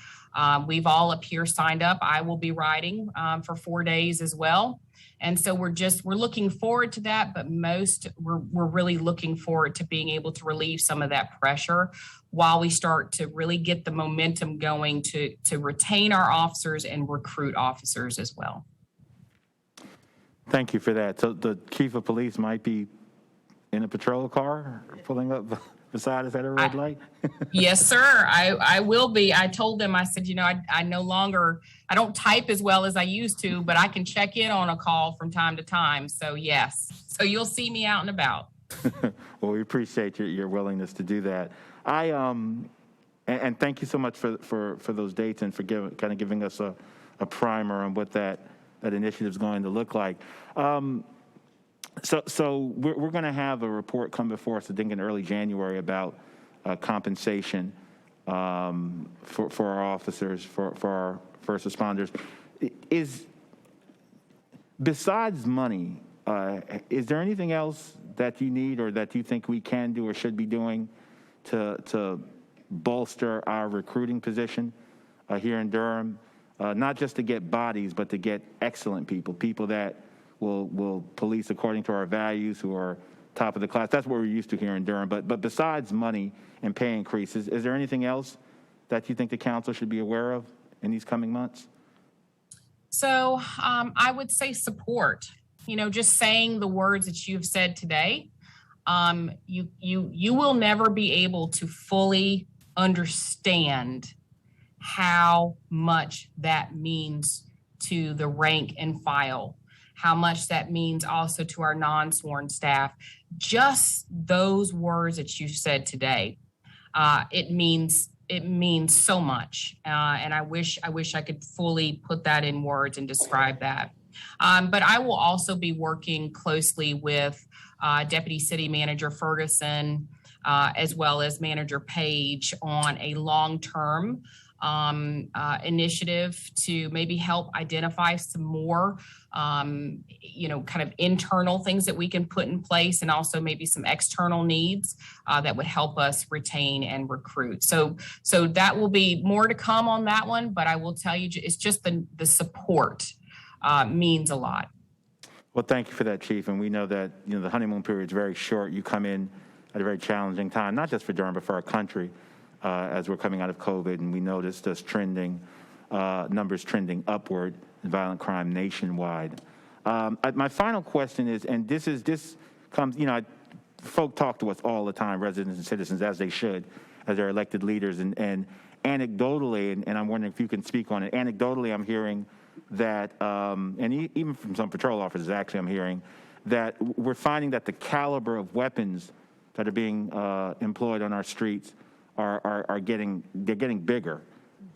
Speaker 9: We've all up here signed up. I will be riding for 4 days as well. And so we're looking forward to that, but we're really looking forward to being able to relieve some of that pressure while we start to really get the momentum going to retain our officers and recruit officers as well.
Speaker 8: Thank you for that. So the chief of police might be in a patrol car pulling up beside us at a red light?
Speaker 9: Yes, sir. I will be. I told them, I said, I no longer, I don't type as well as I used to, but I can check in on a call from time to time. So yes. So you'll see me out and about.
Speaker 8: Well, we appreciate your willingness to do that. And thank you so much for those dates and for kind of giving us a primer on what that initiative is going to look like. So we're going to have a report come before us, I think, in early January about compensation for our officers, for our first responders. Besides money, is there anything else that you need or that you think we can do or should be doing to bolster our recruiting position here in Durham? Not just to get bodies, but to get excellent people that will police according to our values, who are top of the class. That's what we're used to here in Durham. But besides money and pay increases, is there anything else that you think the council should be aware of in these coming months?
Speaker 9: So I would say support. Just saying the words that you've said today, you will never be able to fully understand how much that means to the rank and file, how much that means also to our non-sworn staff. Just those words that you said today, it means so much. And I wish I could fully put that in words and describe that. But I will also be working closely with Deputy City Manager Ferguson, as well as Manager Page on a long-term initiative to maybe help identify some more, kind of internal things that we can put in place, and also maybe some external needs that would help us retain and recruit. So that will be more to come on that one, but I will tell you, it's just the support means a lot.
Speaker 8: Well, thank you for that, Chief. And we know that the honeymoon period is very short. You come in at a very challenging time, not just for Durham, but for our country. As we're coming out of COVID, and we noticed us numbers trending upward in violent crime nationwide. My final question is, and this comes, folk talk to us all the time, residents and citizens, as they should, as their elected leaders, and anecdotally, and I'm wondering if you can speak on it, anecdotally I'm hearing that, and even from some patrol officers, actually, I'm hearing that we're finding that the caliber of weapons that are being employed on our streets are getting bigger,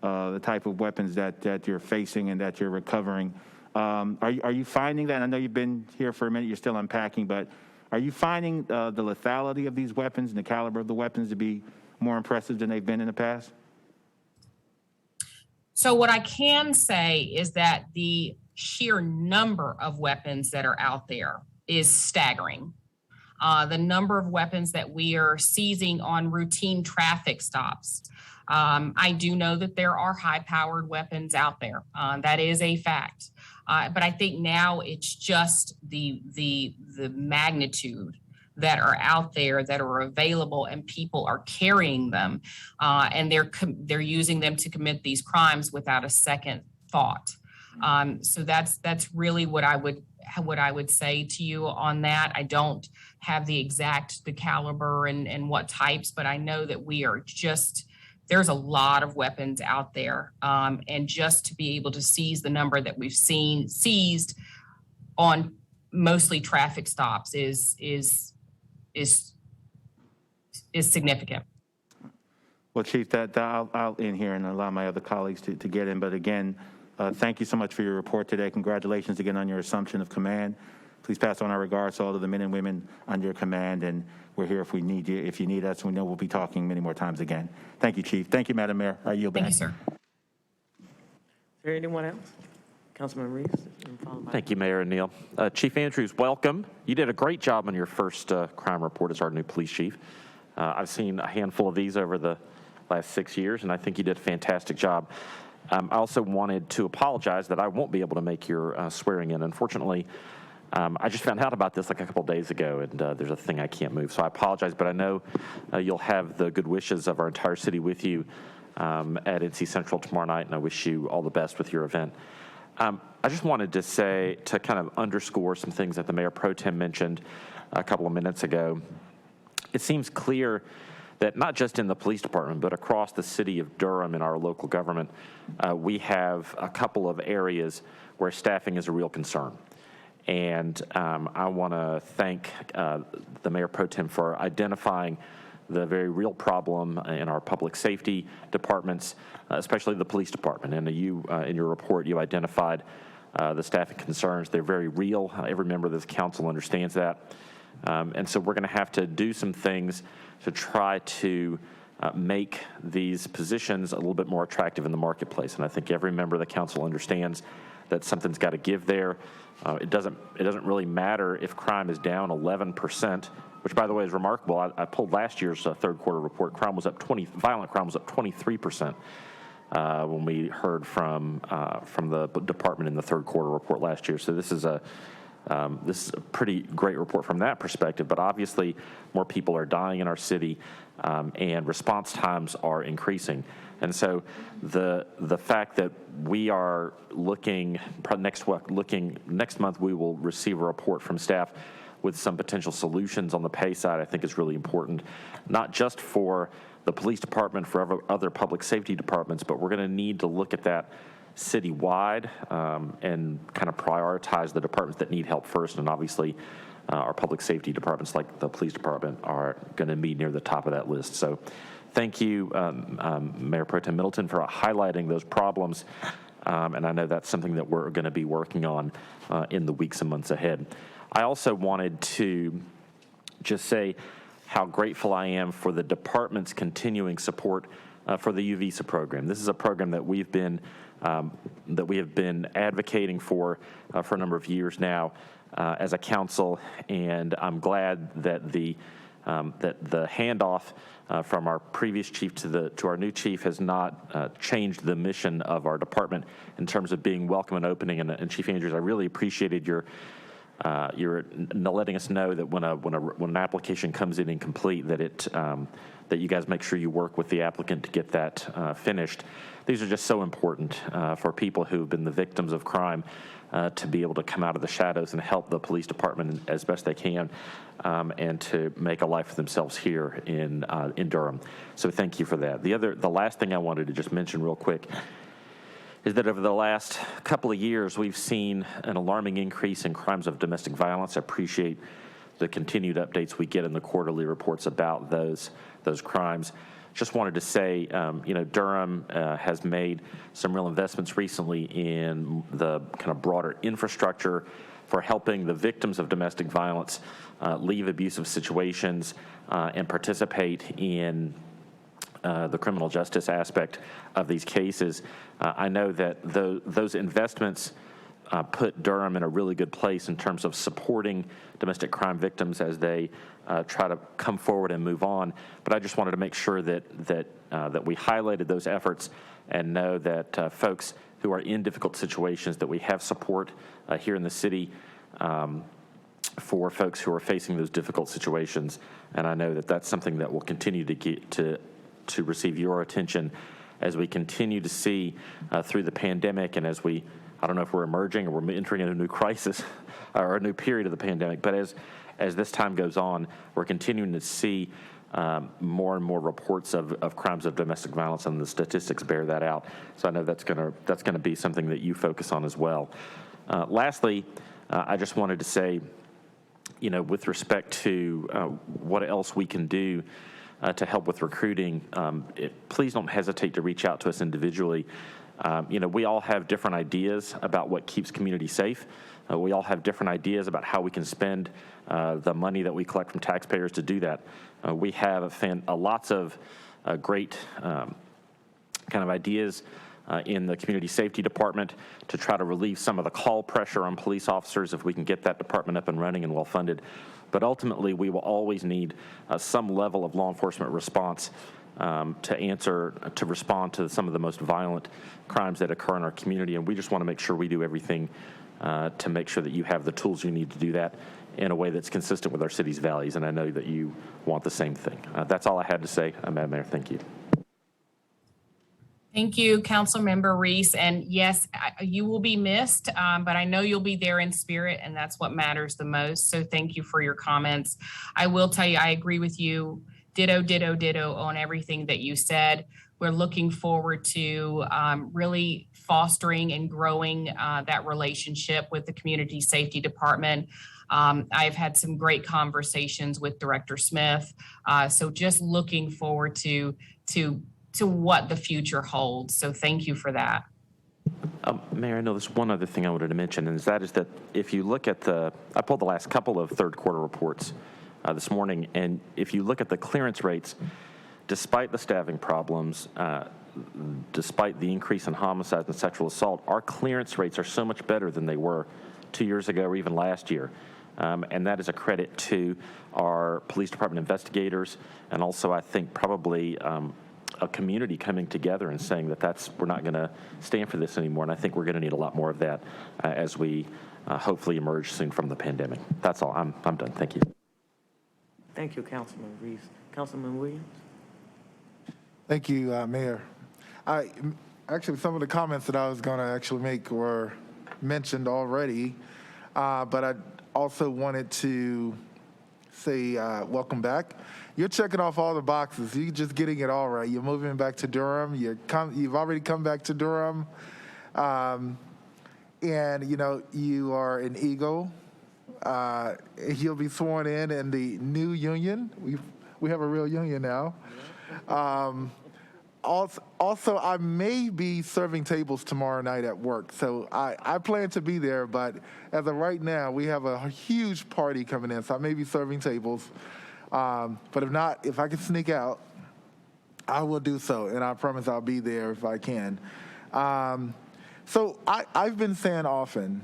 Speaker 8: the type of weapons that you're facing and that you're recovering. Are you finding that? I know you've been here for a minute, you're still unpacking, but are you finding the lethality of these weapons and the caliber of the weapons to be more impressive than they've been in the past?
Speaker 9: So what I can say is that the sheer number of weapons that are out there is staggering. The number of weapons that we are seizing on routine traffic stops. I do know that there are high-powered weapons out there. That is a fact. But I think now it's just the magnitude that are out there, that are available, and people are carrying them, and they're using them to commit these crimes without a second thought. So that's really what I would say to you on that. I don't have the caliber and what types, but I know that we are there's a lot of weapons out there. And just to be able to seize the number that we've seized on mostly traffic stops is significant.
Speaker 8: Well, Chief, I'll end here and allow my other colleagues to get in. But again, thank you so much for your report today. Congratulations again on your assumption of command. Please pass on our regards to all of the men and women under your command, and we're here if we need you. If you need us, we know we'll be talking many more times again. Thank you, Chief. Thank you, Madam Mayor. I yield back.
Speaker 9: Thank you, sir.
Speaker 4: Is there anyone else? Councilman Reese.
Speaker 7: Thank you, Mayor O'Neill. Chief Andrews, welcome. You did a great job on your first crime report as our new police chief. I've seen a handful of these over the last 6 years, and I think you did a fantastic job. I also wanted to apologize that I won't be able to make your swearing in. Unfortunately, I just found out about this like a couple days ago, and there's a thing I can't move. So I apologize, but I know you'll have the good wishes of our entire city with you at NC Central tomorrow night, and I wish you all the best with your event. I just wanted to say, to kind of underscore some things that the Mayor Pro Tem mentioned a couple of minutes ago. It seems clear that not just in the police department, but across the city of Durham in our local government, we have a couple of areas where staffing is a real concern. And I want to thank the Mayor Pro Tem for identifying the very real problem in our public safety departments, especially the police department. And you, in your report, you identified the staffing concerns. They're very real. Every member of this council understands that. And so we're going to have to do some things to try to make these positions a little bit more attractive in the marketplace. And I think every member of the council understands that something's got to give there. It doesn't really matter if crime is down 11%, which, by the way, is remarkable. I pulled last year's third quarter report. Violent crime was up 23% when we heard from the department in the third quarter report last year. So this is a pretty great report from that perspective. But obviously, more people are dying in our city, and response times are increasing. And so the fact that we are looking next month, we will receive a report from staff with some potential solutions on the pay side, I think is really important, not just for the police department, for other public safety departments, but we're going to need to look at that citywide and kind of prioritize the departments that need help first. And obviously, our public safety departments like the police department are going to be near the top of that list. So thank you, Mayor Pro Tem Middleton, for highlighting those problems. And I know that's something that we're going to be working on in the weeks and months ahead. I also wanted to just say how grateful I am for the department's continuing support for the U Visa program. This is a program that we have been advocating for a number of years now as a council, and I'm glad that the handoff from our previous chief to our new chief has not changed the mission of our department in terms of being welcome and opening. And Chief Andrews, I really appreciated your letting us know that when an application comes in incomplete, that you guys make sure you work with the applicant to get that finished. These are just so important for people who've been the victims of crime to be able to come out of the shadows and help the police department as best they can, and to make a life for themselves here in Durham. So thank you for that. The last thing I wanted to just mention real quick is that over the last couple of years, we've seen an alarming increase in crimes of domestic violence. I appreciate the continued updates we get in the quarterly reports about those crimes. Just wanted to say, Durham has made some real investments recently in the kind of broader infrastructure for helping the victims of domestic violence leave abusive situations and participate in the criminal justice aspect of these cases. I know that those investments put Durham in a really good place in terms of supporting domestic crime victims as they try to come forward and move on. But I just wanted to make sure that we highlighted those efforts and know that folks who are in difficult situations, that we have support here in the city for folks who are facing those difficult situations. And I know that that's something that will continue to get to receive your attention as we continue to see through the pandemic, and as I don't know if we're emerging or we're entering a new crisis or a new period of the pandemic, but as this time goes on, we're continuing to see more and more reports of crimes of domestic violence, and the statistics bear that out. So I know that's gonna be something that you focus on as well. Lastly, I just wanted to say, with respect to what else we can do to help with recruiting, please don't hesitate to reach out to us individually. We all have different ideas about what keeps communities safe. We all have different ideas about how we can spend the money that we collect from taxpayers to do that. We have lots of great kind of ideas in the community safety department to try to relieve some of the call pressure on police officers if we can get that department up and running and well funded. But ultimately, we will always need some level of law enforcement response to respond to some of the most violent crimes that occur in our community. And we just want to make sure we do everything to make sure that you have the tools you need to do that in a way that's consistent with our city's values. And I know that you want the same thing. That's all I had to say, Madam Mayor. Thank you.
Speaker 9: Thank you, Councilmember Reese. And yes, you will be missed, but I know you'll be there in spirit, and that's what matters the most. So thank you for your comments. I will tell you, I agree with you. Ditto, ditto, ditto on everything that you said. We're looking forward to really fostering and growing that relationship with the Community Safety Department. I've had some great conversations with Director Smith. So just looking forward to what the future holds. So thank you for that.
Speaker 7: Mayor, I know there's one other thing I wanted to mention, and that is that if you look at I pulled the last couple of third quarter reports this morning, and if you look at the clearance rates, despite the staffing problems, despite the increase in homicides and sexual assault, our clearance rates are so much better than they were 2 years ago or even last year. And that is a credit to our police department investigators, and also I think probably a community coming together and saying that we're not going to stand for this anymore. And I think we're going to need a lot more of that as we hopefully emerge soon from the pandemic. That's all. I'm done. Thank you.
Speaker 4: Thank you, Councilman Reese. Councilman Williams?
Speaker 6: Thank you, Mayor. Actually, some of the comments that I was going to actually make were mentioned already, but I also wanted to say welcome back. You're checking off all the boxes. You're just getting it all right. You're moving back to Durham. You've already come back to Durham. And, you are an Eagle. You'll be sworn in the new union. We have a real union now. Also, I may be serving tables tomorrow night at work. So I plan to be there, but as of right now, we have a huge party coming in. So I may be serving tables. But if not, if I can sneak out, I will do so. And I promise I'll be there if I can. So I've been saying often,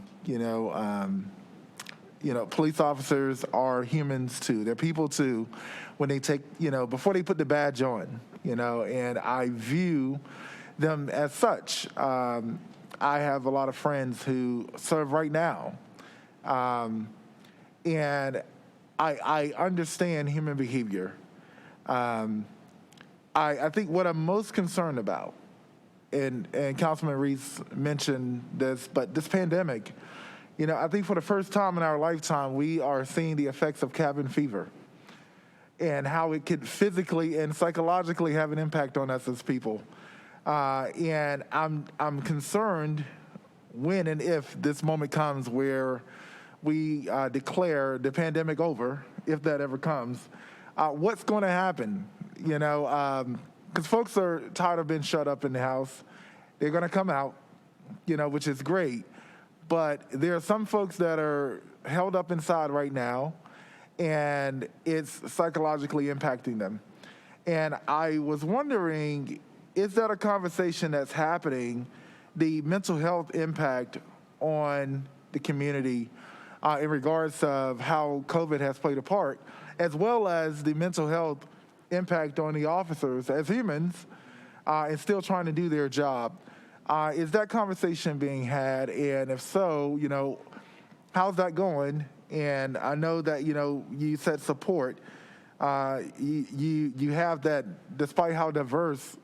Speaker 6: police officers are humans too. They're people too when they take, before they put the badge on, and I view them as such. I have a lot of friends who serve right now. And I understand human behavior. I think what I'm most concerned about, and Councilman Reese mentioned this, but this pandemic, I think for the first time in our lifetime, we are seeing the effects of cabin fever and how it could physically and psychologically have an impact on us as people. And I'm concerned when and if this moment comes where we declare the pandemic over, if that ever comes, what's going to happen? Because folks are tired of being shut up in the house. They're going to come out, which is great. But there are some folks that are held up inside right now, and it's psychologically impacting them. And I was wondering, is that a conversation that's happening, the mental health impact on the community in regards of how COVID has played a part, as well as the mental health impact on the officers as humans and still trying to do their job? Is that conversation being had? And if so, how's that going? And I know that, you said support. You have that, despite how diverse,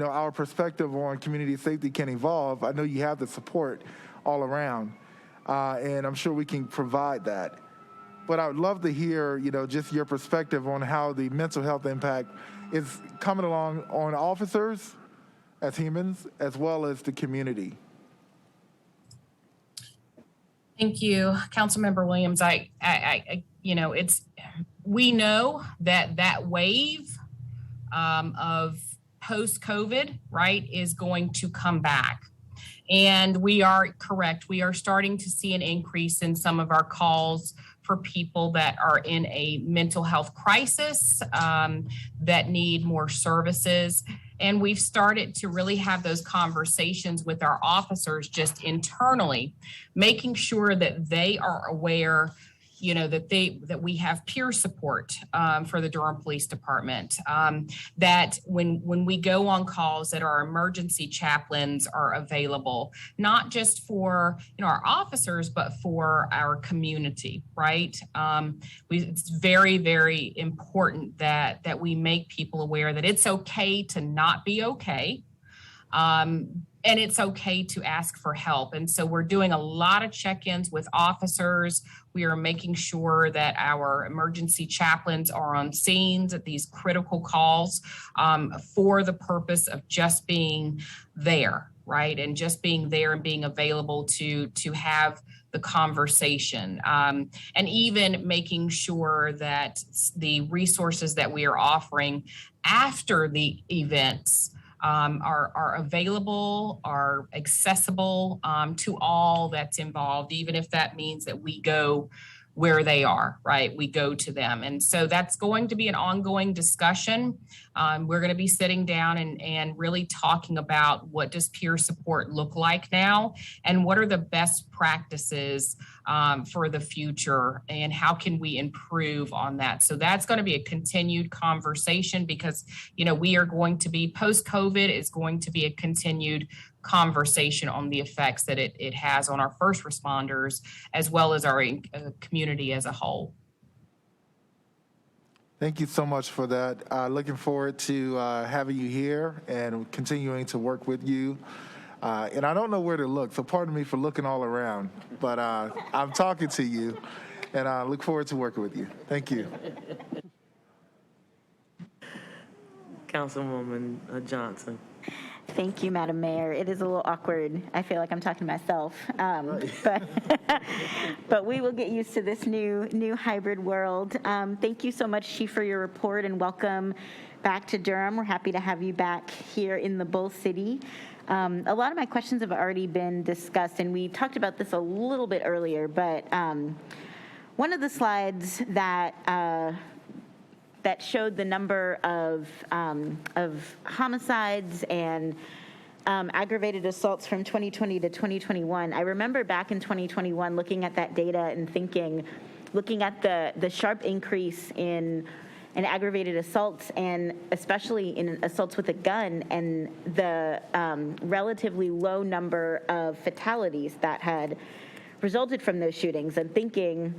Speaker 6: our perspective on community safety can evolve. I know you have the support all around. And I'm sure we can provide that. but I would love to hear, just your perspective on how the mental health impact is coming along on officers as humans, as well as the community.
Speaker 9: Thank you, Councilmember Williams. We know that wave of post-COVID, right, is going to come back. And we are correct. We are starting to see an increase in some of our calls for people that are in a mental health crisis, that need more services. And we've started to really have those conversations with our officers just internally, making sure that they are aware, that we have peer support for the Durham Police Department, that when we go on calls, that our emergency chaplains are available, not just for our officers, but for our community, right? It's very, very important that we make people aware that it's okay to not be okay. And it's okay to ask for help. And so we're doing a lot of check-ins with officers. We are making sure that our emergency chaplains are on scenes at these critical calls for the purpose of just being there, right? And just being there and being available to have the conversation, and even making sure that the resources that we are offering after the events are available, are accessible to all that's involved, even if that means that we go where they are, right? We go to them. And so that's going to be an ongoing discussion. We're going to be sitting down and really talking about what does peer support look like now, and what are the best practices for the future, and how can we improve on that? So that's going to be a continued conversation, because, we are going to be post-COVID, is going to be a continued conversation on the effects that it has on our first responders, as well as our community as a whole.
Speaker 6: Thank you so much for that. Looking forward to having you here and continuing to work with you. And I don't know where to look, so pardon me for looking all around, but I'm talking to you, and I look forward to working with you. Thank you.
Speaker 4: Councilwoman Johnson.
Speaker 16: Thank you, Madam Mayor. It is a little awkward. I feel like I'm talking to myself, but we will get used to this new hybrid world. Thank you so much, Chief, for your report, and welcome back to Durham. We're happy to have you back here in the Bull City. A lot of my questions have already been discussed, and we talked about this a little bit earlier, but one of the slides that showed the number of homicides and aggravated assaults from 2020 to 2021. I remember back in 2021 looking at that data and looking at the sharp increase in aggravated assaults, and especially in assaults with a gun, and the relatively low number of fatalities that had resulted from those shootings, and thinking,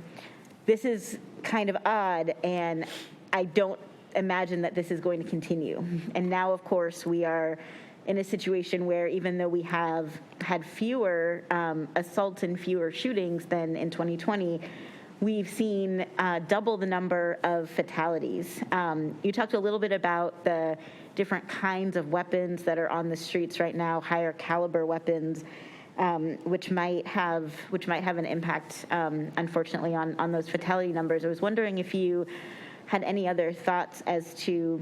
Speaker 16: this is kind of odd, and I don't imagine that this is going to continue. And now, of course, we are in a situation where, even though we have had fewer assaults and fewer shootings than in 2020, we've seen double the number of fatalities. You talked a little bit about the different kinds of weapons that are on the streets right now, higher caliber weapons, which might have an impact, unfortunately, on those fatality numbers. I was wondering if you had any other thoughts as to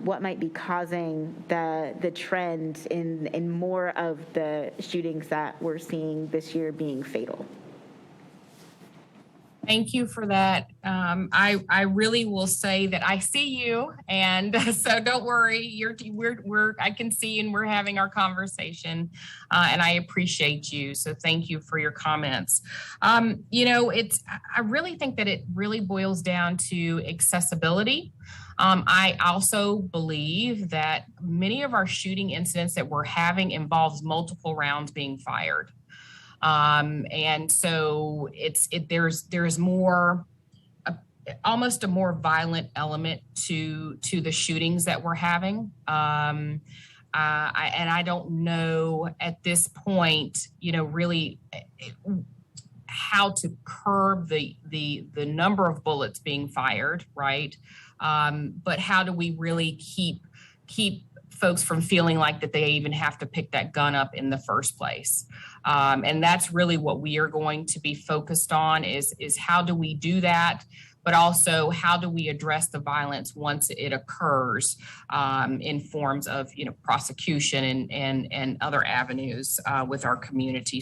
Speaker 16: what might be causing the trend in more of the shootings that we're seeing this year being fatal.
Speaker 9: Thank you for that. I really will say that I see you, and so don't worry. I can see, and we're having our conversation, and I appreciate you. So thank you for your comments. I really think that it really boils down to accessibility. I also believe that many of our shooting incidents that we're having involves multiple rounds being fired. And so there's more, almost a more violent element to the shootings that we're having. And I don't know at this point, really how to curb the number of bullets being fired, right? But how do we really keep folks from feeling like that they even have to pick that gun up in the first place? And that's really what we are going to be focused on is how do we do that? But also how do we address the violence once it occurs in forms of prosecution and other avenues with our community.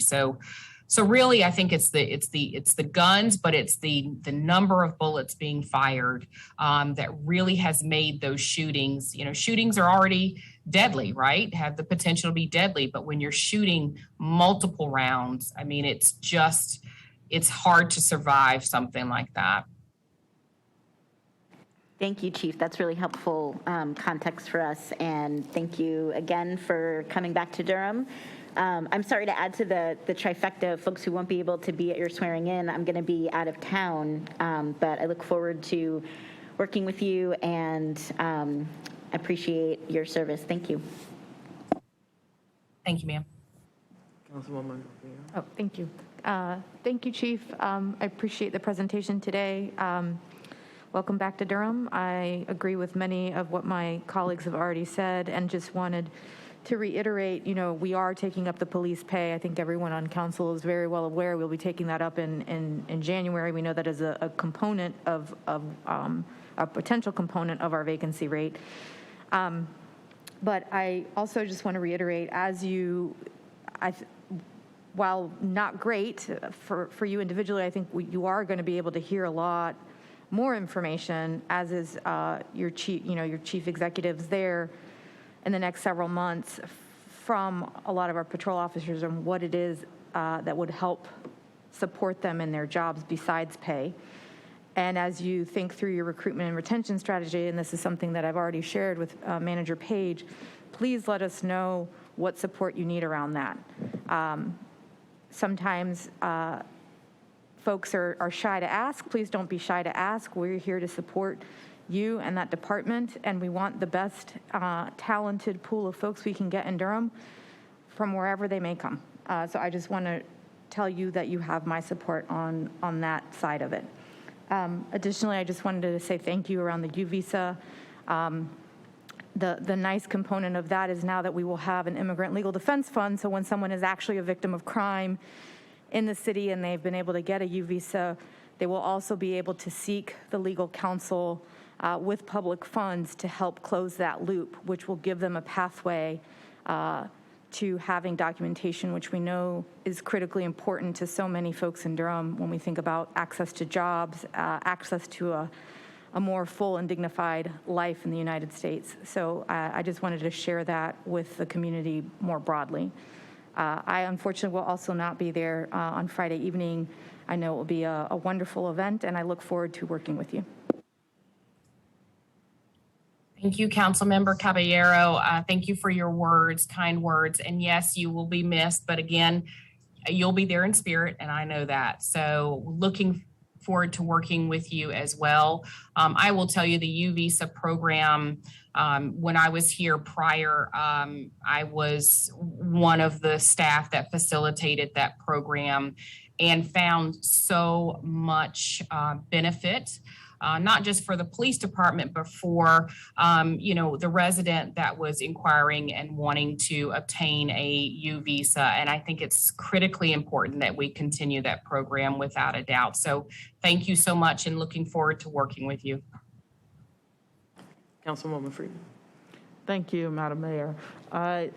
Speaker 9: So really, I think it's the guns, but it's the number of bullets being fired that really has made those shootings. Shootings are already deadly, right? Have the potential to be deadly, but when you're shooting multiple rounds, I mean, it's hard to survive something like that.
Speaker 16: Thank you, Chief. That's really helpful context for us. And thank you again for coming back to Durham. I'm sorry to add to the trifecta of folks who won't be able to be at your swearing in. I'm going to be out of town, but I look forward to working with you and appreciate your service. Thank you.
Speaker 9: Thank you, ma'am.
Speaker 4: Councilwoman.
Speaker 5: Oh, thank you. Thank you, Chief. I appreciate the presentation today. Welcome back to Durham. I agree with many of what my colleagues have already said and just wanted to reiterate, we are taking up the police pay. I think everyone on council is very well aware we'll be taking that up in January. We know that is a component of a potential component of our vacancy rate. But I also just want to reiterate, while not great for you individually, I think you are going to be able to hear a lot more information, as is your chief executives there in the next several months from a lot of our patrol officers on what it is that would help support them in their jobs besides pay. And as you think through your recruitment and retention strategy, and this is something that I've already shared with Manager Page, please let us know what support you need around that. Sometimes folks are shy to ask. Please don't be shy to ask. We're here to support you and that department, and we want the best talented pool of folks we can get in Durham from wherever they may come. So I just want to tell you that you have my support on that side of it. Additionally, I just wanted to say thank you around the U visa. The nice component of that is now that we will have an immigrant legal defense fund, so when someone is actually a victim of crime in the city and they've been able to get a U visa, they will also be able to seek the legal counsel with public funds to help close that loop, which will give them a pathway to having documentation, which we know is critically important to so many folks in Durham when we think about access to jobs, access to a more full and dignified life in the United States. So I just wanted to share that with the community more broadly. I unfortunately will also not be there on Friday evening. I know it will be a wonderful event, and I look forward to working with you.
Speaker 9: Thank you, Councilmember Caballero. Thank you for your words, kind words. And yes, you will be missed, but again, you'll be there in spirit, and I know that. So looking forward to working with you as well. I will tell you the U visa program, when I was here prior, I was one of the staff that facilitated that program and found so much benefit. Not just for the police department, but for, the resident that was inquiring and wanting to obtain a U visa. And I think it's critically important that we continue that program without a doubt. So thank you so much and looking forward to working with you.
Speaker 4: Councilwoman Freeman.
Speaker 2: Thank you, Madam Mayor. I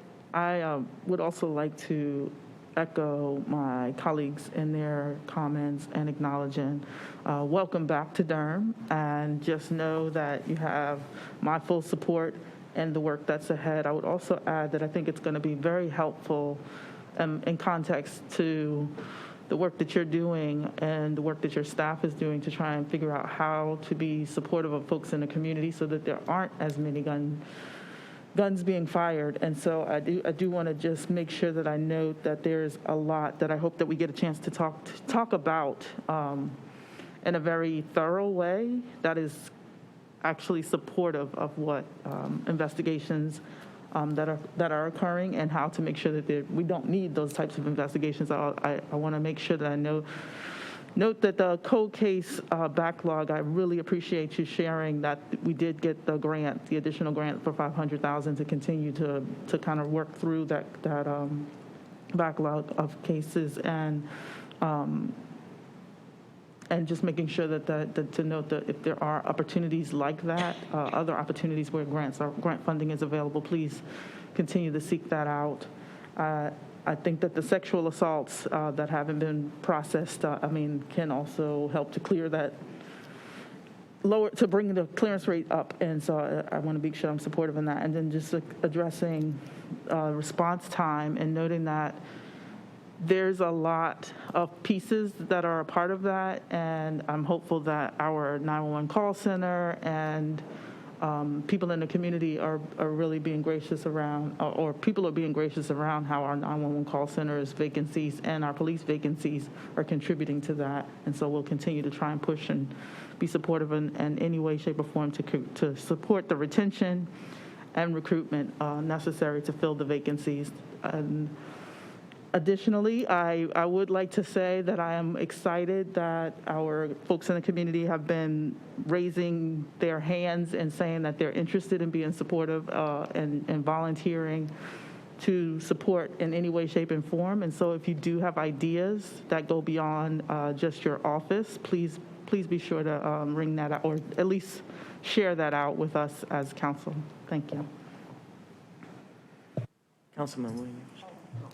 Speaker 2: would also like to echo my colleagues in their comments and acknowledging welcome back to Durham, and just know that you have my full support in the work that's ahead. I would also add that I think it's going to be very helpful in context to the work that you're doing and the work that your staff is doing to try and figure out how to be supportive of folks in the community so that there aren't as many guns being fired. And so I do want to just make sure that I note that there's a lot that I hope that we get a chance to talk about in a very thorough way that is actually supportive of what investigations that are occurring, and how to make sure that we don't need those types of investigations. I want to make sure that I note that the cold case backlog, I really appreciate you sharing that we did get the grant, the additional grant for $500,000 to continue to kind of work through that backlog of cases, and just making sure that to note that if there are opportunities like that, other opportunities where grant funding is available, please continue to seek that out. I think that the sexual assaults that haven't been processed, can also help to clear that, to bring the clearance rate up. And so I want to be sure I'm supportive in that. And then just addressing response time and noting that there's a lot of pieces that are a part of that. And I'm hopeful that our 911 call center and people in the community are really being gracious around, or people are being gracious around how our 911 call center's vacancies and our police vacancies are contributing to that. And so we'll continue to try and push and be supportive in any way, shape, or form to support the retention and recruitment necessary to fill the vacancies. And additionally, I would like to say that I am excited that our folks in the community have been raising their hands and saying that they're interested in being supportive and volunteering to support in any way, shape, and form. And so if you do have ideas that go beyond just your office, please be sure to ring that out, or at least share that out with us as council. Thank you.
Speaker 4: Councilman Williams.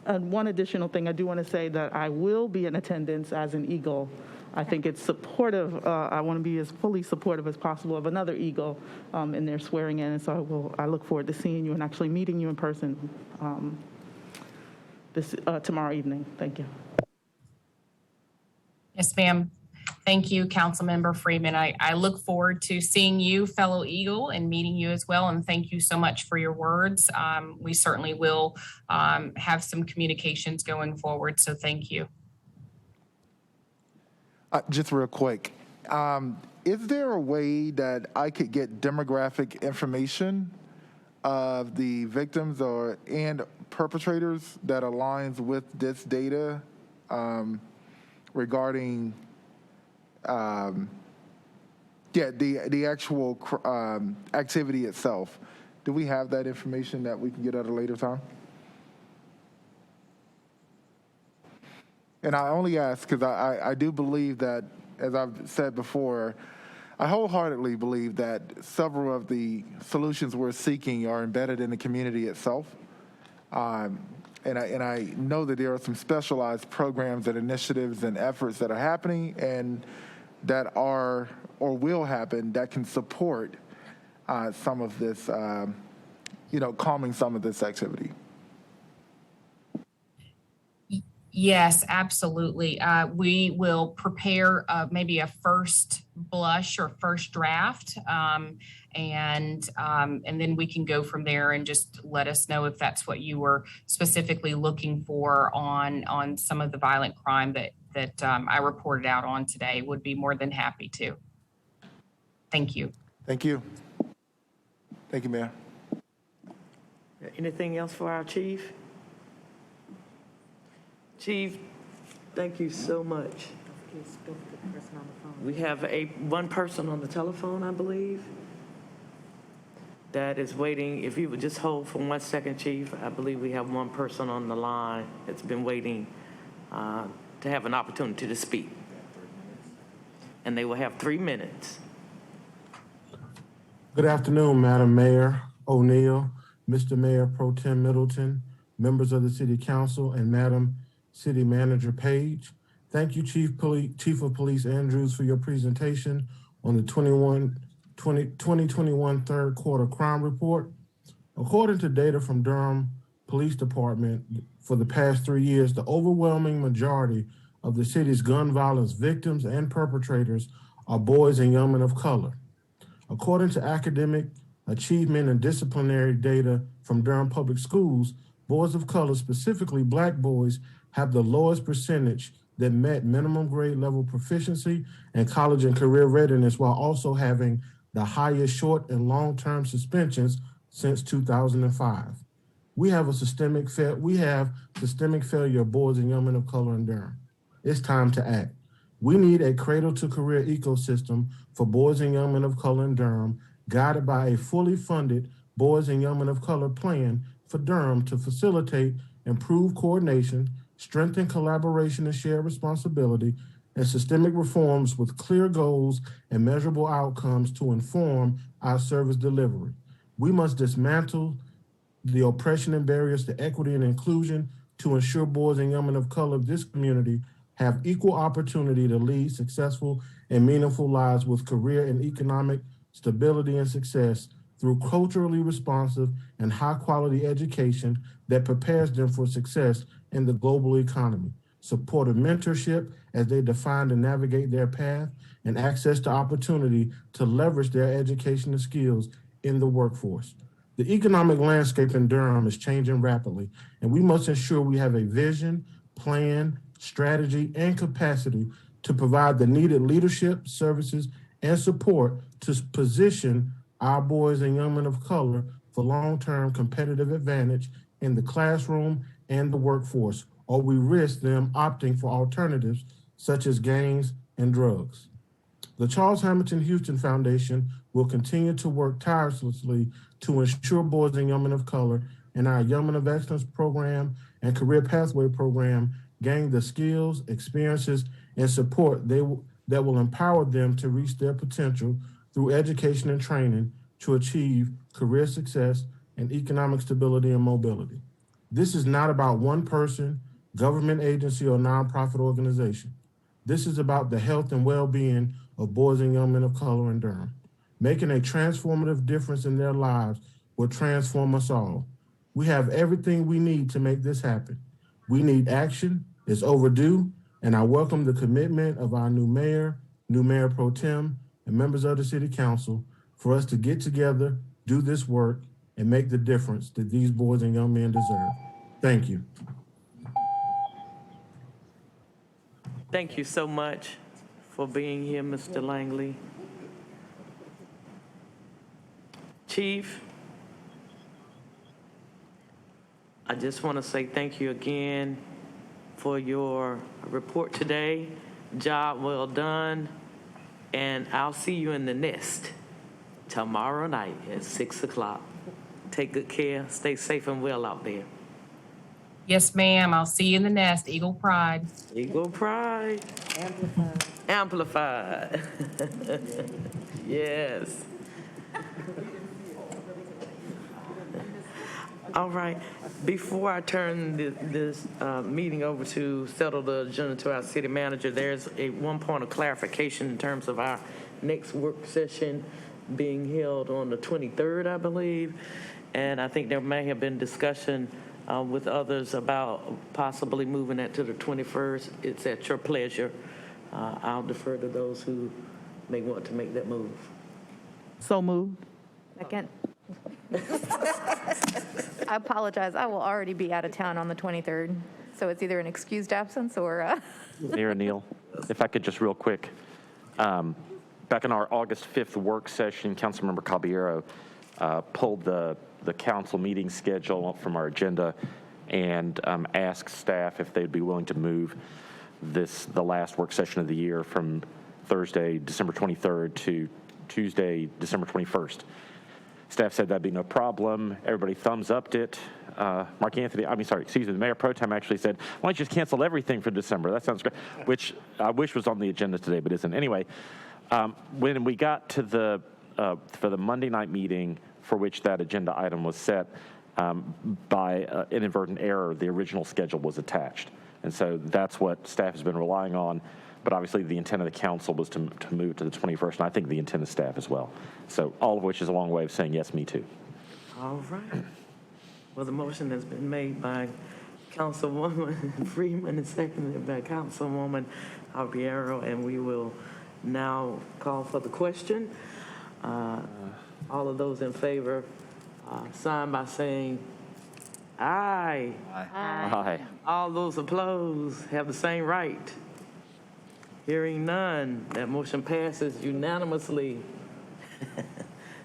Speaker 2: And one additional thing, I do want to say that I will be in attendance as an Eagle. I think it's supportive. I want to be as fully supportive as possible of another Eagle in their swearing in. And so I look forward to seeing you and actually meeting you in person tomorrow evening. Thank you.
Speaker 9: Yes, ma'am. Thank you, Councilmember Freeman. I look forward to seeing you, fellow Eagle, and meeting you as well. And thank you so much for your words. We certainly will have some communications going forward. So thank you.
Speaker 6: Just real quick, is there a way that I could get demographic information of the victims and perpetrators that aligns with this data regarding the actual activity itself? Do we have that information that we can get at a later time? And I only ask because I do believe that, as I've said before, I wholeheartedly believe that several of the solutions we're seeking are embedded in the community itself. And I know that there are some specialized programs and initiatives and efforts that are happening and that are or will happen that can support some of this, calming some of this activity.
Speaker 9: Yes, absolutely. We will prepare maybe a first blush or first draft, and then we can go from there, and just let us know if that's what you were specifically looking for on some of the violent crime that I reported out on today. Would be more than happy to. Thank you.
Speaker 6: Thank you. Thank you, Mayor.
Speaker 4: Anything else for our chief? Chief, thank you so much. We have one person on the telephone, I believe, that is waiting. If you would just hold for 1 second, Chief. I believe we have one person on the line that's been waiting to have an opportunity to speak. And they will have 3 minutes.
Speaker 11: Good afternoon, Madam Mayor O'Neill, Mr. Mayor Pro Tem Middleton, members of the City Council, and Madam City Manager Page. Thank you, Chief of Police Andrews, for your presentation on the 2021 third quarter crime report. According to data from Durham Police Department, for the past 3 years, the overwhelming majority of the city's gun violence victims and perpetrators are boys and young men of color. According to academic achievement and disciplinary data from Durham Public Schools, boys of color, specifically Black boys, have the lowest percentage that met minimum grade level proficiency and college and career readiness, while also having the highest short and long-term suspensions since 2005. We have systemic failure of boys and young men of color in Durham. It's time to act. We need a cradle-to-career ecosystem for boys and young men of color in Durham, guided by a fully funded boys and young men of color plan for Durham to facilitate improved coordination, strengthen collaboration and shared responsibility, and systemic reforms with clear goals and measurable outcomes to inform our service delivery. We must dismantle the oppression and barriers to equity and inclusion to ensure boys and young men of color of this community have equal opportunity to lead successful and meaningful lives with career and economic stability and success through culturally responsive and high-quality education that prepares them for success in the global economy, supportive mentorship as they define and navigate their path, and access to opportunity to leverage their education and skills in the workforce. The economic landscape in Durham is changing rapidly, and we must ensure we have a vision, plan, strategy, and capacity to provide the needed leadership, services, and support to position our boys and young men of color for long-term competitive advantage in the classroom and the workforce, or we risk them opting for alternatives such as gangs and drugs. The Charles Hamilton Houston Foundation will continue to work tirelessly to ensure boys and young men of color in our Young Men of Excellence program and Career Pathway program gain the skills, experiences, and support that will empower them to reach their potential through education and training to achieve career success and economic stability and mobility. This is not about one person, government agency, or nonprofit organization. This is about the health and well-being of boys and young men of color in Durham. Making a transformative difference in their lives will transform us all. We have everything we need to make this happen. We need action. It's overdue, and I welcome the commitment of our new mayor pro tem, and members of the city council for us to get together, do this work, and make the difference that these boys and young men deserve. Thank you.
Speaker 4: Thank you so much for being here, Mr. Langley. Chief, I just want to say thank you again for your report today. Job well done. And I'll see you in the nest tomorrow night at 6 o'clock. Take good care. Stay safe and well out there.
Speaker 9: Yes, ma'am. I'll see you in the nest. Eagle Pride.
Speaker 4: Eagle Pride. Amplified. Yes. All right. Before I turn this meeting over to settle the agenda to our city manager, there's one point of clarification in terms of our next work session being held on the 23rd, I believe. And I think there may have been discussion with others about possibly moving that to the 21st. It's at your pleasure. I'll defer to those who may want to make that move.
Speaker 2: So moved.
Speaker 5: Second. I apologize. I will already be out of town on the 23rd, so it's either an excused absence or.
Speaker 7: Mayor Neal, if I could just real quick, back in our August 5th work session, Councilmember Caballero pulled the council meeting schedule from our agenda and asked staff if they'd be willing to move the last work session of the year from Thursday, December 23rd to Tuesday, December 21st. Staff said that'd be no problem. Everybody thumbs upped it. The Mayor Pro Tem actually said, why don't you just cancel everything for December? That sounds great, which I wish was on the agenda today, but isn't. Anyway, when we got to for the Monday night meeting for which that agenda item was set, by inadvertent error, the original schedule was attached. And so that's what staff has been relying on. But obviously the intent of the council was to move to the 21st, and I think the intent of staff as well. So all of which is a long way of saying, yes, me too.
Speaker 4: All right. Well, the motion has been made by Councilwoman Freeman and seconded by Councilwoman Albiero, and we will now call for the question. All of those in favor sign by saying aye.
Speaker 7: Aye. Aye.
Speaker 4: All those opposed have the same right. Hearing none, that motion passes unanimously.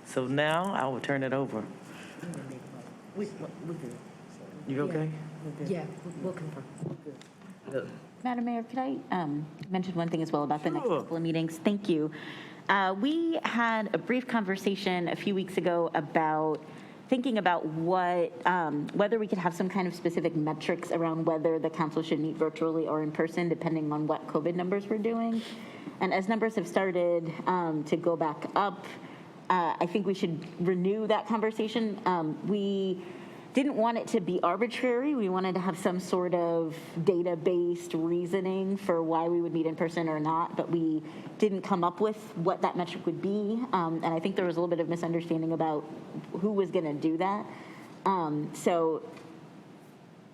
Speaker 4: So now I will turn it over. You okay?
Speaker 12: Yeah, we'll confirm.
Speaker 4: Good.
Speaker 16: Madam Mayor, could I mention one thing as well about the next
Speaker 4: Sure.
Speaker 16: couple of meetings? Thank you. We had a brief conversation a few weeks ago about thinking about whether we could have some kind of specific metrics around whether the council should meet virtually or in person, depending on what COVID numbers we're doing. And as numbers have started to go back up, I think we should renew that conversation. We didn't want it to be arbitrary. We wanted to have some sort of data-based reasoning for why we would meet in person or not, but we didn't come up with what that metric would be. And I think there was a little bit of misunderstanding about who was going to do that. So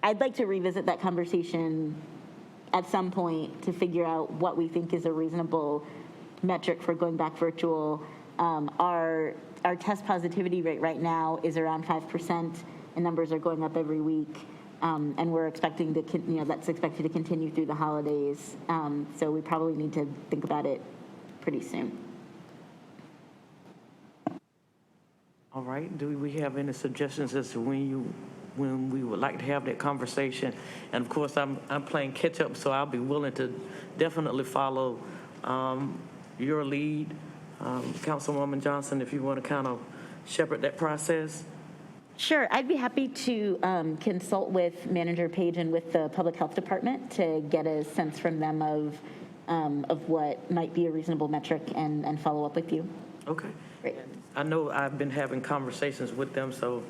Speaker 16: I'd like to revisit that conversation at some point to figure out what we think is a reasonable metric for going back virtual. Our test positivity rate right now is around 5%. And numbers are going up every week, and we're expecting to, that's expected to continue through the holidays. So we probably need to think about it pretty soon.
Speaker 4: All right, do we have any suggestions as to when we would like to have that conversation? And of course, I'm playing catch up, so I'll be willing to definitely follow your lead, Councilwoman Johnson, if you want to kind of shepherd that process.
Speaker 16: Sure, I'd be happy to consult with Manager Page and with the Public Health Department to get a sense from them of what might be a reasonable metric and follow up with you.
Speaker 4: Okay.
Speaker 16: Great.
Speaker 4: I know I've been having conversations with them, so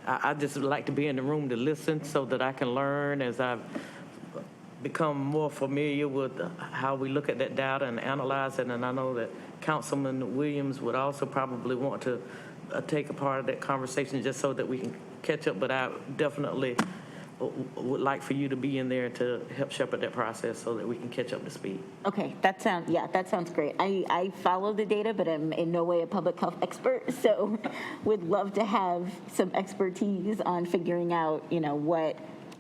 Speaker 4: I just would like to be in the room to listen so that I can learn as I've become more familiar with how we look at that data and analyze it. And I know that Councilman Williams would also probably want to take a part of that conversation just so that we can catch up, but I definitely would like for you to be in there to help shepherd that process so that we can catch up to speed.
Speaker 16: Okay, that sounds great. I follow the data, but I'm in no way a public health expert, so would love to have some expertise on figuring out,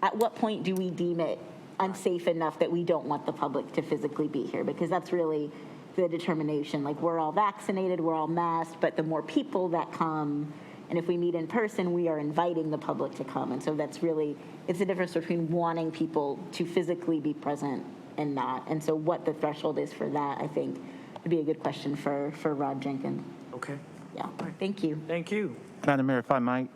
Speaker 16: at what point do we deem it unsafe enough that we don't want the public to physically be here, because that's really the determination. Like, we're all vaccinated, we're all masked, but the more people that come, and if we meet in person, we are inviting the public to come. And so that's really, it's the difference between wanting people to physically be present and not. And so what the threshold is for that, I think, would be a good question for Rod Jenkins.
Speaker 4: Okay.
Speaker 16: Yeah, thank you.
Speaker 4: Thank you.
Speaker 8: Madam Mayor, if I might.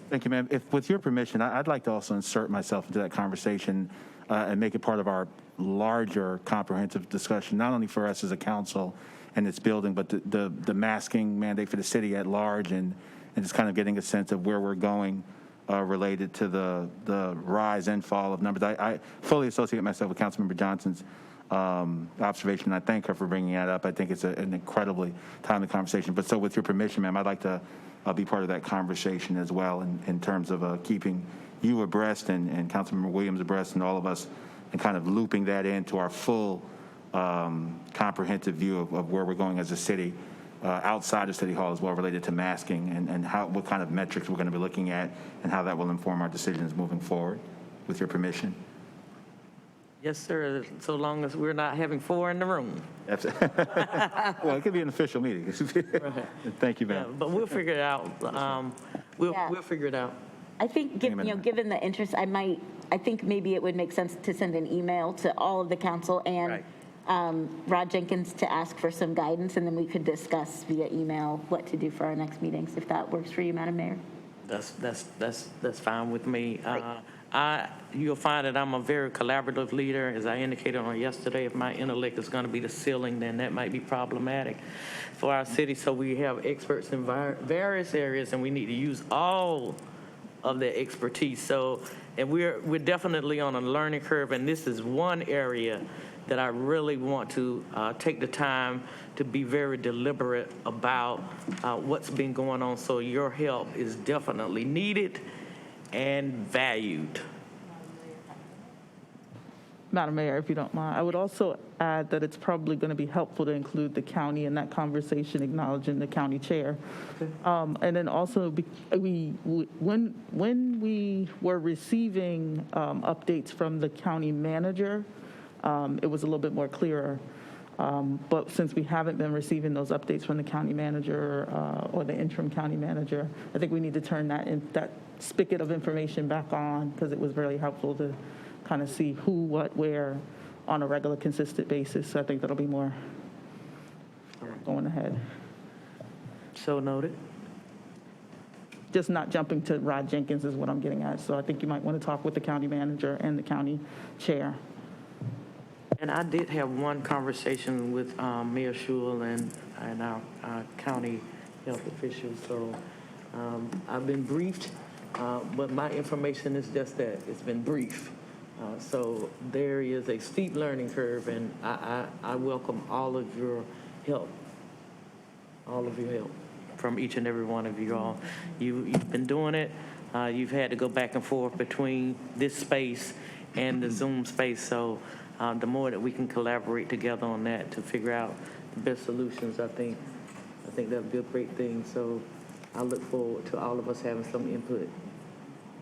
Speaker 8: Thank you, ma'am. If, with your permission, I'd like to also insert myself into that conversation and make it part of our larger comprehensive discussion, not only for us as a council and its building, but the masking mandate for the city at large, and just kind of getting a sense of where we're going related to the rise and fall of numbers. I fully associate myself with Councilmember Johnson's observation. I thank her for bringing that up. I think it's an incredibly timely conversation. But so with your permission, ma'am, I'd like to be part of that conversation as well in terms of keeping you abreast and Councilmember Williams abreast and all of us, and kind of looping that into our full comprehensive view of where we're going as a city outside of City Hall as well, related to masking and what kind of metrics we're going to be looking at and how that will inform our decisions moving forward, with your permission.
Speaker 4: Yes, sir, so long as we're not having four in the room.
Speaker 8: Well, it could be an official meeting.
Speaker 4: Right.
Speaker 8: Thank you, ma'am.
Speaker 4: Yeah, but we'll figure it out. We'll figor it out.
Speaker 16: I think, given the interest, I think maybe it would make sense to send an email to all of the council and Rod Jenkins to ask for some guidance, and then we could discuss via email what to do for our next meetings, if that works for you, Madam Mayor.
Speaker 4: That's fine with me. You'll find that I'm a very collaborative leader. As I indicated on yesterday, if my intellect is going to be the ceiling, then that might be problematic for our city. So we have experts in various areas, and we need to use all of their expertise. So, and we're definitely on a learning curve, and this is one area that I really want to take the time to be very deliberate about what's been going on. So your help is definitely needed and valued.
Speaker 2: Madam Mayor, if you don't mind, I would also add that it's probably going to be helpful to include the county in that conversation, acknowledging the county chair. Okay. And then also, when we were receiving updates from the county manager, it was a little bit more clearer But since we haven't been receiving those updates from the county manager or the interim county manager, I think we need to turn that spigot of information back on, because it was really helpful to kind of see who, what, where on a regular, consistent basis. So I think that'll be more going ahead.
Speaker 4: So noted.
Speaker 2: Just not jumping to Rod Jenkins is what I'm getting at. So I think you might want to talk with the county manager and the county chair.
Speaker 4: And I did have one conversation with Mayor Schul and our county health officials. So I've been briefed, but my information is just that it's been brief. So there is a steep learning curve, and I welcome all of your help, from each and every one of you all. You've been doing it. You've had to go back and forth between this space and the Zoom space. So the more that we can collaborate together on that to figure out the best solutions, I think that'd be a great thing. So I look forward to all of us having some input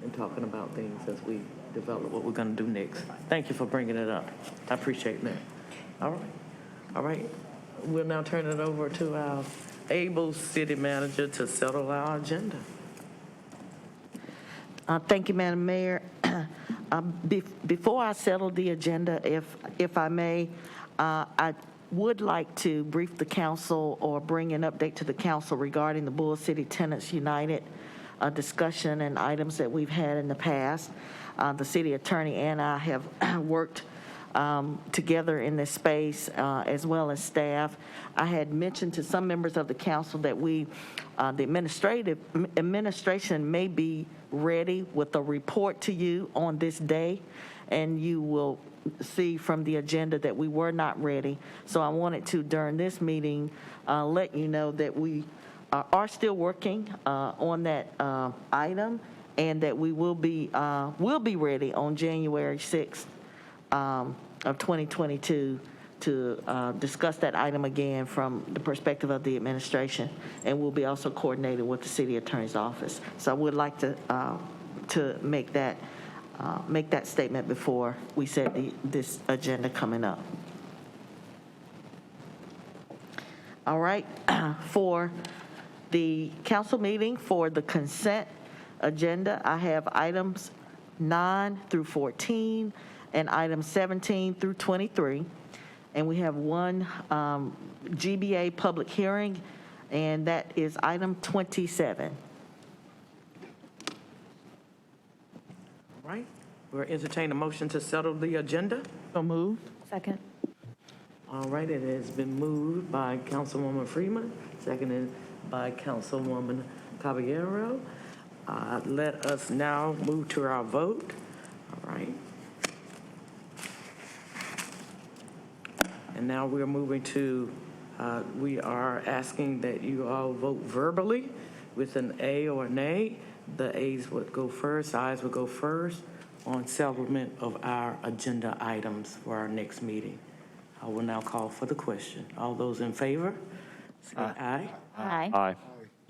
Speaker 4: and talking about things as we develop what we're going to do next. Thank you for bringing it up. I appreciate that. All right. We'll now turn it over to our able city manager to settle our agenda.
Speaker 10: Thank you, Madam Mayor. Before I settle the agenda, if I may, I would like to brief the council or bring an update to the council regarding the Bull City Tenants United discussion and items that we've had in the past. The city attorney and I have worked together in this space, as well as staff. I had mentioned to some members of the council that the administration may be ready with a report to you on this day, and you will see from the agenda that we were not ready. So I wanted to, during this meeting, let you know that we are still working on that item, and that we will be ready on January 6th of 2022 to discuss that item again from the perspective of the administration, and we'll be also coordinated with the city attorney's office. So I would like to make that statement before we set this agenda coming up. All right, for the council meeting for the consent agenda, I have items 9 through 14 and items 17 through 23. And we have one GBA public hearing, and that is item 27.
Speaker 4: All right, we'll entertain a motion to settle the agenda.
Speaker 2: So moved.
Speaker 5: Second.
Speaker 4: All right, it has been moved by Councilwoman Freeman, seconded by Councilwoman Caballero. Let us now move to our vote. All right. And now we're moving to, we are asking that you all vote verbally with an A or an A. The A's would go first, I's would go first on settlement of our agenda items for our next meeting. I will now call for the question. All those in favor, say aye.
Speaker 16: Aye.
Speaker 7: Aye.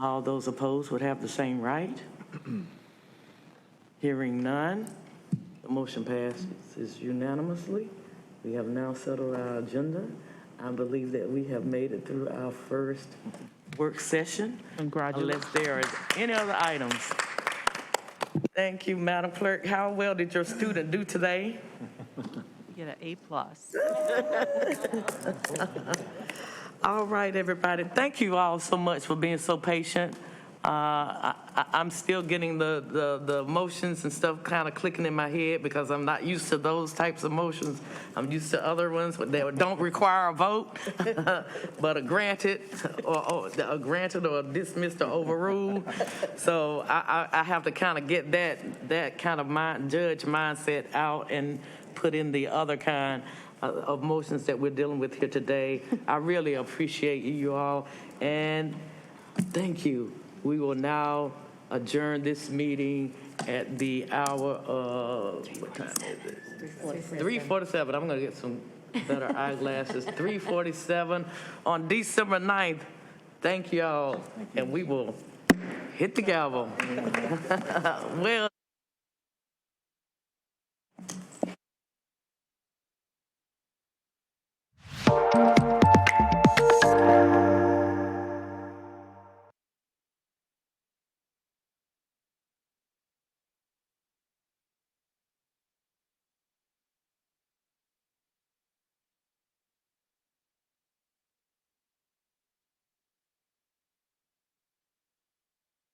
Speaker 4: All those opposed would have the same right. Hearing none, the motion passes unanimously. We have now settled our agenda. I believe that we have made it through our first work session.
Speaker 2: Congratulations.
Speaker 4: Unless there are any other items. Thank you, Madam Clerk. How well did your student do today?
Speaker 12: Get an A+.
Speaker 4: All right, everybody. Thank you all so much for being so patient. I'm still getting the motions and stuff kind of clicking in my head because I'm not used to those types of motions. I'm used to other ones that don't require a vote, but a granted or dismissed or overruled. So I have to kind of get that kind of judge mindset out and put in the other kind of motions that we're dealing with here today. I really appreciate you all, and thank you. We will now adjourn this meeting at the hour of, what time is it? 3:47. I'm going to get some better eyeglasses. 3:47 on December 9th. Thank you all, and we will hit the gavel. Well.